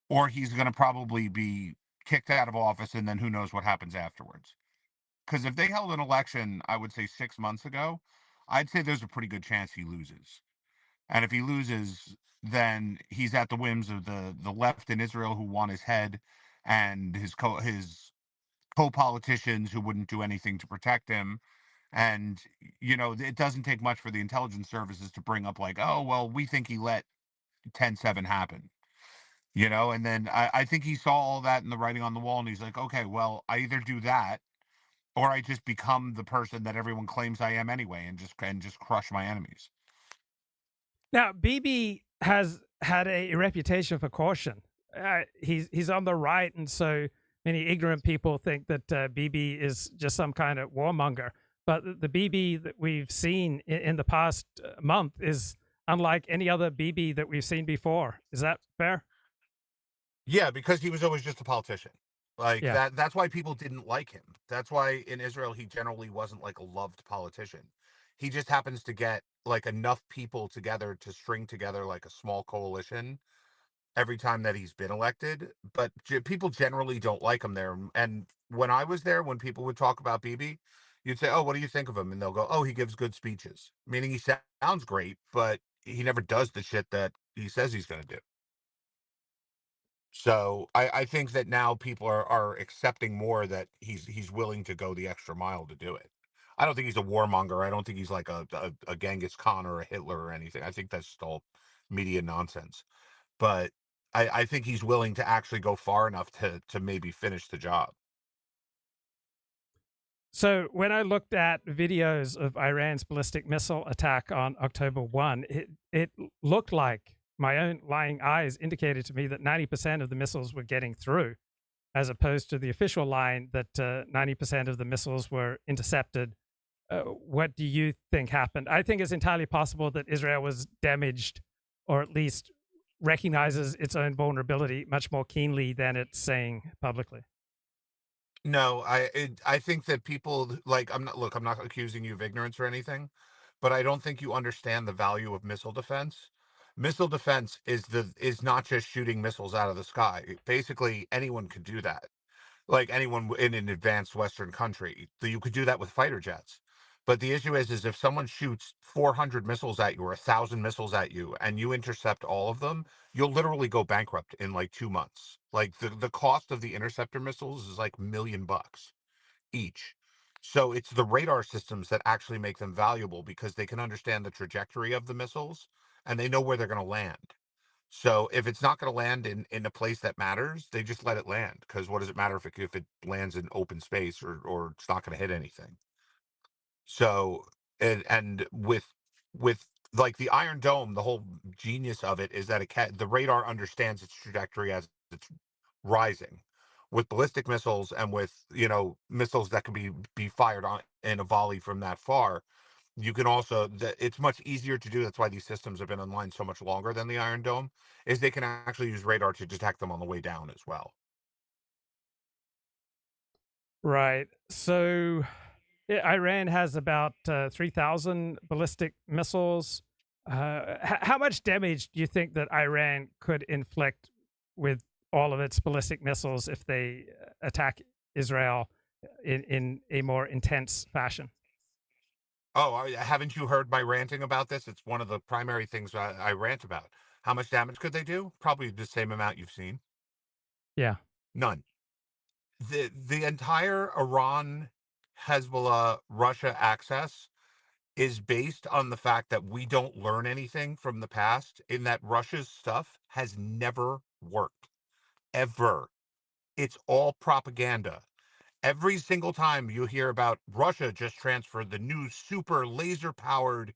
or he's going to probably be kicked out of office, and then who knows what happens afterwards. Because if they held an election, I would say 6 months ago, I'd say there's a pretty good chance he loses. And if he loses, then he's at the whims of the left in Israel, who want his head, and his co-politicians who wouldn't do anything to protect him. And it doesn't take much for the intelligence services to bring up, like, oh well, we think he let 10/7 happen. And then I think he saw all that in the writing on the wall, and he's like, okay, well, I either do that, or I just become the person that everyone claims I am anyway, and just crush my enemies. Now, Bibi has had a reputation for caution. He's on the right, and so many ignorant people think that Bibi is just some kind of warmonger. But the Bibi that we've seen in the past month is unlike any other Bibi that we've seen before. Is that fair? Yeah, because he was always just a politician. Like, Yeah. that's why people didn't like him. That's why in Israel he generally wasn't like a loved politician. He just happens to get like enough people together to string together like a small coalition every time that he's been elected. But people generally don't like him there. And when I was there, when people would talk about Bibi, you'd say, oh, what do you think of him? And they'll go, oh, he gives good speeches. Meaning he sounds great, but he never does the shit that he says he's going to do. So I think that now people are accepting more that he's willing to go the extra mile to do it. I don't think he's a warmonger. I don't think he's like a Genghis Khan or a Hitler or anything. I think that's just all media nonsense. But I think he's willing to actually go far enough to maybe finish the job. So when I looked at videos of Iran's ballistic missile attack on October 1, it looked like my own lying eyes indicated to me that 90% of the missiles were getting through, as opposed to the official line that 90% of the missiles were intercepted. What do you think happened? I think it's entirely possible that Israel was damaged, or at least recognizes its own vulnerability much more keenly than it's saying publicly. No, I think that people, like, I'm not accusing you of ignorance or anything, but I don't think you understand the value of missile defense. Missile defense is not just shooting missiles out of the sky. Basically, anyone could do that. Like, anyone in an advanced Western country, you could do that with fighter jets. But the issue is if someone shoots 400 missiles at you or 1,000 missiles at you, and you intercept all of them, you'll literally go bankrupt in like 2 months. Like, the cost of the interceptor missiles is like $1,000,000 each. So it's the radar systems that actually make them valuable, because they can understand the trajectory of the missiles and they know where they're going to land. So if it's not going to land in a place that matters, they just let it land. Because what does it matter if it lands in open space or it's not going to hit anything? So and with like the Iron Dome, the whole genius of it is that the radar understands its trajectory as it's rising. With ballistic missiles and with missiles that can be fired on in a volley from that far, you can also it's much easier to do. That's why these systems have been online so much longer than the Iron Dome, is they can actually use radar to detect them on the way down as well. Right. So Iran has about 3,000 ballistic missiles. How much damage do you think that Iran could inflict with all of its ballistic missiles if they attack Israel in a more intense fashion? Oh, haven't you heard my ranting about this? It's one of the primary things I rant about. How much damage could they do? Probably the same amount you've seen. Yeah. None. The entire Iran, Hezbollah, Russia access is based on the fact that we don't learn anything from the past, in that Russia's stuff has never worked. Ever. It's all propaganda. Every single time you hear about Russia just transferred the new super laser powered,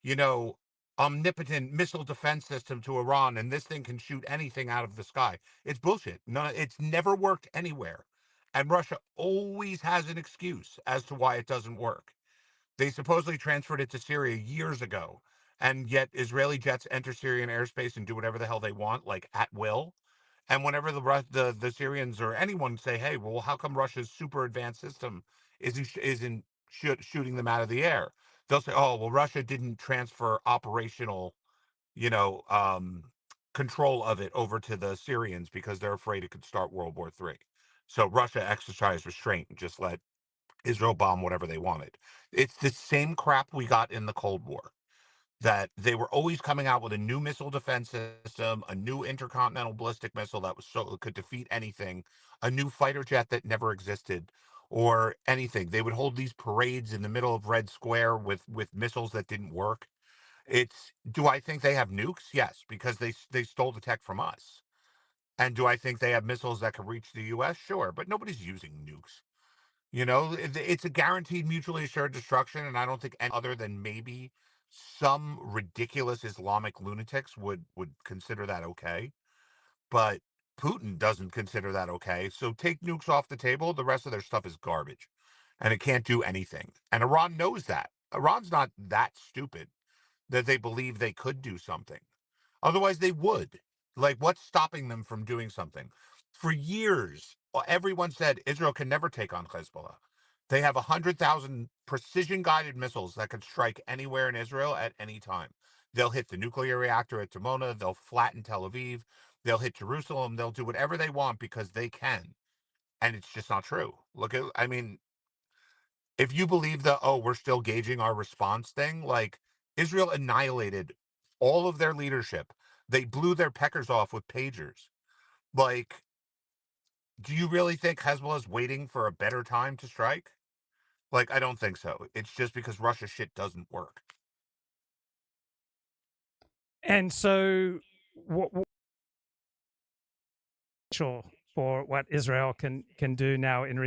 you know, omnipotent missile defense system to Iran, and this thing can shoot anything out of the sky. It's bullshit. No, it's never worked anywhere. And Russia always has an excuse as to why it doesn't work. They supposedly transferred it to Syria years ago, and yet Israeli jets enter Syrian airspace and do whatever the hell they want, like at will. And whenever the Syrians or anyone say, "Hey, well, how come Russia's super advanced system isn't shooting them out of the air?" They'll say, "Oh, well, Russia didn't transfer operational, you know, control of it over to the Syrians because they're afraid it could start World War III. So Russia exercised restraint and just let Israel bomb whatever they wanted." It's the same crap we got in the Cold War, that they were always coming out with a new missile defense system, a new intercontinental ballistic missile that could defeat anything, a new fighter jet that never existed, or anything. They would hold these parades in the middle of Red Square with missiles that didn't work. Do I think they have nukes? Yes, because they stole the tech from us. And do I think they have missiles that can reach the US? Sure, but nobody's using nukes. It's a guaranteed mutually assured destruction, and I don't think any other than maybe some ridiculous Islamic lunatics would consider that okay. But Putin doesn't consider that okay. So take nukes off the table. The rest of their stuff is garbage, and it can't do anything. And Iran knows that. Iran's not that stupid that they believe they could do something. Otherwise, they would. Like, what's stopping them from doing something? For years, everyone said Israel can never take on Hezbollah. They have 100,000 precision-guided missiles that could strike anywhere in Israel at any time. They'll hit the nuclear reactor at Dimona. They'll flatten Tel Aviv. They'll hit Jerusalem. They'll do whatever they want because they can. And it's just not true. I mean, if you believe we're still gauging our response thing, like, Israel annihilated all of their leadership. They blew their peckers off with pagers. Like, do you really think Hezbollah is waiting for a better time to strike? Like, I don't think so. It's just because Russia shit doesn't work. And so, what for what Israel can do now in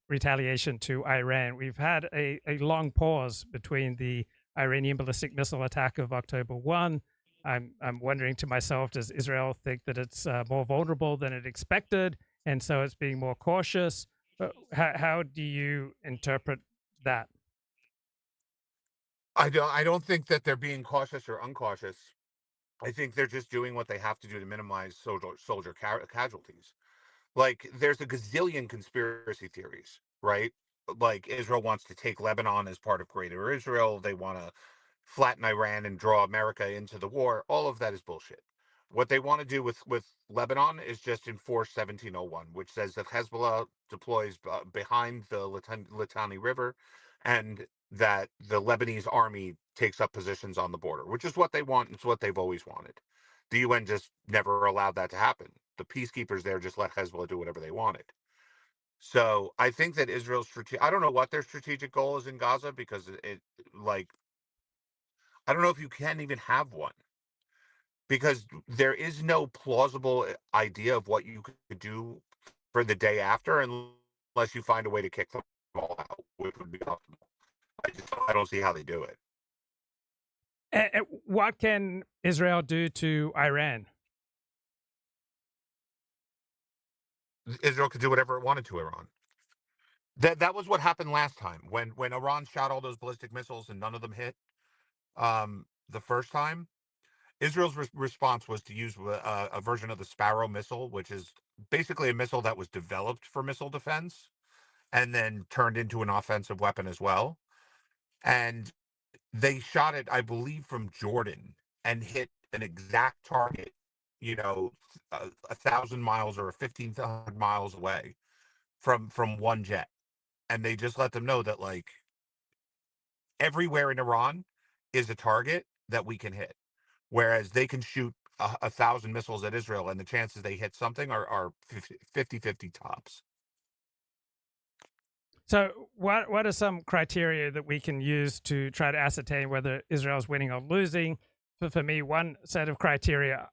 retaliation to Iran? We've had a long pause between the Iranian ballistic missile attack of October 1. I'm wondering to myself, does Israel think that it's more vulnerable than it expected, and so it's being more cautious? How do you interpret that? I don't think that they're being cautious or uncautious. I think they're just doing what they have to do to minimize soldier casualties. Like, there's a gazillion conspiracy theories, right? Like, Israel wants to take Lebanon as part of Greater Israel. They want to flatten Iran and draw America into the war. All of that is bullshit. What they want to do with Lebanon is just enforce 1701, which says that Hezbollah deploys behind the Litani River, and that the Lebanese army takes up positions on the border, which is what they want. It's what they've always wanted. The UN just never allowed that to happen. The peacekeepers there just let Hezbollah do whatever they wanted. So I think that Israel's I don't know what their strategic goal is in Gaza, because I don't know if you can even have one. because there is no plausible idea of what you could do for the day after unless you find a way to kick them all out, which would be optimal. I don't see how they do it. What can Israel do to Iran? Israel could do whatever it wanted to Iran. That was what happened last time when Iran shot all those ballistic missiles and none of them hit the first time. Israel's response was to use a version of the Sparrow missile, which is basically a missile that was developed for missile defense and then turned into an offensive weapon as well. And they shot it, I believe, from Jordan and hit an exact target, 1,000 miles or 1,500 miles away from one jet. And they just let them know that, like, everywhere in Iran is a target that we can hit. Whereas they can shoot 1,000 missiles at Israel, and the chances they hit something are 50-50 tops. So what are some criteria that we can use to try to ascertain whether Israel's winning or losing? For me, one set of criteria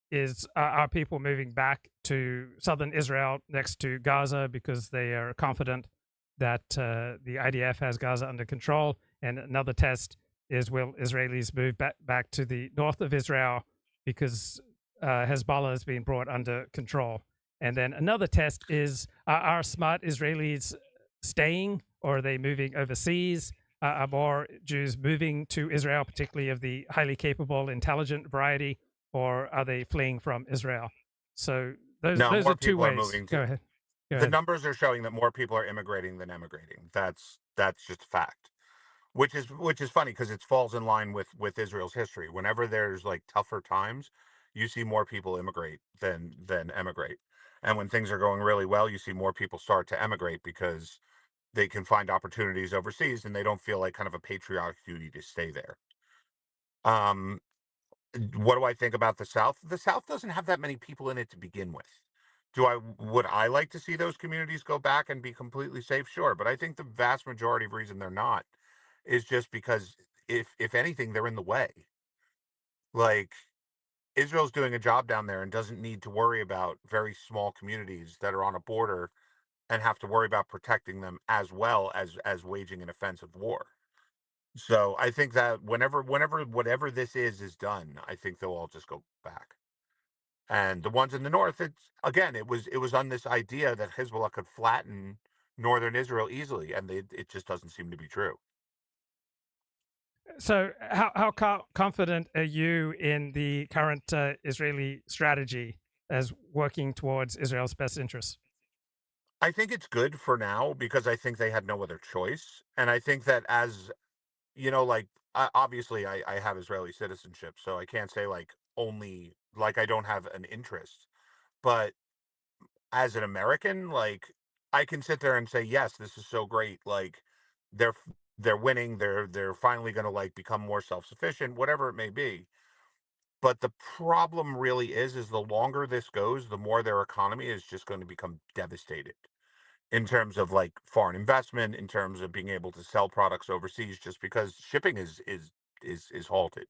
is, are people moving back to southern Israel next to Gaza because they are confident that the IDF has Gaza under control? And another test is, will Israelis move back to the north of Israel because Hezbollah has been brought under control? And then another test is, are smart Israelis staying, or are they moving overseas? Are more Jews moving to Israel, particularly of the highly capable, intelligent variety, or are they fleeing from Israel? So those are two ways. Go ahead. The numbers are showing that more people are immigrating than emigrating. That's just a fact. Which is funny because it falls in line with Israel's history. Whenever there's like tougher times, you see more people immigrate than emigrate. And when things are going really well, you see more people start to emigrate because they can find opportunities overseas and they don't feel like kind of a patriotic duty to stay there. What do I think about the South? The South doesn't have that many people in it to begin with. Would I like to see those communities go back and be completely safe? Sure. But I think the vast majority of reason they're not is just because if anything, they're in the way. Like, Israel's doing a job down there and doesn't need to worry about very small communities that are on a border and have to worry about protecting them as well as waging an offensive war. So I think that whatever this is done, I think they'll all just go back. And the ones in the north, it was on this idea that Hezbollah could flatten northern Israel easily, and it just doesn't seem to be true. So how confident are you in the current Israeli strategy as working towards Israel's best interests? I think it's good for now because I think they had no other choice. And I think that obviously I have Israeli citizenship, so I can't say only I don't have an interest. But as an American, I can sit there and say, yes, this is so great. Like, they're winning. They're finally going to become more self-sufficient, whatever it may be. But the problem really is the longer this goes, the more their economy is just going to become devastated in terms of foreign investment, in terms of being able to sell products overseas, just because shipping is halted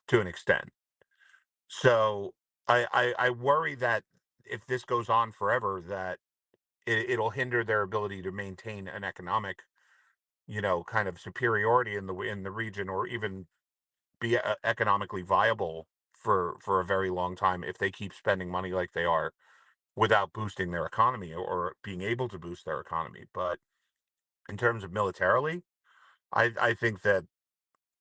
to an extent. So I worry that if this goes on forever, that it'll hinder their ability to maintain an economic, kind of superiority in the region, or even be economically viable for a very long time if they keep spending money like they are without boosting their economy or being able to boost their economy. But in terms of militarily, I think that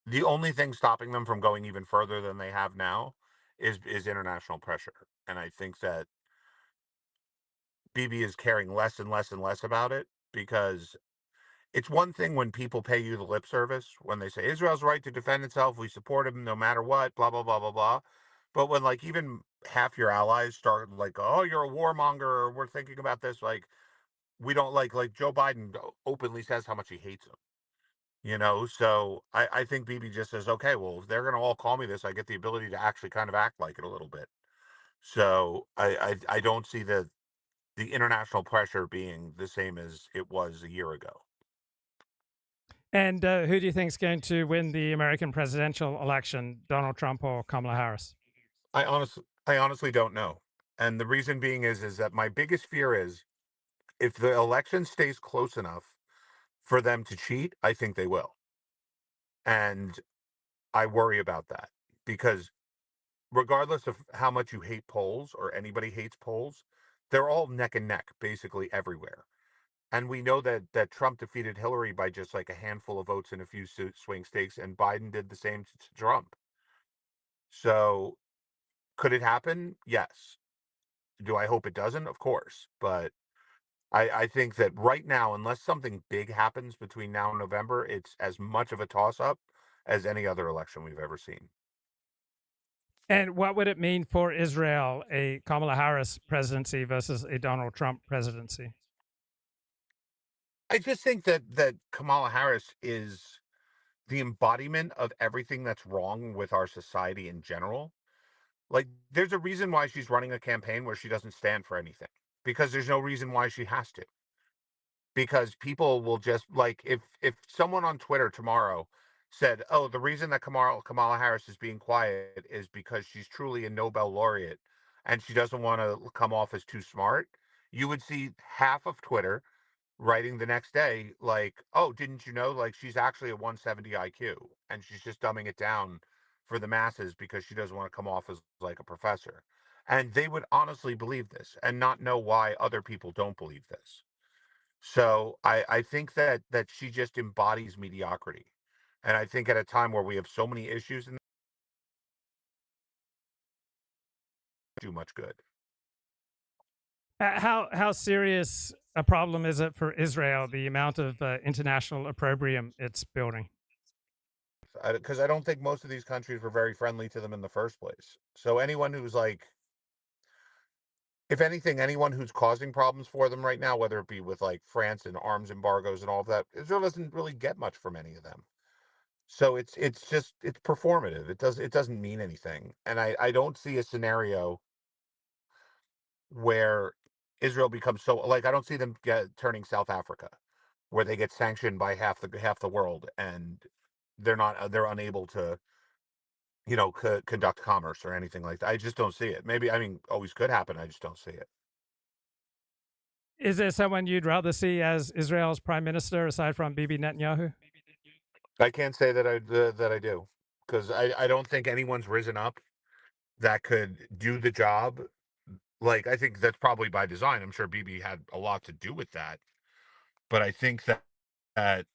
the only thing stopping them from going even further than they have now is international pressure. And I think that Bibi is caring less and less and less about it, because it's one thing when people pay you the lip service, when they say Israel's right to defend itself, we support him no matter what, blah, blah, blah, blah, blah. But when even half your allies start oh, you're a warmonger, or we're thinking about this, we don't like Joe Biden openly says how much he hates him, So I think Bibi just says, okay, well, if they're going to all call me this, I get the ability to actually kind of act like it a little bit. So I don't see the international pressure being the same as it was a year ago. And who do you think is going to win the American presidential election, Donald Trump or Kamala Harris? I honestly don't know. And the reason being is that my biggest fear is if the election stays close enough for them to cheat, I think they will. And I worry about that because regardless of how much you hate polls or anybody hates polls, they're all neck and neck basically everywhere. And we know that Trump defeated Hillary by just like a handful of votes in a few swing states, and Biden did the same to Trump. So could it happen? Yes. Do I hope it doesn't? Of course. But I think that right now, unless something big happens between now and November, it's as much of a toss-up as any other election we've ever seen. And what would it mean for Israel, a Kamala Harris presidency versus a Donald Trump presidency? I just think that Kamala Harris is the embodiment of everything that's wrong with our society in general. Like, there's a reason why she's running a campaign where she doesn't stand for anything, because there's no reason why she has to. Because people will just like if someone on Twitter tomorrow said, "Oh, the reason that Kamala Harris is being quiet is because she's truly a Nobel laureate and she doesn't want to come off as too smart," you would see half of Twitter writing the next day like, "Oh, didn't you know, like, she's actually a 170 IQ and she's just dumbing it down for the masses because she doesn't want to come off as like a professor." And they would honestly believe this and not know why other people don't believe this. So I think that she just embodies mediocrity. And I think at a time where we have so many issues and do much good. How serious a problem is it for Israel, the amount of international opprobrium it's building? Because I don't think most of these countries were very friendly to them in the first place. So anyone who's like, if anything, anyone who's causing problems for them right now, whether it be with like France and arms embargoes and all of that, Israel doesn't really get much from any of them. So it's performative. It doesn't mean anything. And I don't see a scenario where Israel becomes so, like, I don't see them turning South Africa, where they get sanctioned by half the world and they're unable to conduct commerce or anything like that. I just don't see it. Maybe, I mean, always could happen. I just don't see it. Is there someone you'd rather see as Israel's prime minister aside from Bibi Netanyahu? I can't say that I do, because I don't think anyone's risen up that could do the job. Like, I think that's probably by design. I'm sure Bibi had a lot to do with that, but I think that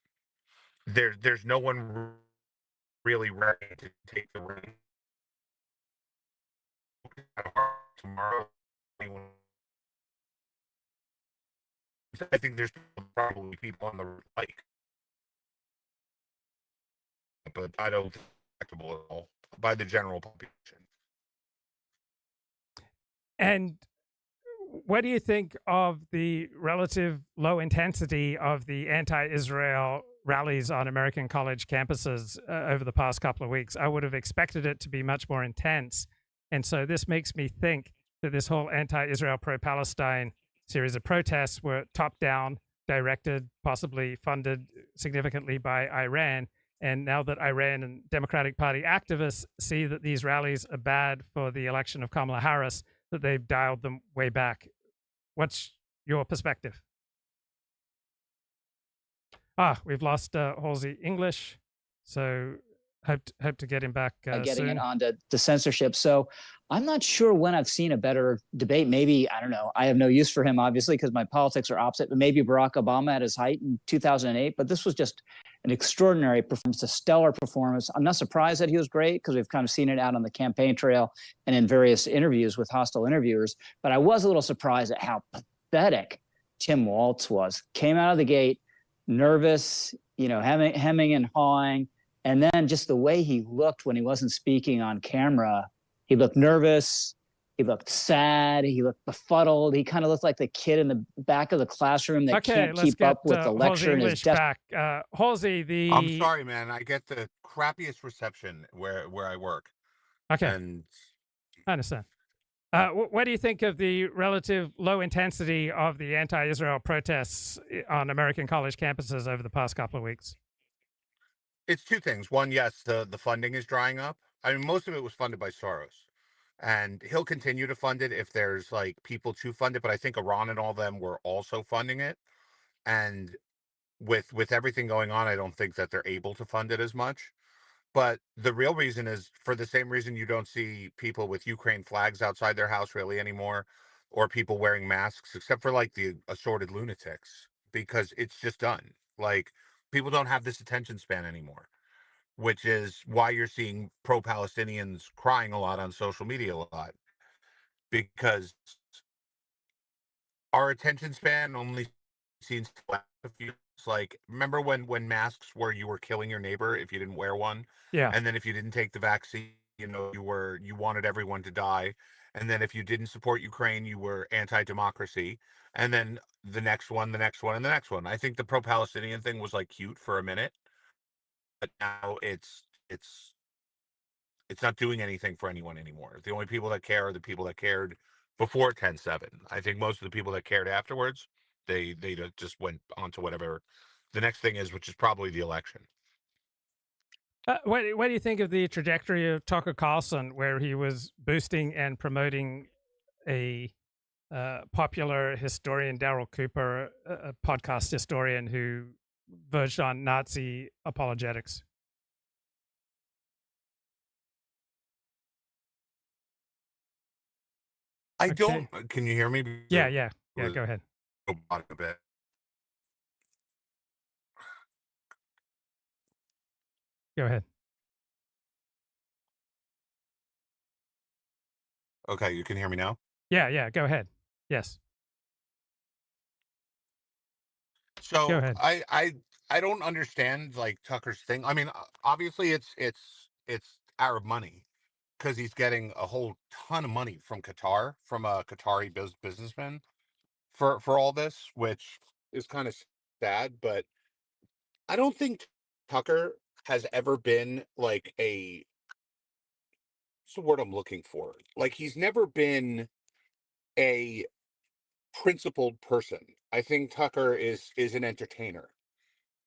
there's no one really ready to take the reins tomorrow. I think there's probably people on the like, but I don't think it's acceptable at all by the general population. And what do you think of the relative low intensity of the anti-Israel rallies on American college campuses over the past couple of weeks? I would have expected it to be much more intense. And so this makes me think that this whole anti-Israel, pro-Palestine series of protests were top-down, directed, possibly funded significantly by Iran. And now that Iran and Democratic Party activists see that these rallies are bad for the election of Kamala Harris, that they've dialed them way back. What's your perspective? We've lost Halsey English, so hope to get him back getting soon. it onto the censorship. So I'm not sure when I've seen a better debate. Maybe, I don't know. I have no use for him, obviously, because my politics are opposite, but maybe Barack Obama at his height in 2008. But this was just an extraordinary performance, a stellar performance. I'm not surprised that he was great because we've kind of seen it out on the campaign trail and in various interviews with hostile interviewers. But I was a little surprised at how pathetic Tim Walz was. Came out of the gate nervous, hemming and hawing. And then just the way he looked when he wasn't speaking on camera, he looked nervous, he looked sad, he looked befuddled. He kind of looked like the kid in the back of the classroom that can't keep up with the lecture in his desk. Halsey, I'm sorry, man. I get the crappiest reception where I work. Okay. And I understand. What do you think of the relative low intensity of the anti-Israel protests on American college campuses over the past couple of weeks? It's two things. One, yes, the funding is drying up. I mean, most of it was funded by Soros. and he'll continue to fund it if there's like people to fund it. But I think Iran and all them were also funding it, and with everything going on, I don't think that they're able to fund it as much. But the real reason is for the same reason you don't see people with Ukraine flags outside their house really anymore, or people wearing masks, except for like the assorted lunatics, because it's just done. Like, people don't have this attention span anymore, which is why you're seeing pro-Palestinians crying a lot on social media a lot, because our attention span only seems to last a few. It's like, remember when masks were you were killing your neighbor if you didn't wear one, Yeah. and then if you didn't take the vaccine, you wanted everyone to die, and then if you didn't support Ukraine, you were anti-democracy, and then the next one, the next one, and the next one. I think the pro-Palestinian thing was like cute for a minute, but now it's not doing anything for anyone anymore. The only people that care are the people that cared before 10/7. I think most of the people that cared afterwards, they just went on to whatever the next thing is, which is probably the election. What do you think of the trajectory of Tucker Carlson, where he was boosting and promoting a popular historian, Daryl Cooper, a podcast historian who verged on Nazi apologetics? I don't. Can you hear me? Yeah. Go ahead. A bit. Go ahead. Okay, you can hear me now? Yeah. Go ahead. Yes. So Go ahead. I don't understand like Tucker's thing. I mean, obviously it's Arab money, because he's getting a whole ton of money from Qatar, from a Qatari businessman for all this, which is kind of sad. But I don't think Tucker has ever been like what's the word I'm looking for? Like, he's never been a principled person. I think Tucker is an entertainer,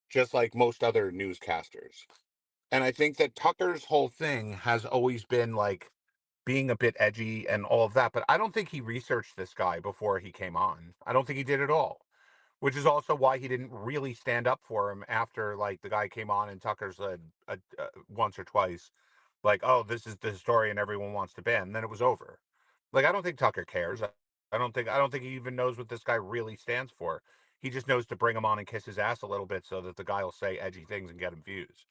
just like most other newscasters. And I think that Tucker's whole thing has always been like being a bit edgy and all of that. But I don't think he researched this guy before he came on. I don't think he did at all, which is also why he didn't really stand up for him after like the guy came on and Tucker said once or twice, like, oh, this is the historian everyone wants to ban. And then it was over. Like, I don't think Tucker cares. I don't think he even knows what this guy really stands for. He just knows to bring him on and kiss his ass a little bit so that the guy will say edgy things and get him views.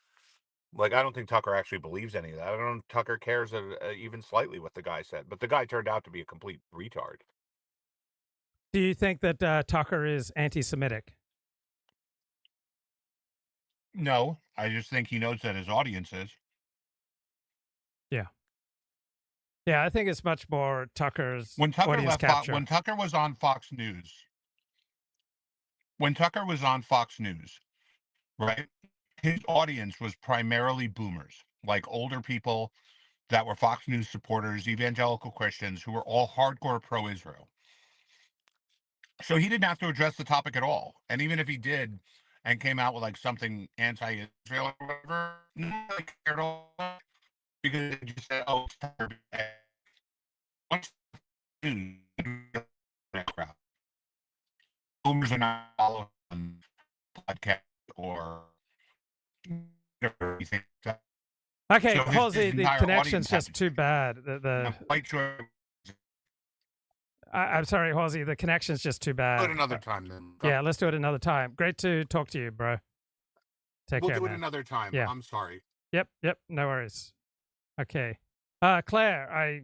Like, I don't think Tucker actually believes any of that. I don't think Tucker cares even slightly what the guy said. But the guy turned out to be a complete retard. Do you think that Tucker is anti-Semitic? No, I just think he knows that his audience is. Yeah, I think it's much more Tucker's when Tucker audience left capture. When Tucker was on Fox News. When Tucker was on Fox News, right? His audience was primarily boomers, like older people that were Fox News supporters, evangelical Christians who were all hardcore pro-Israel. So he didn't have to address the topic at all. And even if he did and came out with like something anti-Israel or whatever, no one really cared at all, because they just said, oh, it's Tucker. Boomers are not following on podcast or whatever you think. Okay, So Halsey, the entire connection's audience just had too bad. I'm quite sure. I'm sorry, Halsey, the connection's just too bad. Do it another time then. Yeah, let's do it another time. Great to talk to you, bro. Take care, We'll do it man. another time. Yeah. I'm sorry. Yep, no worries. Okay. Claire, I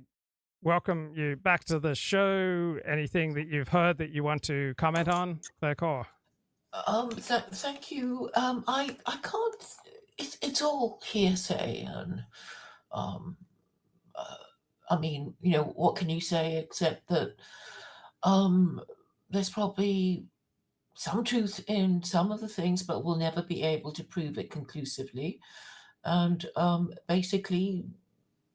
welcome you back to the show. Anything that you've heard that you want to comment on, Claire Khaw? Thank you. I can't. It's all hearsay, and I mean, what can you say except that there's probably some truth in some of the things, but we'll never be able to prove it conclusively. And basically,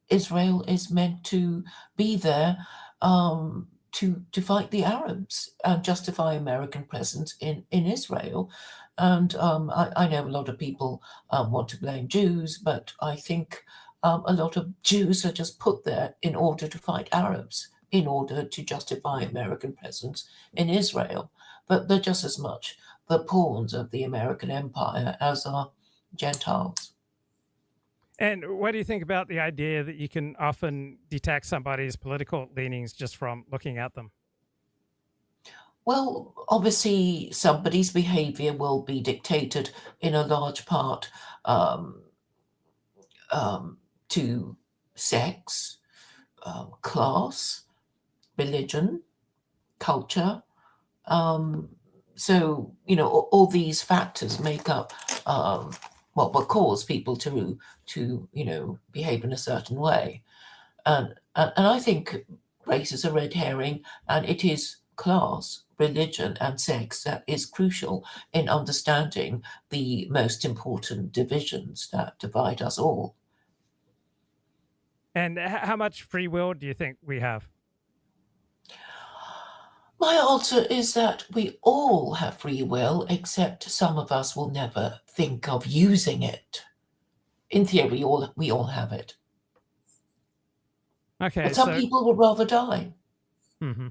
Israel is meant to be there to fight the Arabs and justify American presence in Israel. And I know a lot of people want to blame Jews, but I think a lot of Jews are just put there in order to fight Arabs, in order to justify American presence in Israel. But they're just as much the pawns of the American empire as are Gentiles. And what do you think about the idea that you can often detect somebody's political leanings just from looking at them? Well, obviously, somebody's behavior will be dictated in a large part to sex, class, religion, culture. So, all these factors make up what will cause people to behave in a certain way. And I think race is a red herring, and it is class, religion, and sex that is crucial in understanding the most important divisions that divide us all. And how much free will do you think we have? My answer is that we all have free will, except some of us will never think of using it. In theory, we all have it. Okay. But some people would rather die. Mm-hmm.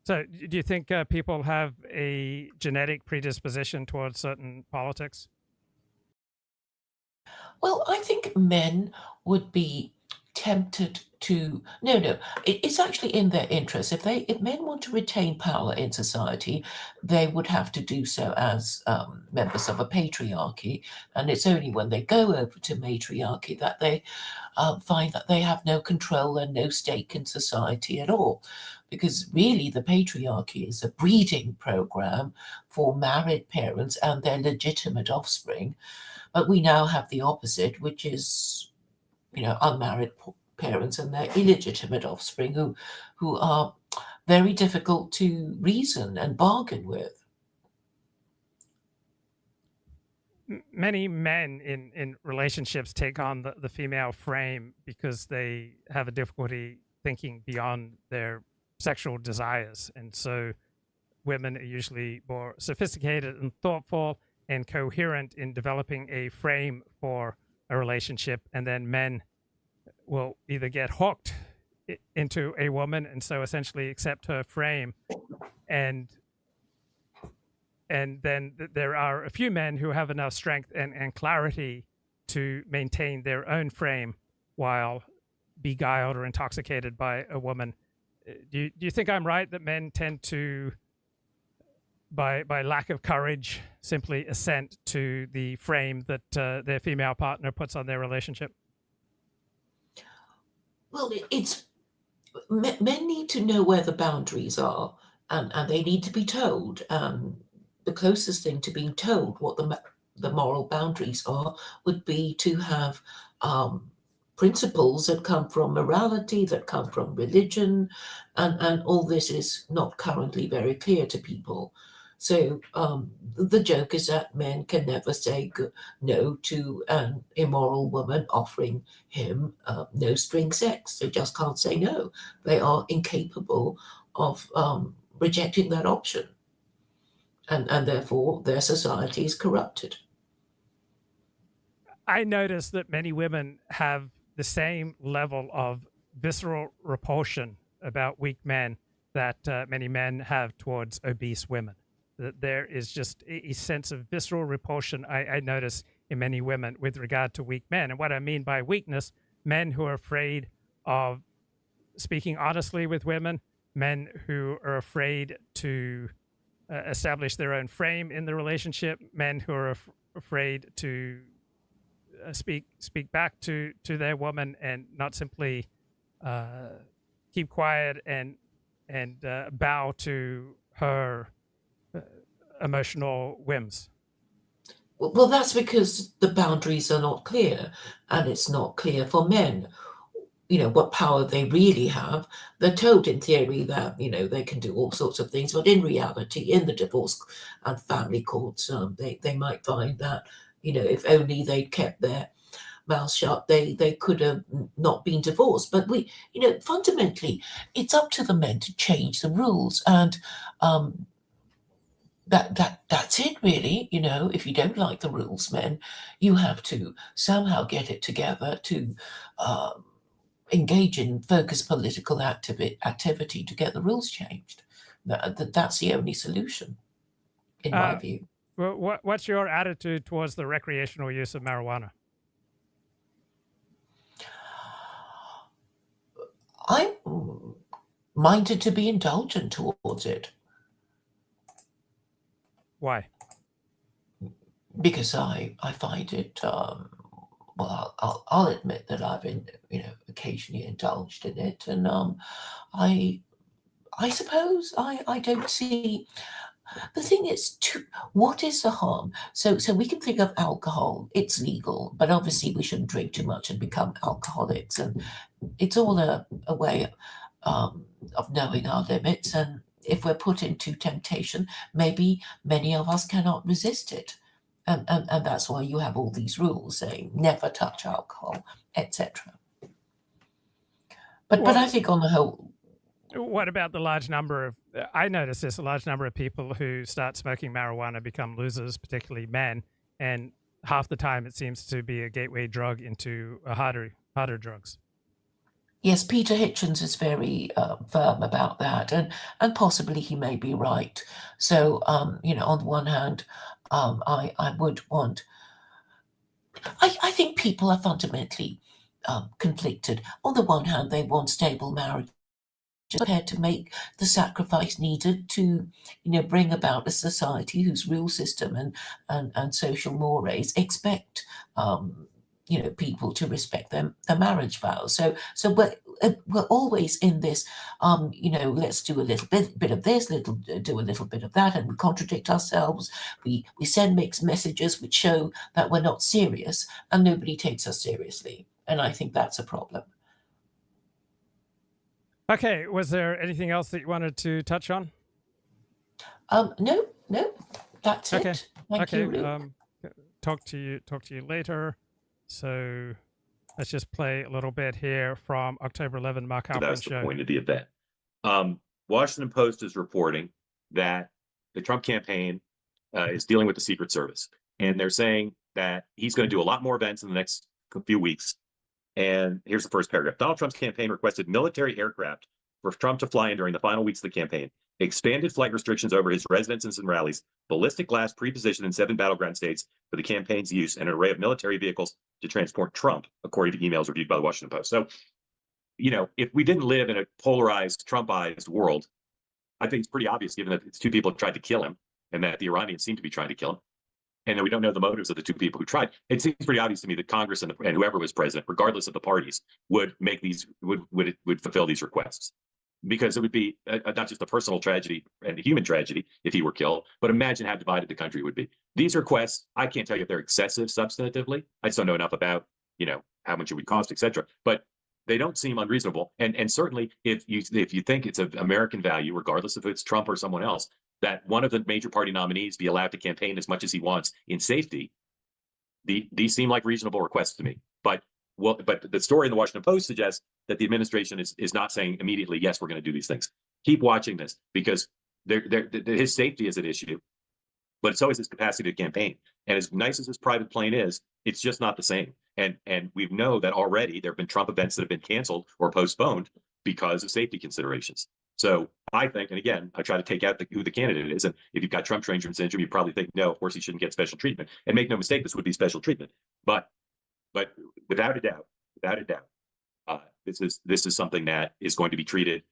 So do you think people have a genetic predisposition towards certain politics? Well, I think men would be tempted to it's actually in their interest. If men want to retain power in society, they would have to do so as members of a patriarchy, and it's only when they go over to matriarchy that they find that they have no control and no stake in society at all, because really the patriarchy is a breeding program for married parents and their legitimate offspring. But we now have the opposite, which is unmarried parents and their illegitimate offspring who are very difficult to reason and bargain with. Many men in relationships take on the female frame because they have a difficulty thinking beyond their sexual desires. And so women are usually more sophisticated and thoughtful and coherent in developing a frame for a relationship, and then men will either get hooked into a woman and so essentially accept her frame, and then there are a few men who have enough strength and clarity to maintain their own frame while beguiled or intoxicated by a woman. Do you think I'm right that men tend to, by lack of courage, simply assent to the frame that their female partner puts on their relationship? Well, men need to know where the boundaries are, and they need to be told. The closest thing to being told what the moral boundaries are would be to have principles that come from morality, that come from religion, and all this is not currently very clear to people. So the joke is that men can never say no to an immoral woman offering him no-string sex. They just can't say no. They are incapable of rejecting that option. And therefore, their society is corrupted. I notice that many women have the same level of visceral repulsion about weak men that many men have towards obese women. That there is just a sense of visceral repulsion I notice in many women with regard to weak men. And what I mean by weakness, men who are afraid of speaking honestly with women, men who are afraid to establish their own frame in the relationship, men who are afraid to speak back to their woman and not simply keep quiet and bow to her emotional whims. Well, that's because the boundaries are not clear, and it's not clear for men, what power they really have. They're told in theory that, they can do all sorts of things, but in reality, in the divorce and family courts, they might find that, if only they'd kept their mouth shut, they could have not been divorced. But fundamentally, it's up to the men to change the rules. And that's it, really. You know, if you don't like the rules, men, you have to somehow get it together to engage in focused political activity to get the rules changed. That's the only solution, in my view. Well, what's your attitude towards the recreational use of marijuana? I'm minded to be indulgent towards it. Why? Because I find it, well, I'll admit that I've been, occasionally indulged in it, and I suppose I don't see. The thing is, what is the harm? So we can think of alcohol. It's legal, but obviously we shouldn't drink too much and become alcoholics. And it's all a way of knowing our limits. And if we're put into temptation, maybe many of us cannot resist it. And that's why you have all these rules saying never touch alcohol, etc. But I think on the whole, what about the large number of, I notice this, a large number of people who start smoking marijuana become losers, particularly men, and half the time it seems to be a gateway drug into harder drugs. yes, Peter Hitchens is very firm about that, and possibly he may be right. So, on the one hand, I would want, I think people are fundamentally conflicted. On the one hand, they want stable marriage, prepared to make the sacrifice needed to, bring about a society whose rule system and social mores expect, people to respect their marriage vows. So we're always in this, let's do a little bit of this, do a little bit of that, and we contradict ourselves. We send mixed messages which show that we're not serious, and nobody takes us seriously. And I think that's a problem. Okay, was there anything else that you wanted to touch on? No, that's okay. it. Thank you, Luke. Talk to you later. So let's just play a little bit here from October 11, Mark Halperin That's show. the point of the event. Washington Post is reporting that the Trump campaign is dealing with the Secret Service, and they're saying that he's going to do a lot more events in the next few weeks. And here's the first paragraph. Donald Trump's campaign requested military aircraft for Trump to fly in during the final weeks of the campaign, expanded flight restrictions over his residences and rallies, ballistic glass pre-positioned in 7 battleground states for the campaign's use, and an array of military vehicles to transport Trump, according to emails reviewed by the Washington Post. So, if we didn't live in a polarized, Trumpized world, I think it's pretty obvious, given that it's 2 people who tried to kill him and that the Iranians seem to be trying to kill him, and that we don't know the motives of the 2 people who tried. It seems pretty obvious to me that Congress and whoever was president, regardless of the parties, would make these would fulfill these requests, because it would be not just a personal tragedy and a human tragedy if he were killed, but imagine how divided the country would be. These requests, I can't tell you if they're excessive substantively. I just don't know enough about how much it would cost, etc. But they don't seem unreasonable. And certainly, if you think it's of American value, regardless if it's Trump or someone else, that one of the major party nominees be allowed to campaign as much as he wants in safety, these seem like reasonable requests to me. But the story in the Washington Post suggests that the administration is not saying immediately, yes, we're going to do these things. Keep watching this, because his safety is at issue, but so is his capacity to campaign. And as nice as his private plane is, it's just not the same. And we know that already there have been Trump events that have been canceled or postponed because of safety considerations. So I think, and again, I try to take out who the candidate is. And if you've got Trump train syndrome, you probably think, no, of course he shouldn't get special treatment. And make no mistake, this would be special treatment. But without a doubt, this is something that is going to be treated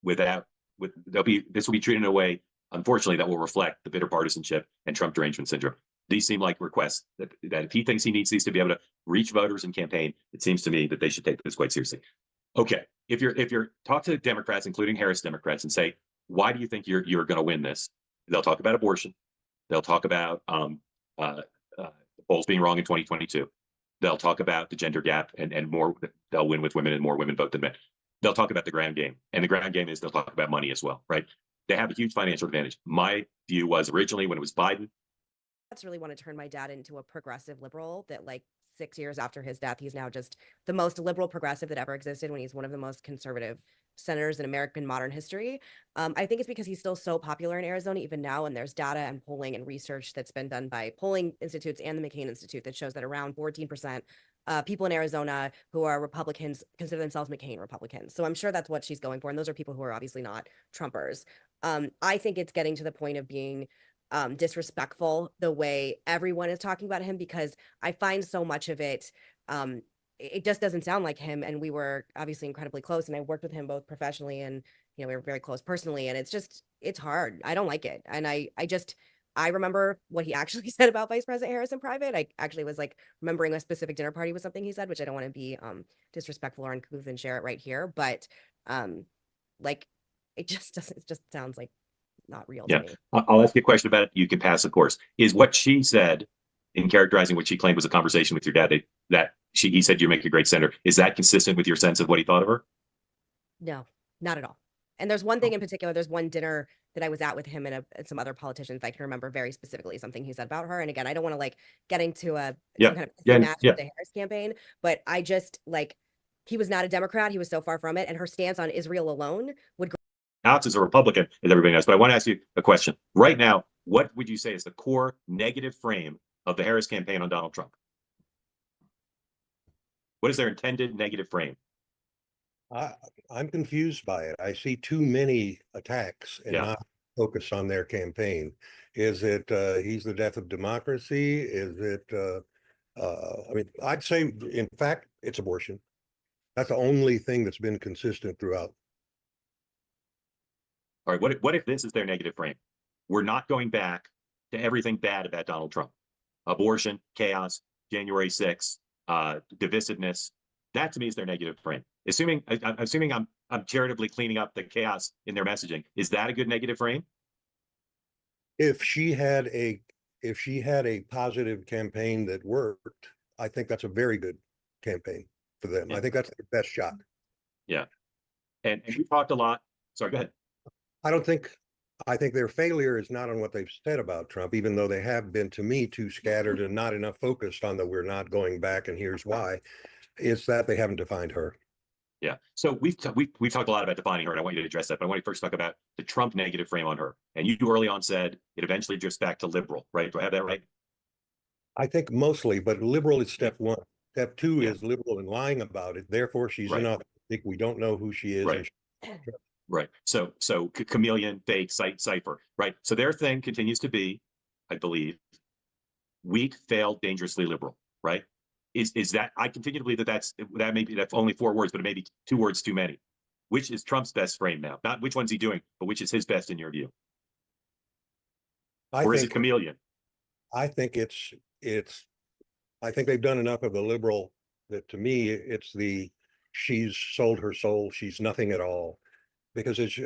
this will be treated in a way, unfortunately, that will reflect the bitter partisanship and Trump derangement syndrome. These seem like requests that if he thinks he needs these to be able to reach voters and campaign, it seems to me that they should take this quite seriously. Okay, if you're talk to Democrats, including Harris Democrats, and say, why do you think you're going to win this? They'll talk about abortion. They'll talk about the polls being wrong in 2022. They'll talk about the gender gap and more. They'll win with women and more women vote than men. They'll talk about the ground game, and the ground game is they'll talk about money as well, right? They have a huge financial advantage. My view was originally when it was Biden, That's really want to turn my dad into a progressive liberal that, like, 6 years after his death, he's now just the most liberal progressive that ever existed, when he's one of the most conservative senators in American modern history. I think it's because he's still so popular in Arizona even now, and there's data and polling and research that's been done by polling institutes and the McCain Institute that shows that around 14% people in Arizona who are Republicans consider themselves McCain Republicans. So I'm sure that's what she's going for, and those are people who are obviously not Trumpers. I think it's getting to the point of being disrespectful the way everyone is talking about him, because I find so much of it it just doesn't sound like him. And we were obviously incredibly close, and I worked with him both professionally and, you know, we were very close personally, and it's hard. I don't like it. And I remember what he actually said about Vice President Harris in private. I actually was like remembering a specific dinner party with something he said, which I don't want to be disrespectful or uncouth and share it right here, but like it just sounds like not real to me. I'll ask you a question about it. You can pass, of course. Is what she said in characterizing what she claimed was a conversation with your dad that he said you make a great senator, is that consistent with your sense of what he thought of her? No, not at all. And there's one thing in particular. There's one dinner that I was at with him and some other politicians. I can remember very specifically something he said about her. And again, I don't want to like get into some kind of match with the Harris campaign, but I just like, he was not a Democrat. He was so far from it. And her stance on Israel alone would. Alex is a Republican, as everybody knows, but I want to ask you a question. Right now, what would you say is the core negative frame of the Harris campaign on Donald Trump? What is their intended negative frame? I'm confused by it. I see too many attacks and not focus on their campaign. Is it he's the death of democracy? Is it I mean, I'd say in fact it's abortion. That's the only thing that's been consistent throughout. All right, what if this is their negative frame? We're not going back to everything bad about Donald Trump. Abortion, chaos, January 6th, divisiveness. That to me is their negative frame. Assuming I'm charitably cleaning up the chaos in their messaging, is that a good negative frame? If she had a positive campaign that worked, I think that's a very good campaign for them. I think that's their best shot. Yeah. And we talked a lot. Sorry, go ahead. I think their failure is not on what they've said about Trump, even though they have been, to me, too scattered and not enough focused on the we're not going back and here's why. It's that they haven't defined her. Yeah. So we've talked a lot about defining her, and I want you to address that. But I want to first talk about the Trump negative frame on her. And you early on said it eventually drifts back to liberal, right? Do I have that right? I think mostly, but liberal is step one. Step two is liberal and lying about it. Therefore, she's inauthentic. We don't know who she is. Right. Right. So chameleon, fake, cipher. Right. So their thing continues to be, I believe, weak, failed, dangerously liberal. Right. Is that, I continue to believe that's only 4 words, but it may be 2 words too many. Which is Trump's best frame now? Not which one's he doing, but which is his best in your view? Or is it chameleon? I think I think they've done enough of the liberal that to me it's she's sold her soul. She's nothing at all. Because it's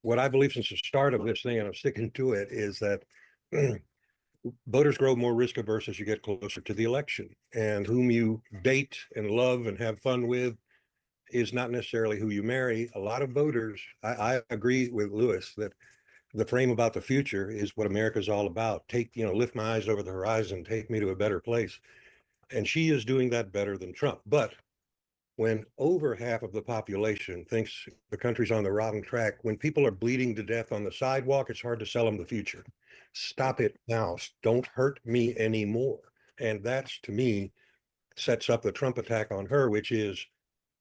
what I believe since the start of this thing, and I'm sticking to it, is that voters grow more risk averse as you get closer to the election, and whom you date and love and have fun with is not necessarily who you marry. A lot of voters, I agree with Lewis that the frame about the future is what America's all about. Lift my eyes over the horizon, take me to a better place. And she is doing that better than Trump. But when over half of the population thinks the country's on the wrong track, when people are bleeding to death on the sidewalk, it's hard to sell them the future. Stop it now. Don't hurt me anymore. And that's, to me, sets up the Trump attack on her, which is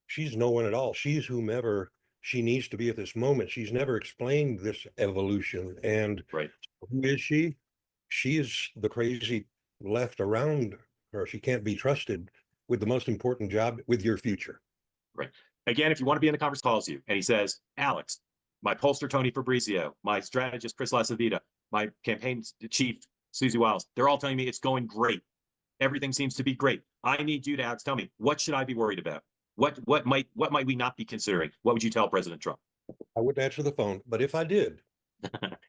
she's no one at all. She's whomever she needs to be at this moment. She's never explained this evolution. And who is she? She is the crazy left around her. She can't be trusted with the most important job, with your future. Right. Again, if you want to be in the conference, calls you and he says, Alex, my pollster, Tony Fabrizio, my strategist, Chris Lasavita, my campaign chief, Susie Wiles, they're all telling me it's going great. Everything seems to be great. I need you to, Alex, tell me, what should I be worried about? What might we not be considering? What would you tell President Trump? I wouldn't answer the phone, but if I did.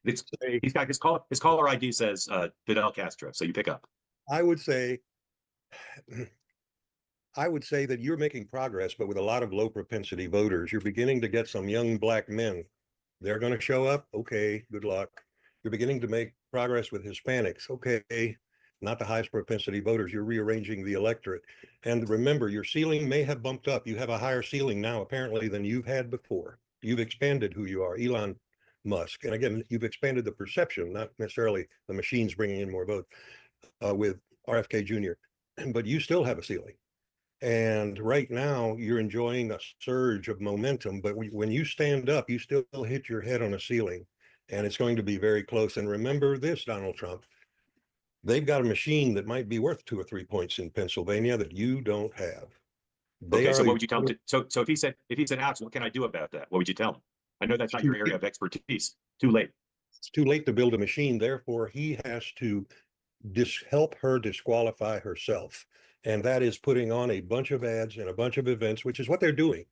He's got his caller ID says Fidel Castro, so you pick up. I would say that you're making progress, but with a lot of low propensity voters. You're beginning to get some young black men. They're going to show up. Okay, good luck. You're beginning to make progress with Hispanics. Okay, not the highest propensity voters. You're rearranging the electorate. And remember, your ceiling may have bumped up. You have a higher ceiling now, apparently, than you've had before. You've expanded who you are, Elon Musk. And again, you've expanded the perception, not necessarily the machines bringing in more votes with RFK Jr., but you still have a ceiling. And right now you're enjoying a surge of momentum, but when you stand up, you still hit your head on a ceiling, and it's going to be very close. And remember this, Donald Trump, they've got a machine that might be worth 2 or 3 points in Pennsylvania that you don't have. Okay, so what would you tell him? So if he said, Alex, what can I do about that? What would you tell him? I know that's not your area of expertise. Too late. It's too late to build a machine. Therefore, he has to help her disqualify herself. And that is putting on a bunch of ads and a bunch of events, which is what they're doing.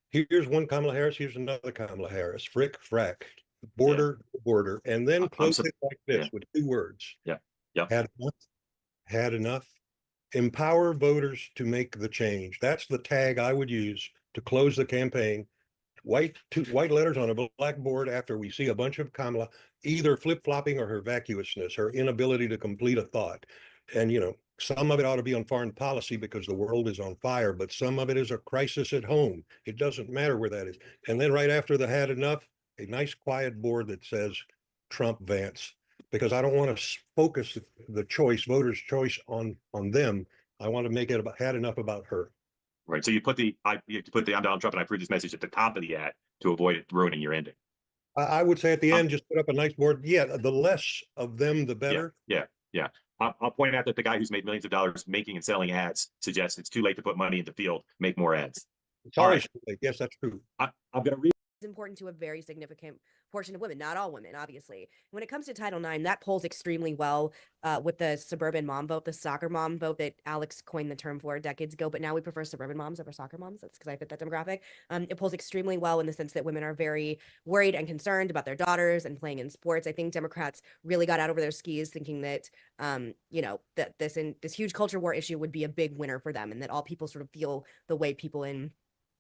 Here's one Kamala Harris, here's another Kamala Harris, frick, frack, border, border, and then close it like this with 2 words. Had enough. Empower voters to make the change. That's the tag I would use to close the campaign. White letters on a blackboard after we see a bunch of Kamala, either flip-flopping or her vacuousness, her inability to complete a thought. And, you know, some of it ought to be on foreign policy because the world is on fire, but some of it is a crisis at home. It doesn't matter where that is. And then right after the had enough, a nice quiet board that says Trump Vance, because I don't want to focus the choice, voters' choice on them. I want to make it about had enough about her. Right. So you put the I'm Donald Trump and I approve this message at the top of the ad to avoid it ruining your ending. I would say at the end, just put up a nice board. Yeah, the less of them, the better. Yeah. I'll point out that the guy who's made millions of dollars making and selling ads suggests it's too late to put money in the field, make more ads. Sorry, yes, that's true. I'm going to read. It's important to a very significant portion of women, not all women, obviously. When it comes to Title IX, that polls extremely well with the suburban mom vote, the soccer mom vote that Alex coined the term for decades ago, but now we prefer suburban moms over soccer moms. That's because I fit that demographic. It polls extremely well in the sense that women are very worried and concerned about their daughters and playing in sports. I think Democrats really got out over their skis thinking that, you know, that this huge culture war issue would be a big winner for them and that all people sort of feel the way people in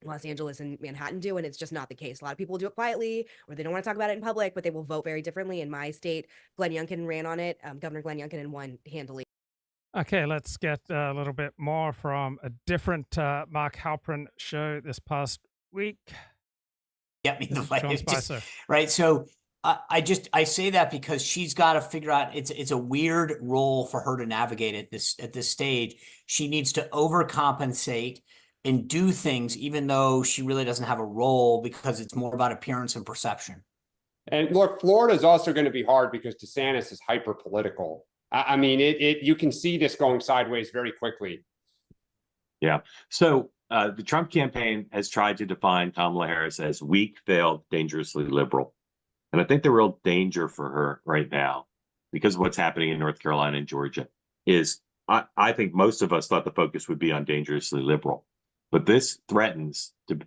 Los Angeles and Manhattan do, and it's just not the case. A lot of people will do it quietly, or they don't want to talk about it in public, but they will vote very differently. In my state, Glenn Youngkin ran on it, Governor Glenn Youngkin, and won handily. Okay, let's get a little bit more from a different Mark Halperin show this past week. Get me the way. John Spicer. Right, so I say that because she's got to figure out it's a weird role for her to navigate at this stage. She needs to overcompensate and do things even though she really doesn't have a role because it's more about appearance and perception. And look, Florida is also going to be hard because DeSantis is hyper political. I mean, you can see this going sideways very quickly. Yeah. So the Trump campaign has tried to define Kamala Harris as weak, failed, dangerously liberal. And I think the real danger for her right now, because of what's happening in North Carolina and Georgia, is I think most of us thought the focus would be on dangerously liberal. But this threatens to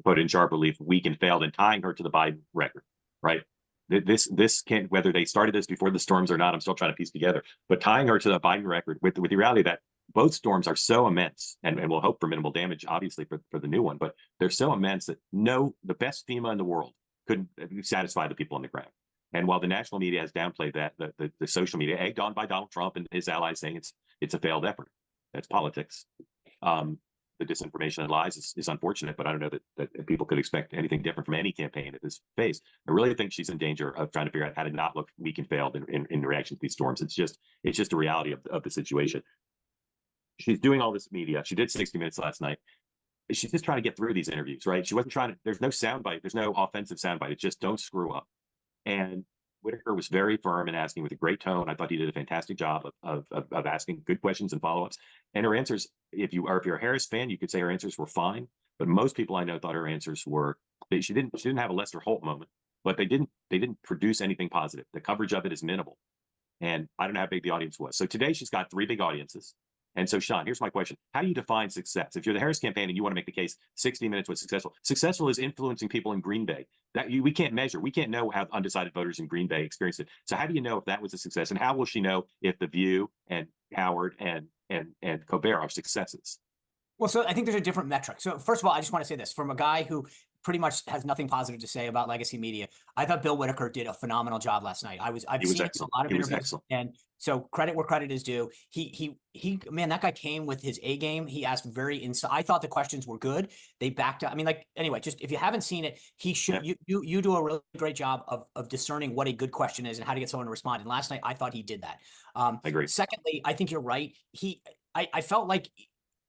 put in sharp relief weak and failed and tying her to the Biden record, right? This can't, whether they started this before the storms or not, I'm still trying to piece together, but tying her to the Biden record with the reality that both storms are so immense, and we'll hope for minimal damage, obviously, for the new one, but they're so immense that the best FEMA in the world couldn't satisfy the people on the ground. And while the national media has downplayed that, the social media, egged on by Donald Trump and his allies, saying it's a failed effort. That's politics. The disinformation and lies is unfortunate, but I don't know that people could expect anything different from any campaign at this phase. I really think she's in danger of trying to figure out how to not look weak and failed in reaction to these storms. It's just a reality of the situation. She's doing all this media. She did 60 Minutes last night. She's just trying to get through these interviews, right? She wasn't trying to, there's no soundbite. There's no offensive soundbite. It's just don't screw up. And Whitaker was very firm in asking with a great tone. I thought he did a fantastic job of asking good questions and follow-ups. And her answers, if you're a Harris fan, you could say her answers were fine. But most people I know thought her answers were, she didn't have a Lester Holt moment, but they didn't produce anything positive. The coverage of it is minimal. And I don't know how big the audience was. So today she's got 3 big audiences. And so, Sean, here's my question. How do you define success? If you're the Harris campaign and you want to make the case 60 Minutes was successful, successful is influencing people in Green Bay. We can't measure. We can't know how undecided voters in Green Bay experienced it. So how do you know if that was a success? And how will she know if The View and Howard and Colbert are successes? Well, so I think there's a different metric. So first of all, I just want to say this from a guy who pretty much has nothing positive to say about legacy media. I thought Bill Whitaker did a phenomenal job last night. I've seen him in a lot of interviews, and so credit where credit is due. He man, that guy came with his A game. He asked I thought the questions were good. They backed up. I mean, like, anyway, just if you haven't seen it, he should. You do a really great job of discerning what a good question is and how to get someone to respond. And last night, I thought he did that. I agree. Secondly, I think you're right. I felt like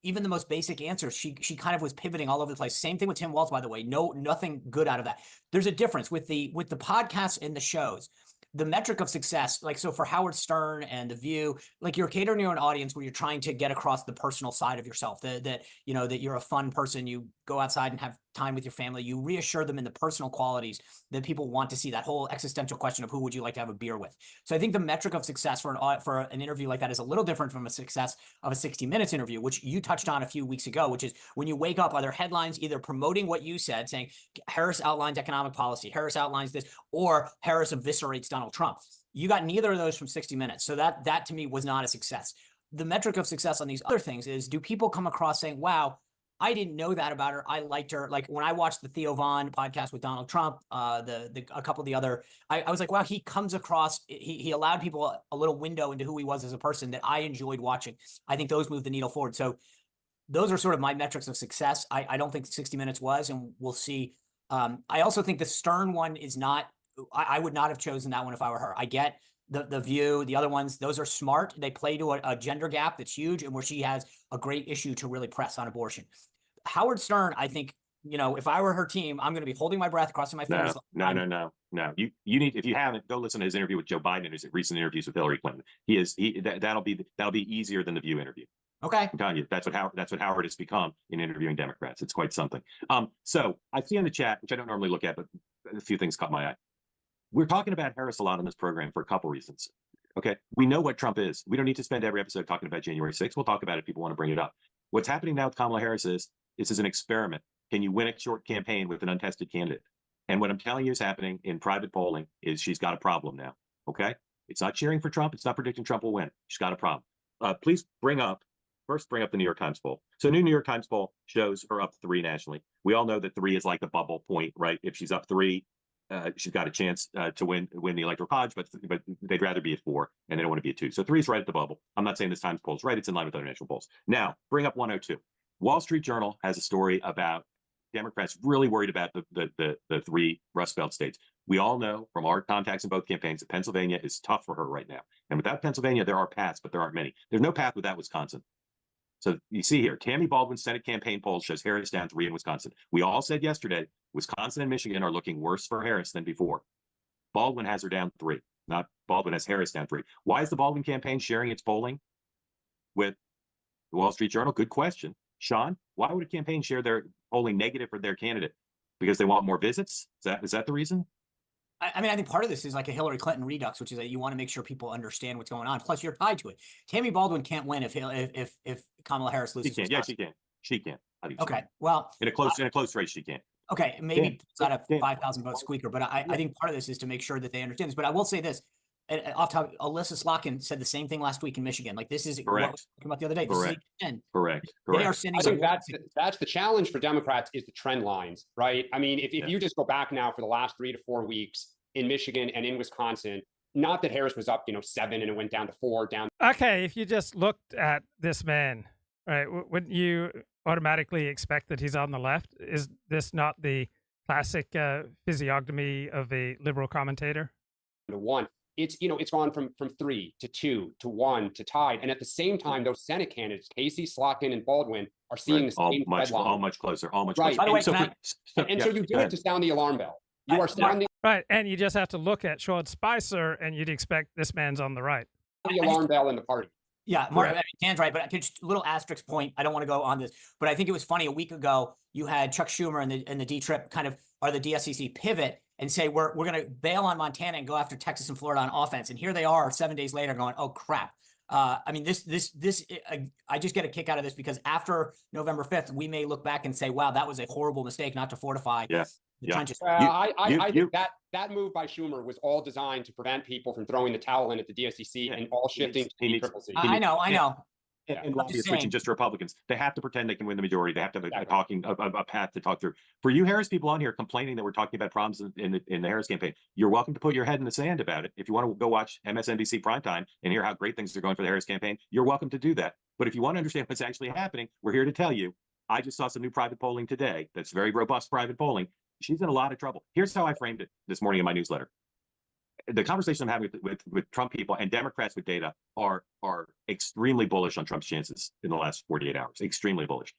even the most basic answers, she kind of was pivoting all over the place. Same thing with Tim Walz, by the way. Nothing good out of that. There's a difference with the podcasts and the shows. The metric of success, like, so for Howard Stern and The View, like, you're catering your own audience where you're trying to get across the personal side of yourself, that you're a fun person, you go outside and have time with your family, you reassure them in the personal qualities that people want to see, that whole existential question of who would you like to have a beer with. So I think the metric of success for an interview like that is a little different from a success of a 60 Minutes interview, which you touched on a few weeks ago, which is when you wake up, are there headlines either promoting what you said, saying Harris outlines economic policy, Harris outlines this, or Harris eviscerates Donald Trump. You got neither of those from 60 Minutes. So that to me was not a success. The metric of success on these other things is, do people come across saying, wow, I didn't know that about her, I liked her. Like when I watched the Theo Von podcast with Donald Trump, a couple of the other, I was like, wow, he comes across, he allowed people a little window into who he was as a person that I enjoyed watching. I think those moved the needle forward. So those are sort of my metrics of success. I don't think 60 Minutes was, and we'll see. I also think the Stern one is not, I would not have chosen that one if I were her. I get the View, the other ones, those are smart. They play to a gender gap that's huge, and where she has a great issue to really press on abortion. Howard Stern, I think, if I were her team, I'm going to be holding my breath, crossing my fingers. No. You need, if you haven't, go listen to his interview with Joe Biden and his recent interviews with Hillary Clinton. That'll be easier than the View interview. Okay. I'm telling you, that's what Howard has become in interviewing Democrats. It's quite something. So I see in the chat, which I don't normally look at, but a few things caught my eye. We're talking about Harris a lot on this program for a couple reasons. Okay. We know what Trump is. We don't need to spend every episode talking about January 6th. We'll talk about it if people want to bring it up. What's happening now with Kamala Harris is, this is an experiment. Can you win a short campaign with an untested candidate? And what I'm telling you is happening in private polling is she's got a problem now. Okay. It's not cheering for Trump. It's not predicting Trump will win. She's got a problem. Please bring up the New York Times poll. So new New York Times poll shows her up 3 nationally. We all know that 3 is like the bubble point, right? If she's up 3, she's got a chance to win the electoral college, but they'd rather be at 4 and they don't want to be at 2. So 3 is right at the bubble. I'm not saying this Times poll is right. It's in line with other national polls. Now bring up 102. Wall Street Journal has a story about Democrats really worried about the 3 Rust Belt states. We all know from our contacts in both campaigns that Pennsylvania is tough for her right now. And without Pennsylvania, there are paths, but there aren't many. There's no path without Wisconsin. So you see here, Tammy Baldwin's Senate campaign poll shows Harris down 3 in Wisconsin. We all said yesterday, Wisconsin and Michigan are looking worse for Harris than before. Baldwin has her down 3. Not Baldwin has Harris down 3. Why is the Baldwin campaign sharing its polling with the Wall Street Journal? Good question. Sean, why would a campaign share their polling negative for their candidate? Because they want more visits? Is that the reason? I mean, I think part of this is like a Hillary Clinton redux, which is that you want to make sure people understand what's going on. Plus, you're tied to it. Tammy Baldwin can't win if Kamala Harris loses. She can. Yeah, she can. She can. I think okay. Well, in a close race, she can. Okay, maybe it's not a 5,000 vote squeaker, but I think part of this is to make sure that they understand this. But I will say this. Off top, Alyssa Slotkin said the same thing last week in Michigan. Like, this is what we were talking about the other day. Correct. They are sending. I think that's the challenge for Democrats is the trend lines, right? I mean, if you just go back now for the last 3 to 4 weeks in Michigan and in Wisconsin, not that Harris was up, 7 and it went down to 4, down. Okay, if you just looked at this man, right, wouldn't you automatically expect that he's on the left? Is this not the classic physiognomy of a liberal commentator? To 1. It's gone from 3 to 2 to 1 to tied. And at the same time, those Senate candidates, Casey, Slotkin, and Baldwin, are seeing the same all much closer. Right. By the way, so you do it to sound the alarm bell. You are sounding right, and you just have to look at Sean Spicer, and you'd expect this man's on the right. The alarm bell in the party. Yeah, Mark, Dan's right, but just a little asterisk point. I don't want to go on this, but I think it was funny. A week ago, you had Chuck Schumer and the D-Trip kind of, or the DSCC pivot and say, we're going to bail on Montana and go after Texas and Florida on offense. And here they are 7 days later going, oh, crap. I mean, I just get a kick out of this because after November 5th, we may look back and say, wow, that was a horrible mistake not to fortify the trenches. I think that move by Schumer was all designed to prevent people from throwing the towel in at the DSCC and all shifting to CCC. I know. And lobbyists reaching just to Republicans. They have to pretend they can win the majority. They have to have a path to talk through. For you Harris people on here complaining that we're talking about problems in the Harris campaign, you're welcome to put your head in the sand about it. If you want to go watch MSNBC primetime and hear how great things are going for the Harris campaign, you're welcome to do that. But if you want to understand what's actually happening, we're here to tell you. I just saw some new private polling today. That's very robust private polling. She's in a lot of trouble. Here's how I framed it this morning in my newsletter. The conversation I'm having with Trump people and Democrats with data are extremely bullish on Trump's chances in the last 48 hours. Extremely bullish.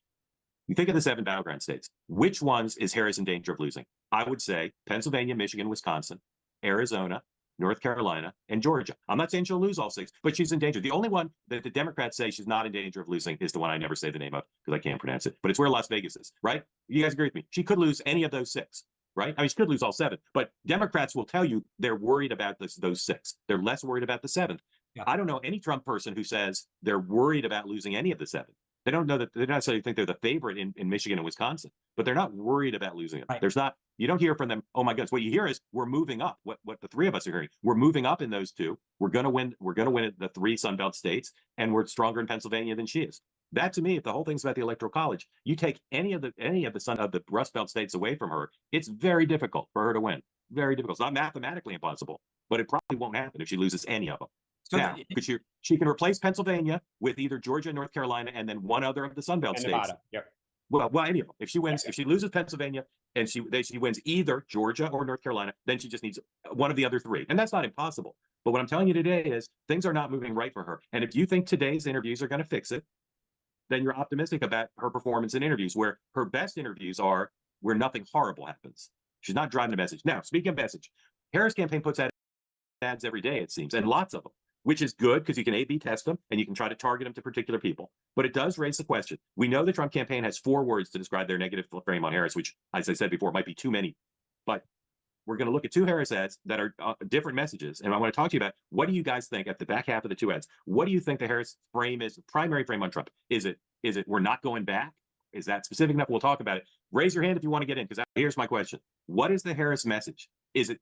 You think of the 7 battleground states. Which ones is Harris in danger of losing? I would say Pennsylvania, Michigan, Wisconsin, Arizona, North Carolina, and Georgia. I'm not saying she'll lose all 6, but she's in danger. The only one that the Democrats say she's not in danger of losing is the one I never say the name of because I can't pronounce it. But it's where Las Vegas is, right? You guys agree with me? She could lose any of those 6. Right? I mean, she could lose all 7, but Democrats will tell you they're worried about those 6. They're less worried about the 7th. Yeah. I don't know any Trump person who says they're worried about losing any of the 7. They don't know that they don't necessarily think they're the favorite in Michigan and Wisconsin, but they're not worried about losing it. Right. There's not, you don't hear from them, oh my goodness. What you hear is we're moving up. What the 3 of us are hearing, we're moving up in those 2. We're going to win. We're going to win the 3 Sunbelt states, and we're stronger in Pennsylvania than she is. That to me, if the whole thing's about the Electoral College, you take any of the Rust Belt states away from her, it's very difficult for her to win. Very difficult. It's not mathematically impossible, but it probably won't happen if she loses any of them. So now, she can replace Pennsylvania with either Georgia, North Carolina, and then one other of the Sun Belt states. Nevada. Yep. Well, any of them. If she wins, if she loses Pennsylvania and she wins either Georgia or North Carolina, then she just needs one of the other 3, and that's not impossible. But what I'm telling you today is things are not moving right for her. And if you think today's interviews are going to fix it, then you're optimistic about her performance in interviews, where her best interviews are where nothing horrible happens. She's not driving a message. Now, speaking of message, Harris campaign puts out ads every day, it seems, and lots of them, which is good because you can A/B test them and you can try to target them to particular people. But it does raise the question. We know the Trump campaign has 4 words to describe their negative frame on Harris, which, as I said before, might be too many. But we're going to look at 2 Harris ads that are different messages. And I want to talk to you about, what do you guys think at the back half of the 2 ads? What do you think the Harris frame is, the primary frame on Trump? Is it we're not going back? Is that specific enough? We'll talk about it. Raise your hand if you want to get in, because here's my question. What is the Harris message? Is it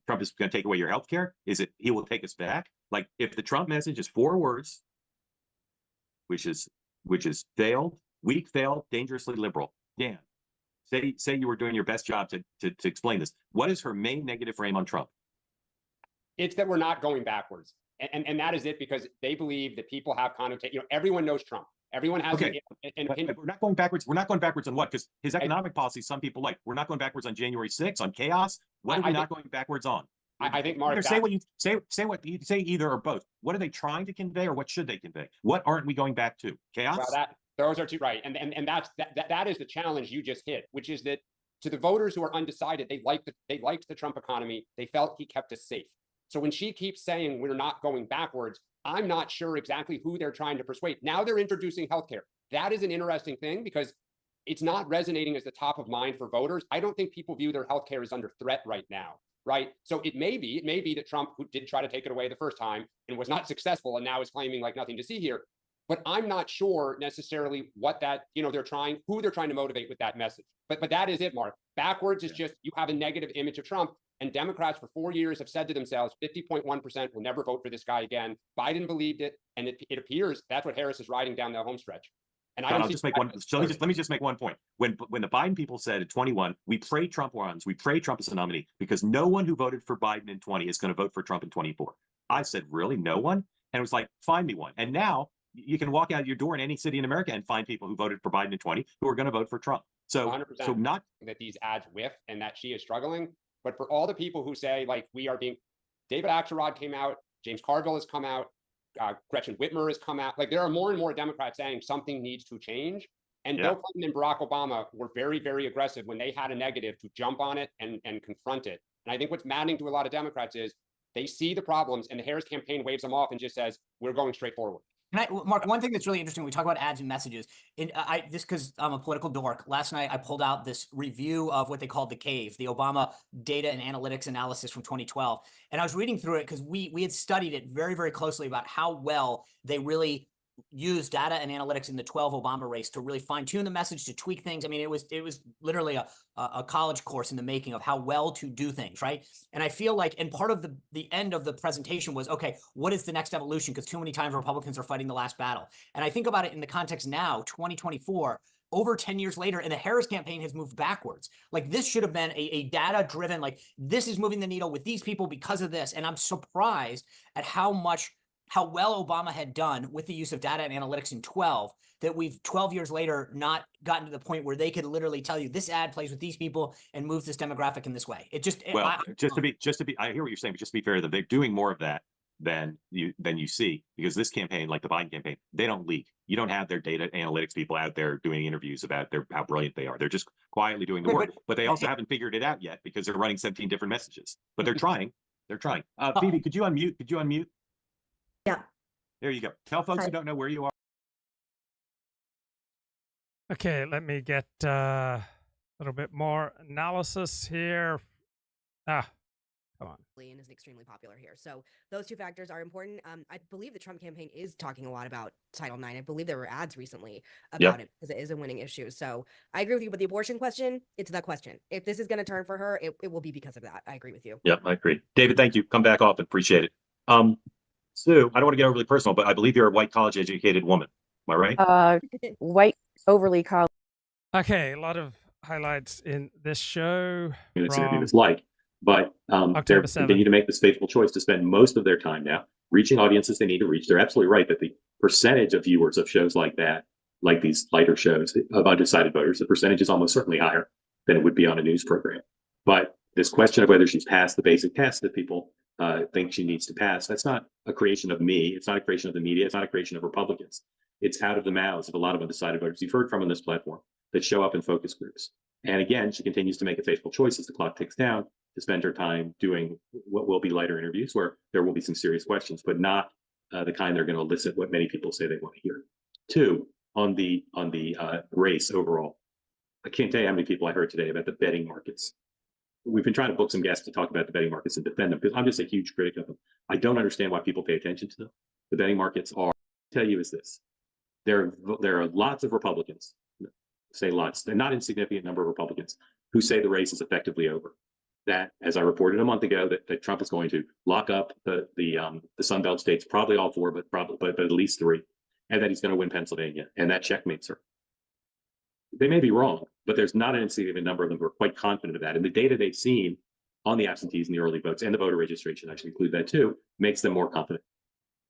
Trump is going to take away your health care? Is it he will take us back? Like, if the Trump message is 4 words, which is failed, weak, failed, dangerously liberal. Dan, say you were doing your best job to explain this. What is her main negative frame on Trump? It's that we're not going backwards. And that is it, because they believe that people have connotation. everyone knows Trump. Everyone has an opinion. We're not going backwards. We're not going backwards on what? Because his economic policy, some people like. We're not going backwards on January 6th, on chaos. What are we not going backwards on? I think, Mark, say what you say, either or both. What are they trying to convey, or what should they convey? What aren't we going back to? Chaos? Well, those are 2, right. And that is the challenge you just hit, which is that to the voters who are undecided, they liked the Trump economy. They felt he kept us safe. So when she keeps saying we're not going backwards, I'm not sure exactly who they're trying to persuade. Now they're introducing healthcare. That is an interesting thing, because it's not resonating as the top of mind for voters. I don't think people view their healthcare as under threat right now, right? So it may be that Trump, who did try to take it away the first time and was not successful, and now is claiming like nothing to see here. But I'm not sure necessarily what that, who they're trying to motivate with that message. But that is it, Mark. Backwards is just, you have a negative image of Trump. And Democrats for 4 years have said to themselves, 50.1% will never vote for this guy again. Biden believed it, and it appears that's what Harris is riding down the home stretch. And let me just make one point. When the Biden people said at 21, we pray Trump runs, we pray Trump is a nominee, because no one who voted for Biden in 20 is going to vote for Trump in 24. I said, really, no one? And it was like, find me one. And now you can walk out your door in any city in America and find people who voted for Biden in 20 who are going to vote for Trump. So 100%, so not that these ads whiff and that she is struggling. But for all the people who say, like, David Axelrod came out, James Carville has come out, Gretchen Whitmer has come out. Like, there are more and more Democrats saying something needs to change. And Bill Clinton and Barack Obama were very, very aggressive when they had a negative to jump on it and confront it. And I think what's maddening to a lot of Democrats is they see the problems, and the Harris campaign waves them off and just says, we're going straight forward. Mark, one thing that's really interesting, we talk about ads and messages, and because I'm a political dork, last night I pulled out this review of what they called the CAVE, the Obama Data and Analytics Analysis from 2012. And I was reading through it because we had studied it very, very closely about how well they really used data and analytics in the 12 Obama race to really fine tune the message, to tweak things. I mean, it was literally a college course in the making of how well to do things, right? And I feel like, and part of the end of the presentation was, okay, what is the next evolution? Because too many times Republicans are fighting the last battle. And I think about it in the context now, 2024, over 10 years later, and the Harris campaign has moved backwards. Like, this should have been a data-driven, like, this is moving the needle with these people because of this. And I'm surprised at how well Obama had done with the use of data and analytics in 12, that we've 12 years later not gotten to the point where they could literally tell you this ad plays with these people and moves this demographic in this way. It just, well, just to be, I hear what you're saying, but just to be fair, that they're doing more of that than you see, because this campaign, like the Biden campaign, they don't leak. You don't have their data analytics people out there doing interviews about how brilliant they are. They're just quietly doing the work, but they also haven't figured it out yet because they're running 17 different messages. But they're trying. They're trying. Phoebe, could you unmute? Could you unmute? Yeah. There you go. Tell folks who don't know where you are. Okay, let me get a little bit more analysis here. Come on. And is extremely popular here. So those two factors are important. I believe the Trump campaign is talking a lot about Title IX. I believe there were ads recently about it because it is a winning issue. So I agree with you. But the abortion question, it's that question. If this is going to turn for her, it will be because of that. I agree with you. Yeah, I agree. David, thank you. Come back often. Appreciate it. Sue, I don't want to get overly personal, but I believe you're a white college educated woman. Am I right? White, overly college. Okay, a lot of highlights in this show. This interview is like, but they continue to make this faithful choice to spend most of their time now reaching audiences they need to reach. They're absolutely right that the percentage of viewers of shows like that, like these lighter shows of undecided voters, the percentage is almost certainly higher than it would be on a news program. But this question of whether she's passed the basic test that people think she needs to pass, that's not a creation of me. It's not a creation of the media. It's not a creation of Republicans. It's out of the mouths of a lot of undecided voters you've heard from on this platform that show up in focus groups. And again, she continues to make a faithful choice as the clock ticks down to spend her time doing what will be lighter interviews where there will be some serious questions, but not the kind that are going to elicit what many people say they want to hear. Two, on the race overall, I can't tell you how many people I heard today about the betting markets. We've been trying to book some guests to talk about the betting markets and defend them because I'm just a huge critic of them. I don't understand why people pay attention to them. The betting markets are, I'll tell you is this, there are lots of Republicans, say lots, they're not insignificant number of Republicans who say the race is effectively over. That, as I reported a month ago, that Trump is going to lock up the Sun Belt states, probably all four, but at least three, and that he's going to win Pennsylvania, and that checkmates her. They may be wrong, but there's not an insignificant number of them who are quite confident of that. And the data they've seen on the absentees and the early votes and the voter registration, I should include that too, makes them more confident.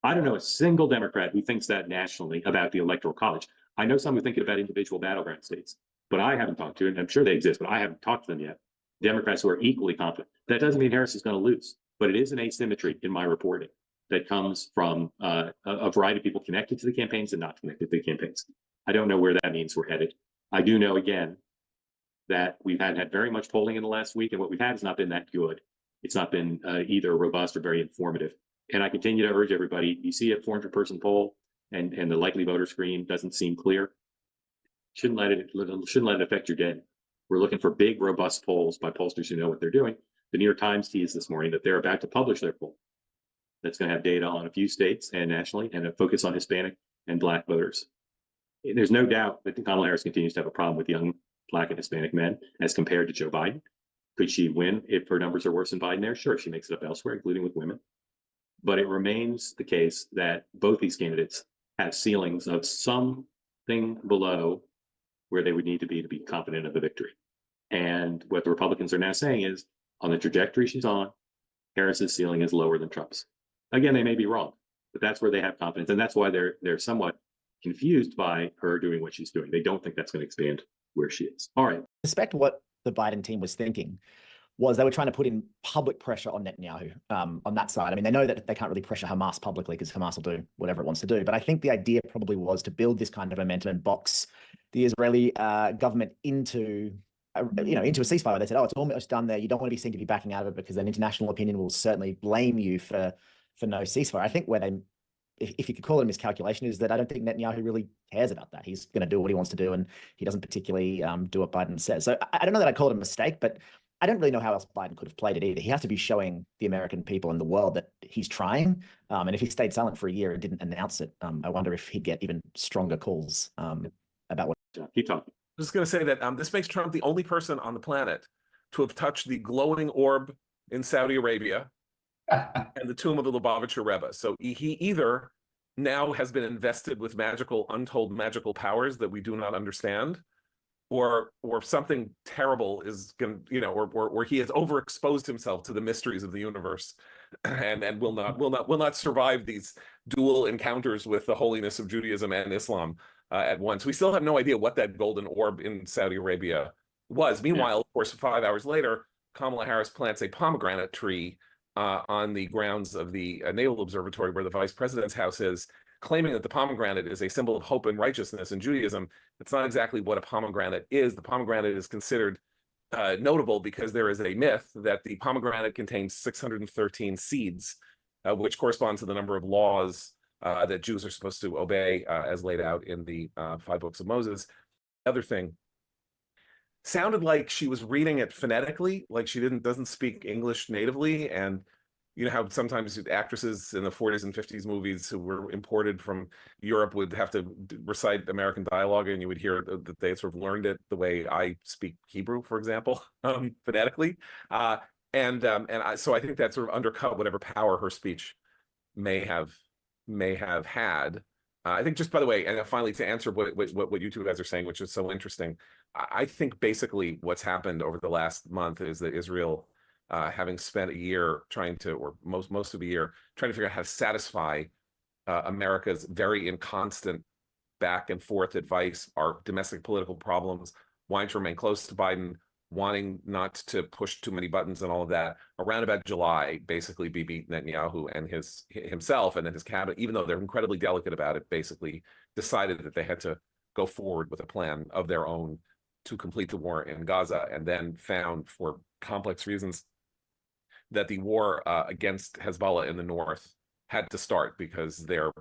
I don't know a single Democrat who thinks that nationally about the Electoral College. I know some who think about individual battleground states, but I haven't talked to, and I'm sure they exist, but I haven't talked to them yet. Democrats who are equally confident. That doesn't mean Harris is going to lose, but it is an asymmetry in my reporting that comes from a variety of people connected to the campaigns and not connected to the campaigns. I don't know where that means we're headed. I do know, again, that we've had very much polling in the last week, and what we've had has not been that good. It's not been either robust or very informative. And I continue to urge everybody, you see a 400-person poll and the likely voter screen doesn't seem clear, shouldn't let it affect your day. We're looking for big, robust polls by pollsters who know what they're doing. The New York Times teased this morning that they're about to publish their poll that's going to have data on a few states and nationally and a focus on Hispanic and Black voters. There's no doubt that Kamala Harris continues to have a problem with young Black and Hispanic men as compared to Joe Biden. Could she win if her numbers are worse than Biden there? Sure, she makes it up elsewhere, including with women. But it remains the case that both these candidates have ceilings of something below where they would need to be confident of the victory. And what the Republicans are now saying is, on the trajectory she's on, Harris's ceiling is lower than Trump's. Again, they may be wrong, but that's where they have confidence. And that's why they're somewhat confused by her doing what she's doing. They don't think that's going to expand where she is. All right. I suspect what the Biden team was thinking was they were trying to put in public pressure on Netanyahu on that side. I mean, they know that they can't really pressure Hamas publicly because Hamas will do whatever it wants to do. But I think the idea probably was to build this kind of momentum and box the Israeli government into a ceasefire. They said, oh, it's almost done there. You don't want to be seen to be backing out of it because then international opinion will certainly blame you for no ceasefire. I think where they, if you could call it a miscalculation, is that I don't think Netanyahu really cares about that. He's going to do what he wants to do, and he doesn't particularly do what Biden says. So I don't know that I'd call it a mistake, but I don't really know how else Biden could have played it either. He has to be showing the American people and the world that he's trying. And if he stayed silent for a year and didn't announce it, I wonder if he'd get even stronger calls about what. Keep talking. I was going to say that this makes Trump the only person on the planet to have touched the glowing orb in Saudi Arabia and the tomb of the Lubavitcher Rebbe. So he either now has been invested with untold magical powers that we do not understand, or something terrible is going to, or he has overexposed himself to the mysteries of the universe, and will not survive these dual encounters with the holiness of Judaism and Islam at once. We still have no idea what that golden orb in Saudi Arabia was. Meanwhile, of course, 5 hours later, Kamala Harris plants a pomegranate tree on the grounds of the Naval Observatory, where the vice president's house is, claiming that the pomegranate is a symbol of hope and righteousness in Judaism. It's not exactly what a pomegranate is. The pomegranate is considered notable because there is a myth that the pomegranate contains 613 seeds, which corresponds to the number of laws that Jews are supposed to obey, as laid out in the 5 books of Moses. Other thing, sounded like she was reading it phonetically, like she doesn't speak English natively. And you know how sometimes actresses in the 40s and 50s movies who were imported from Europe would have to recite American dialogue, and you would hear that they sort of learned it the way I speak Hebrew, for example, phonetically. So I think that sort of undercut whatever power her speech may have had. I think, just by the way, and finally, to answer what you two guys are saying, which is so interesting, I think basically what's happened over the last month is that Israel, having spent a year trying to, or most of a year, trying to figure out how to satisfy America's very inconstant back and forth advice, our domestic political problems, wanting to remain close to Biden, wanting not to push too many buttons and all of that. Around about July, basically Bibi Netanyahu and himself and then his cabinet, even though they're incredibly delicate about it, basically decided that they had to go forward with a plan of their own to complete the war in Gaza, and then found, for complex reasons, that the war against Hezbollah in the north had to start because their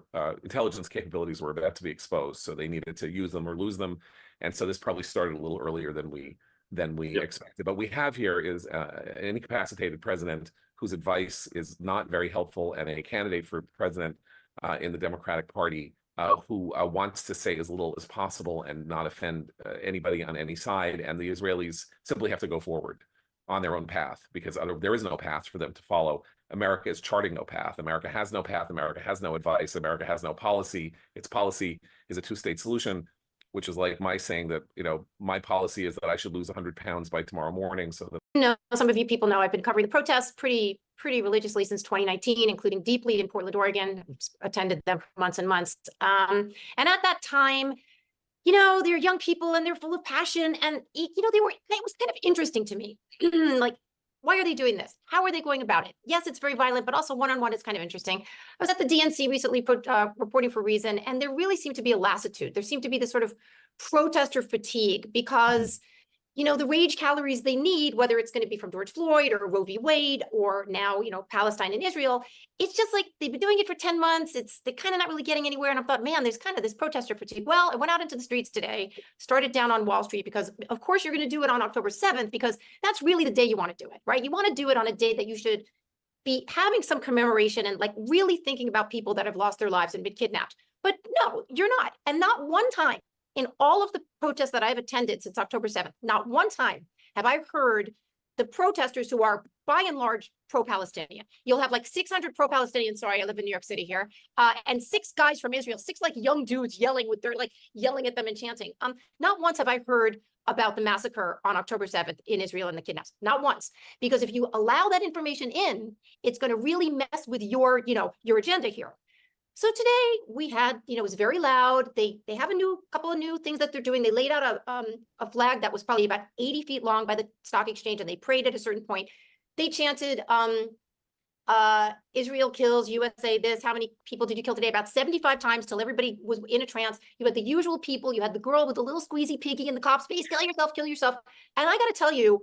intelligence capabilities were about to be exposed. So they needed to use them or lose them. And so this probably started a little earlier than we expected. But we have here is an incapacitated president whose advice is not very helpful, and a candidate for president in the Democratic Party who wants to say as little as possible and not offend anybody on any side. And the Israelis simply have to go forward on their own path, because there is no path for them to follow. America is charting no path. America has no path. America has no advice. America has no policy. Its policy is a two-state solution, which is like my saying that, my policy is that I should lose 100 pounds by tomorrow morning. So that some of you people know I've been covering the protests pretty religiously since 2019, including deeply in Portland, Oregon. Attended them for months and months. And at that time, they're young people and they're full of passion. And, it was kind of interesting to me. Like, why are they doing this? How are they going about it? Yes, it's very violent, but also one-on-one is kind of interesting. I was at the DNC recently reporting for Reason, and there really seemed to be a lassitude. There seemed to be this sort of protester fatigue because, the rage calories they need, whether it's going to be from George Floyd or Roe v. Wade or now, Palestine and Israel, it's just like they've been doing it for 10 months. They're kind of not really getting anywhere. And I thought, man, there's kind of this protester fatigue. Well, I went out into the streets today, started down on Wall Street, because of course you're going to do it on October 7th, because that's really the day you want to do it, right? You want to do it on a day that you should be having some commemoration and like really thinking about people that have lost their lives and been kidnapped. But no, you're not. And not one time in all of the protests that I've attended since October 7th, not one time have I heard the protesters who are by and large pro-Palestinian. You'll have like 600 pro-Palestinian, sorry, I live in New York City here, and 6 guys from Israel, 6 like young dudes yelling at them and chanting. Not once have I heard about the massacre on October 7th in Israel and the kidnaps. Not once. Because if you allow that information in, it's going to really mess with your agenda here. So today we had, it was very loud. They have a couple of new things that they're doing. They laid out a flag that was probably about 80 feet long by the stock exchange, and they prayed at a certain point. They chanted, Israel kills, USA this, how many people did you kill today? About 75 times till everybody was in a trance. You had the usual people. You had the girl with the little squeezy piggy in the cop's face, kill yourself. And I got to tell you,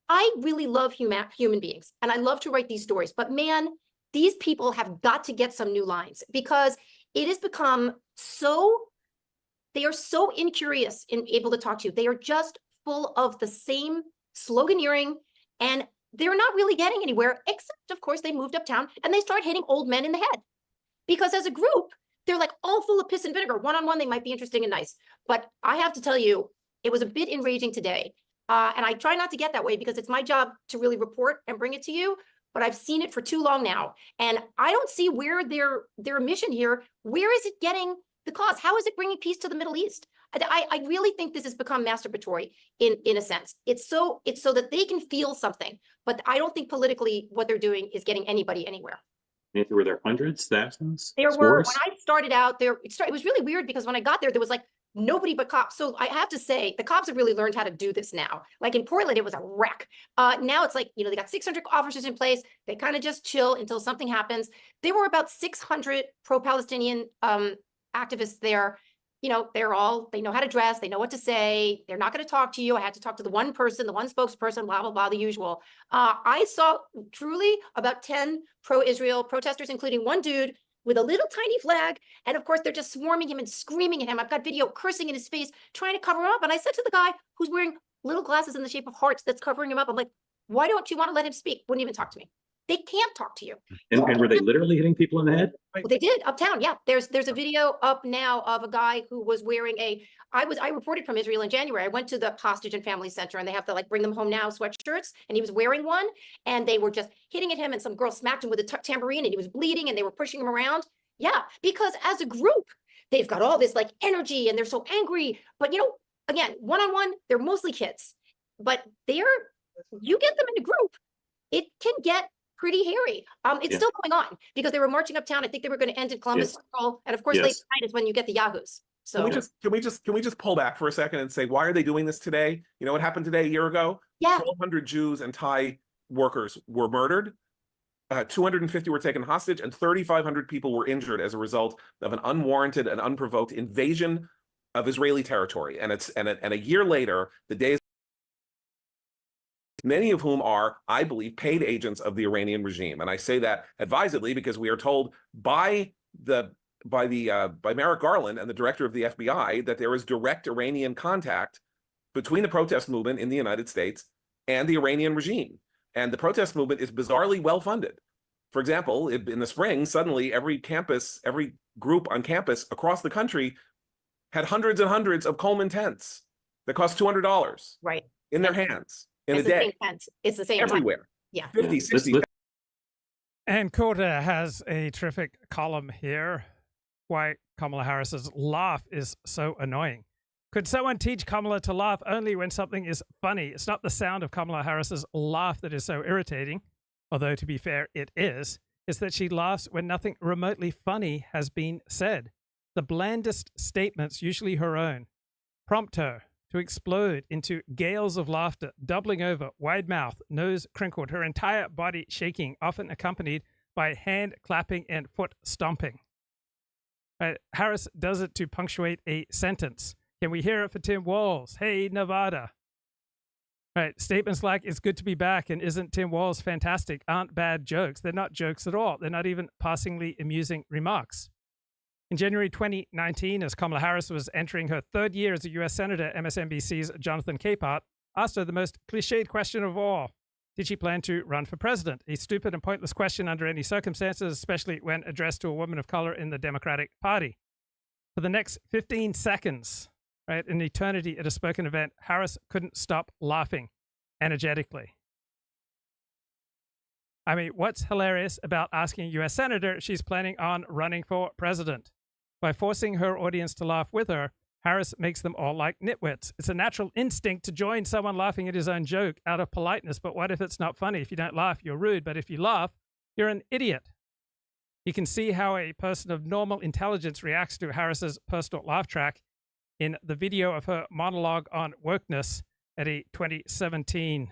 I really love human beings, and I love to write these stories. But man, these people have got to get some new lines, because it has become they are so incurious and able to talk to you. They are just full of the same sloganeering And they're not really getting anywhere, except, of course, they moved uptown and they start hitting old men in the head. Because as a group, they're like all full of piss and vinegar. One-on-one, they might be interesting and nice. But I have to tell you, it was a bit enraging today. And I try not to get that way because it's my job to really report and bring it to you. But I've seen it for too long now. And I don't see where their mission here, where is it getting the cause? How is it bringing peace to the Middle East? I really think this has become masturbatory in a sense. It's so that they can feel something. But I don't think politically what they're doing is getting anybody anywhere. Were there hundreds, thousands? There scores? were, when I started out there, it was really weird because when I got there, there was like nobody but cops. So I have to say, the cops have really learned how to do this now. Like in Portland, it was a wreck. Now it's like, they got 600 officers in place. They kind of just chill until something happens. There were about 600 pro-Palestinian activists there. They know how to dress. They know what to say. They're not going to talk to you. I had to talk to the one person, the one spokesperson, blah, blah, blah, the usual. I saw truly about 10 pro-Israel protesters, including one dude with a little tiny flag. And of course, they're just swarming him and screaming at him. I've got video cursing in his face, trying to cover him up. And I said to the guy who's wearing little glasses in the shape of hearts that's covering him up, I'm like, why don't you want to let him speak? Wouldn't even talk to me. They can't talk to you. And were they literally hitting people in the head? Well, they did uptown. Yeah, there's a video up now of a guy who was wearing I reported from Israel in January. I went to the Hostage and Family Center and they have to like bring them home now sweatshirts. And he was wearing one and they were just hitting at him and some girl smacked him with a tambourine and he was bleeding and they were pushing him around. Yeah, because as a group, they've got all this like energy and they're so angry. But again, one-on-one, they're mostly kids. But you get them in a group, it can get pretty hairy. It's still going on because they were marching uptown. I think they were going to end at Columbus Circle. And of course, late night is when you get the yahoos. So can we just pull back for a second and say, why are they doing this today? You know what happened today a year ago? Yeah. 1,200 Jews and Thai workers were murdered. 250 were taken hostage and 3,500 people were injured as a result of an unwarranted and unprovoked invasion of Israeli territory. And a year later, the days, many of whom are, I believe, paid agents of the Iranian regime. And I say that advisedly because we are told by Merrick Garland and the director of the FBI that there is direct Iranian contact between the protest movement in the United States and the Iranian regime. And the protest movement is bizarrely well-funded. For example, in the spring, suddenly every group on campus across the country had hundreds and hundreds of Coleman tents that cost $200 in their hands in a day. It's the same everywhere. Yeah. 50, 60. And Coulter has a terrific column here. Why Kamala Harris's laugh is so annoying. Could someone teach Kamala to laugh only when something is funny? It's not the sound of Kamala Harris's laugh that is so irritating, although to be fair, it is. It's that she laughs when nothing remotely funny has been said. The blandest statements, usually her own, prompt her to explode into gales of laughter, doubling over, wide mouth, nose crinkled, her entire body shaking, often accompanied by hand clapping and foot stomping. Harris does it to punctuate a sentence. Can we hear it for Tim Walz? Hey, Nevada. Statements like, it's good to be back and isn't Tim Walz fantastic aren't bad jokes. They're not jokes at all. They're not even passingly amusing remarks. In January 2019, as Kamala Harris was entering her third year as a U.S. Senator, MSNBC's Jonathan Capehart asked her the most cliched question of all. Did she plan to run for president? A stupid and pointless question under any circumstances, especially when addressed to a woman of color in the Democratic Party. For the next 15 seconds, an eternity at a spoken event, Harris couldn't stop laughing energetically. I mean, what's hilarious about asking a U.S. Senator if she's planning on running for president? By forcing her audience to laugh with her, Harris makes them all like nitwits. It's a natural instinct to join someone laughing at his own joke out of politeness, but what if it's not funny? If you don't laugh, you're rude, but if you laugh, you're an idiot. You can see how a person of normal intelligence reacts to Harris's personal laugh track in the video of her monologue on wokeness at a 2017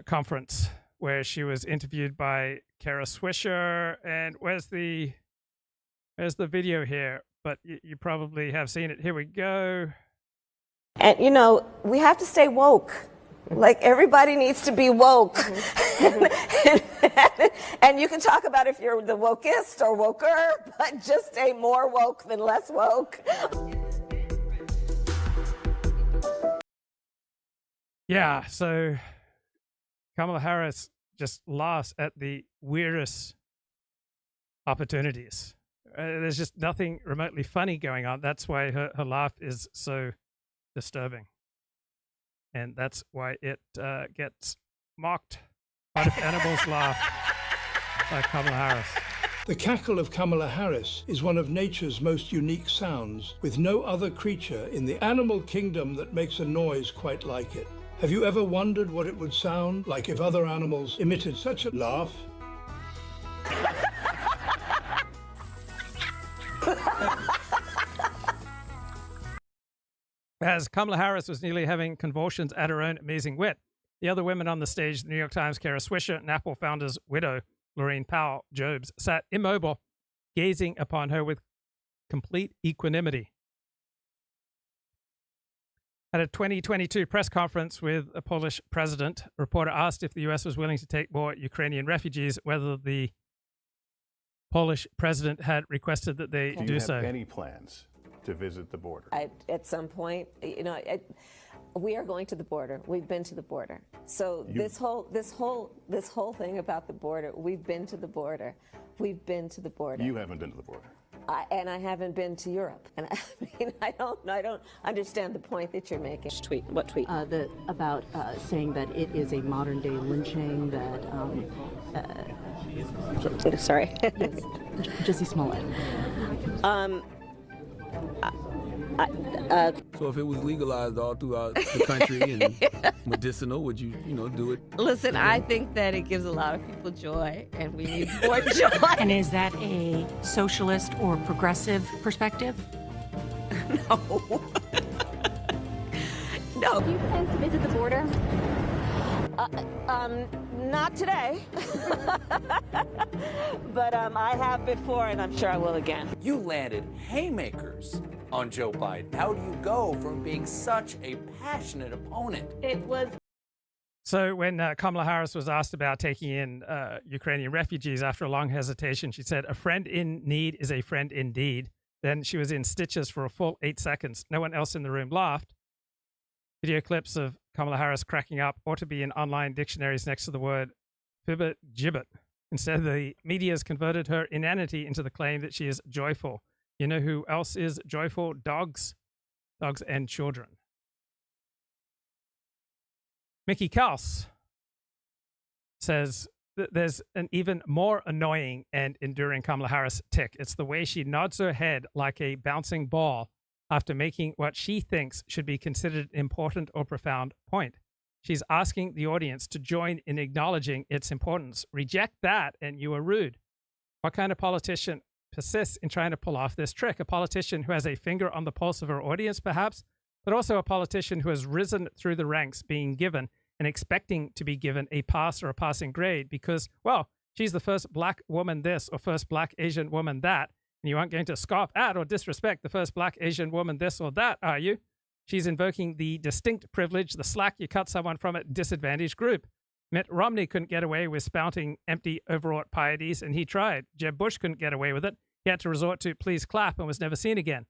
conference where she was interviewed by Kara Swisher. And where's the video here? But you probably have seen it. Here we go. And, we have to stay woke. Like, everybody needs to be woke. And you can talk about if you're the wokest or woker, but just stay more woke than less woke. Yeah, so Kamala Harris just laughs at the weirdest opportunities. There's just nothing remotely funny going on. That's why her laugh is so disturbing. And that's why it gets mocked. What if animals laugh by Kamala Harris? The cackle of Kamala Harris is one of nature's most unique sounds, with no other creature in the animal kingdom that makes a noise quite like it. Have you ever wondered what it would sound like if other animals emitted such a laugh? As Kamala Harris was nearly having convulsions at her own amazing wit, the other women on the stage, the New York Times' Kara Swisher, and Apple founder's widow, Lorraine Powell Jobs, sat immobile, gazing upon her with complete equanimity. At a 2022 press conference with a Polish president, a reporter asked if the U.S. was willing to take more Ukrainian refugees, whether the Polish president had requested that they do so. Do you have any plans to visit the border? At some point, we are going to the border. We've been to the border. So this whole thing about the border, we've been to the border. We've been to the border. You haven't been to the border. And I haven't been to Europe. And I mean, I don't understand the point that you're making. Tweet. What tweet? About saying that it is a modern day lynching. That. Sorry. Yes. Jussie Smollett. So if it was legalized all throughout the country and medicinal, would you do it? Listen, I think that it gives a lot of people joy, and we need more joy. And is that a socialist or progressive perspective? No. No. Do you plan to visit the border? Not today. But I have before, and I'm sure I will again. You landed haymakers on Joe Biden. How do you go from being such a passionate opponent? It was. So when Kamala Harris was asked about taking in Ukrainian refugees, after a long hesitation, she said, "A friend in need is a friend indeed." Then she was in stitches for a full 8 seconds. No one else in the room laughed. Video clips of Kamala Harris cracking up ought to be in online dictionaries next to the word fibber gibbet. Instead, the media has converted her inanity into the claim that she is joyful. You know who else is joyful? Dogs and children. Mickey Kaus says that there's an even more annoying and enduring Kamala Harris tick. It's the way she nods her head like a bouncing ball after making what she thinks should be considered an important or profound point. She's asking the audience to join in acknowledging its importance. Reject that and you are rude. What kind of politician persists in trying to pull off this trick? A politician who has a finger on the pulse of her audience, perhaps, but also a politician who has risen through the ranks, being given and expecting to be given a pass or a passing grade because, well, she's the first black woman this or first black Asian woman that, and you aren't going to scoff at or disrespect the first black Asian woman this or that, are you? She's invoking the distinct privilege, the slack you cut someone from a disadvantaged group. Mitt Romney couldn't get away with spouting empty, overwrought pieties, and he tried. Jeb Bush couldn't get away with it. He had to resort to please clap and was never seen again.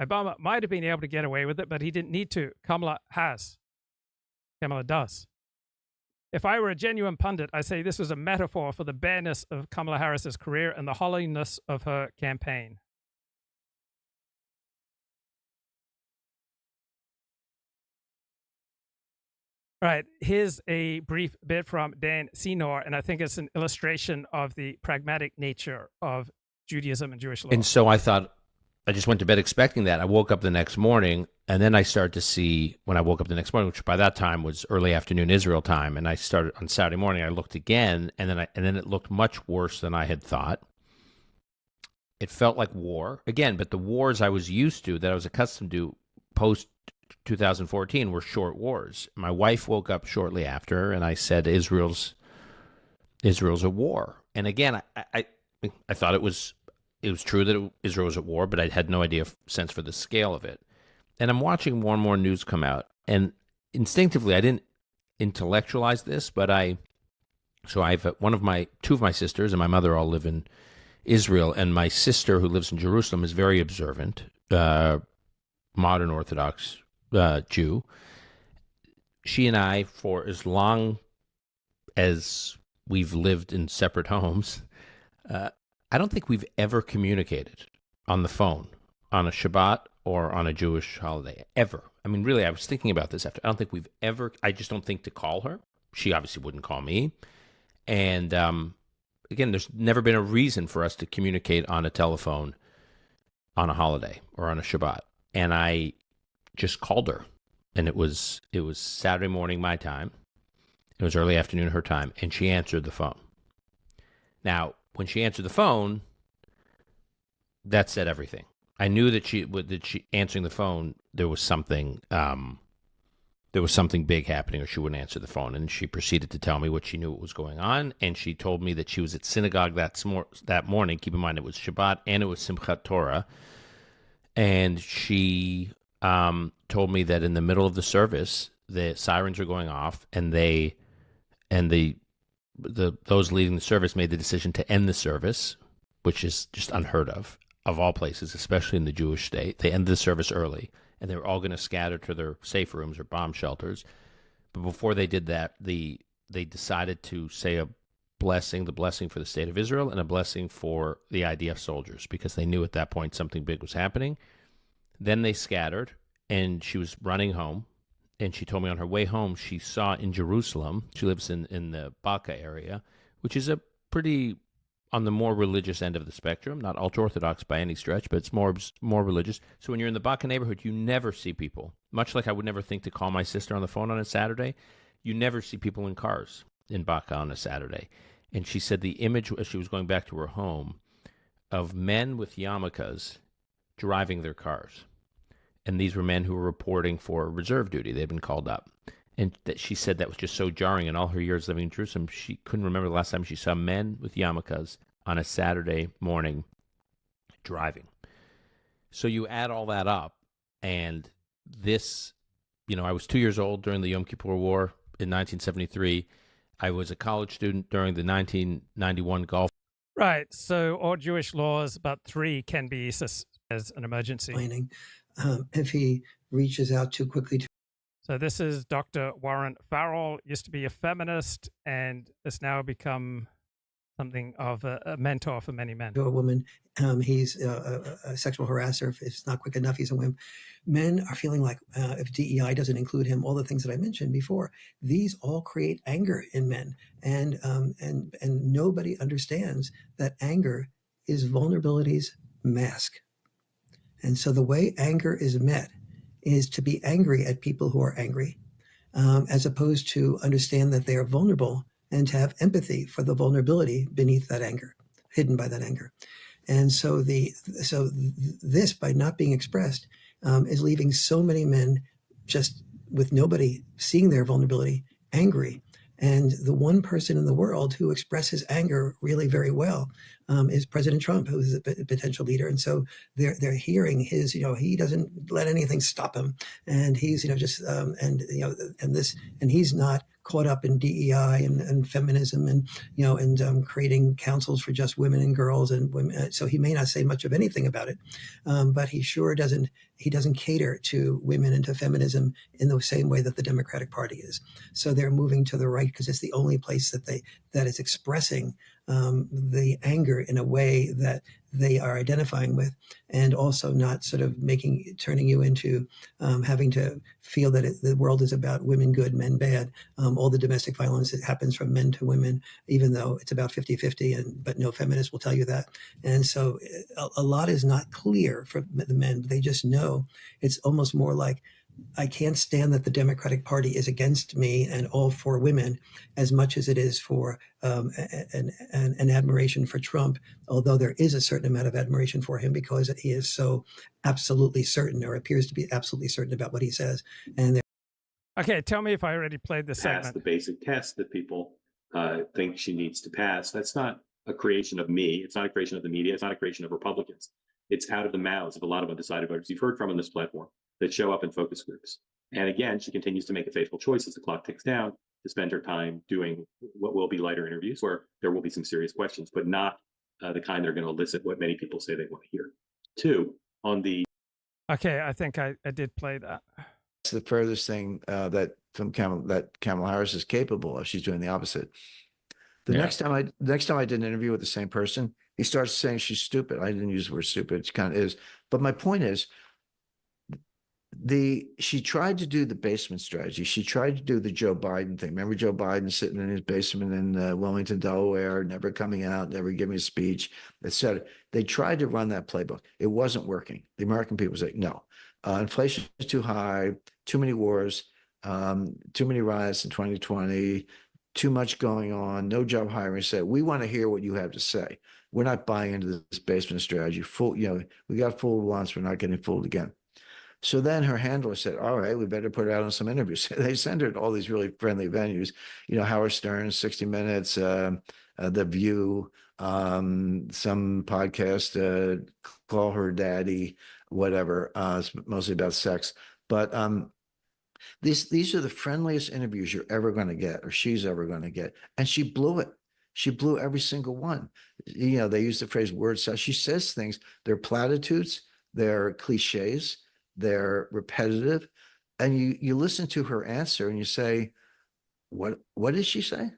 Obama might have been able to get away with it, but he didn't need to. Kamala has. Kamala does. If I were a genuine pundit, I say this was a metaphor for the bareness of Kamala Harris's career and the hollowness of her campaign. All right, here's a brief bit from Dan Senor, and I think it's an illustration of the pragmatic nature of Judaism and Jewish law. And so I thought, I just went to bed expecting that. I woke up the next morning, and then I started to see, when I woke up the next morning, which by that time was early afternoon Israel time, and I started on Saturday morning, I looked again, and then it looked much worse than I had thought. It felt like war. Again, but the wars I was used to, that I was accustomed to post 2014 were short wars. My wife woke up shortly after, and I said, Israel's a war. And again, I thought it was true that Israel was at war, but I had no sense for the scale of it. And I'm watching more and more news come out, and instinctively, I didn't intellectualize this, but two of my sisters and my mother all live in Israel, and my sister who lives in Jerusalem is very observant, modern Orthodox Jew. She and I, for as long as we've lived in separate homes, I don't think we've ever communicated on the phone on a Shabbat or on a Jewish holiday, ever. I mean, really, I was thinking about this after. I don't think we've ever, I just don't think to call her. She obviously wouldn't call me. And again, there's never been a reason for us to communicate on a telephone on a holiday or on a Shabbat. And I just called her. And it was Saturday morning, my time. It was early afternoon, her time. And she answered the phone. Now, when she answered the phone, that said everything. I knew that she answering the phone, there was something big happening, or she wouldn't answer the phone. And she proceeded to tell me what she knew what was going on. And she told me that she was at synagogue that morning. Keep in mind, it was Shabbat and it was Simchat Torah. And she told me that in the middle of the service, the sirens were going off, and those leading the service made the decision to end the service, which is just unheard of all places, especially in the Jewish state. They ended the service early, and they were all going to scatter to their safe rooms or bomb shelters. But before they did that, they decided to say the blessing for the state of Israel and a blessing for the IDF soldiers, because they knew at that point something big was happening. Then they scattered, and she was running home. And she told me on her way home, she saw in Jerusalem, she lives in the Baca area, which is a pretty on the more religious end of the spectrum, not ultra-Orthodox by any stretch, but it's more religious. So when you're in the Baca neighborhood, you never see people. Much like I would never think to call my sister on the phone on a Saturday, you never see people in cars in Baca on a Saturday. And she said the image, as she was going back to her home, of men with yarmulkes driving their cars. And these were men who were reporting for reserve duty. They'd been called up. And that she said that was just so jarring. In all her years living in Jerusalem, she couldn't remember the last time she saw men with yarmulkes on a Saturday morning driving. So you add all that up, and this, I was 2 years old during the Yom Kippur War in 1973. I was a college student during the 1991 Gulf. Right. So all Jewish laws, but 3 can be as an emergency. If he reaches out too quickly. So this is Dr. Warren Farrell, used to be a feminist and has now become something of a mentor for many men. To a woman, he's a sexual harasser. If it's not quick enough, he's a wimp. Men are feeling like if DEI doesn't include him, all the things that I mentioned before, these all create anger in men, and nobody understands that anger is vulnerability's mask. And so the way anger is met is to be angry at people who are angry, as opposed to understand that they are vulnerable and to have empathy for the vulnerability beneath that anger, hidden by that anger. And so this, by not being expressed, is leaving so many men just with nobody seeing their vulnerability, angry. And the one person in the world who expresses anger really very well is President Trump, who is a potential leader. And so they're hearing his, he doesn't let anything stop him, and he's, and he's not caught up in DEI and feminism and creating councils for just women and girls and women. So he may not say much of anything about it, but he sure doesn't. He doesn't cater to women and to feminism in the same way that the Democratic Party is. So they're moving to the right because it's the only place that is expressing the anger in a way that they are identifying with, and also not sort of turning you into having to feel that the world is about women good, men bad. All the domestic violence that happens from men to women, even though it's about 50-50, but no feminist will tell you that. And so a lot is not clear for the men. They just know. It's almost more like, I can't stand that the Democratic Party is against me and all for women, as much as it is for an admiration for Trump, although there is a certain amount of admiration for him because he is so absolutely certain, or appears to be absolutely certain about what he says. And okay, tell me if I already played this segment. Pass the basic test that people think she needs to pass. That's not a creation of me. It's not a creation of the media. It's not a creation of Republicans. It's out of the mouths of a lot of undecided voters you've heard from on this platform that show up in focus groups. And again, she continues to make a faithful choice as the clock ticks down to spend her time doing what will be lighter interviews where there will be some serious questions, but not the kind that are going to elicit what many people say they want to hear. 2, on the... Okay, I think I did play that. The furthest thing that that Kamala Harris is capable of. She's doing the opposite. The next time I did an interview with the same person, he starts saying she's stupid. I didn't use the word stupid. It kind of is. But my point is, she tried to do the basement strategy. She tried to do the Joe Biden thing. Remember Joe Biden sitting in his basement in Wilmington, Delaware, never coming out, never giving a speech, etc. They tried to run that playbook. It wasn't working. The American people say, no, inflation is too high, too many wars, too many riots in 2020, too much going on, no job hiring. Say, we want to hear what you have to say. We're not buying into this basement strategy. We got fooled once, we're not getting fooled again. So then her handler said, all right, we better put it out on some interviews. They send her to all these really friendly venues, Howard Stern, 60 Minutes, The View, some podcast, Call Her Daddy, whatever. It's mostly about sex. But these are the friendliest interviews you're ever going to get, or she's ever going to get. And she blew it. She blew every single one. They use the phrase word salad. She says things, they're platitudes, they're cliches, they're repetitive, and you listen to her answer and you say, what did she say?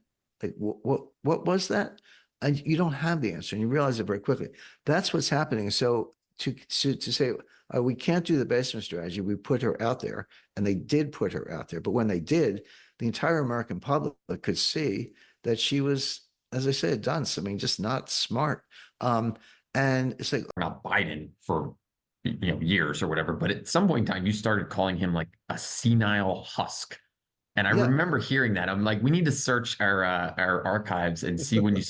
Like, what was that? And you don't have the answer, and you realize it very quickly. That's what's happening. So to say we can't do the basement strategy, we put her out there, and they did put her out there. But when they did, the entire American public could see that she was, as I said, a dunce. I mean, just not smart. And it's like, about Biden for years or whatever, but at some point in time you started calling him like a senile husk, and I remember hearing that. I'm like, we need to search our archives and see when you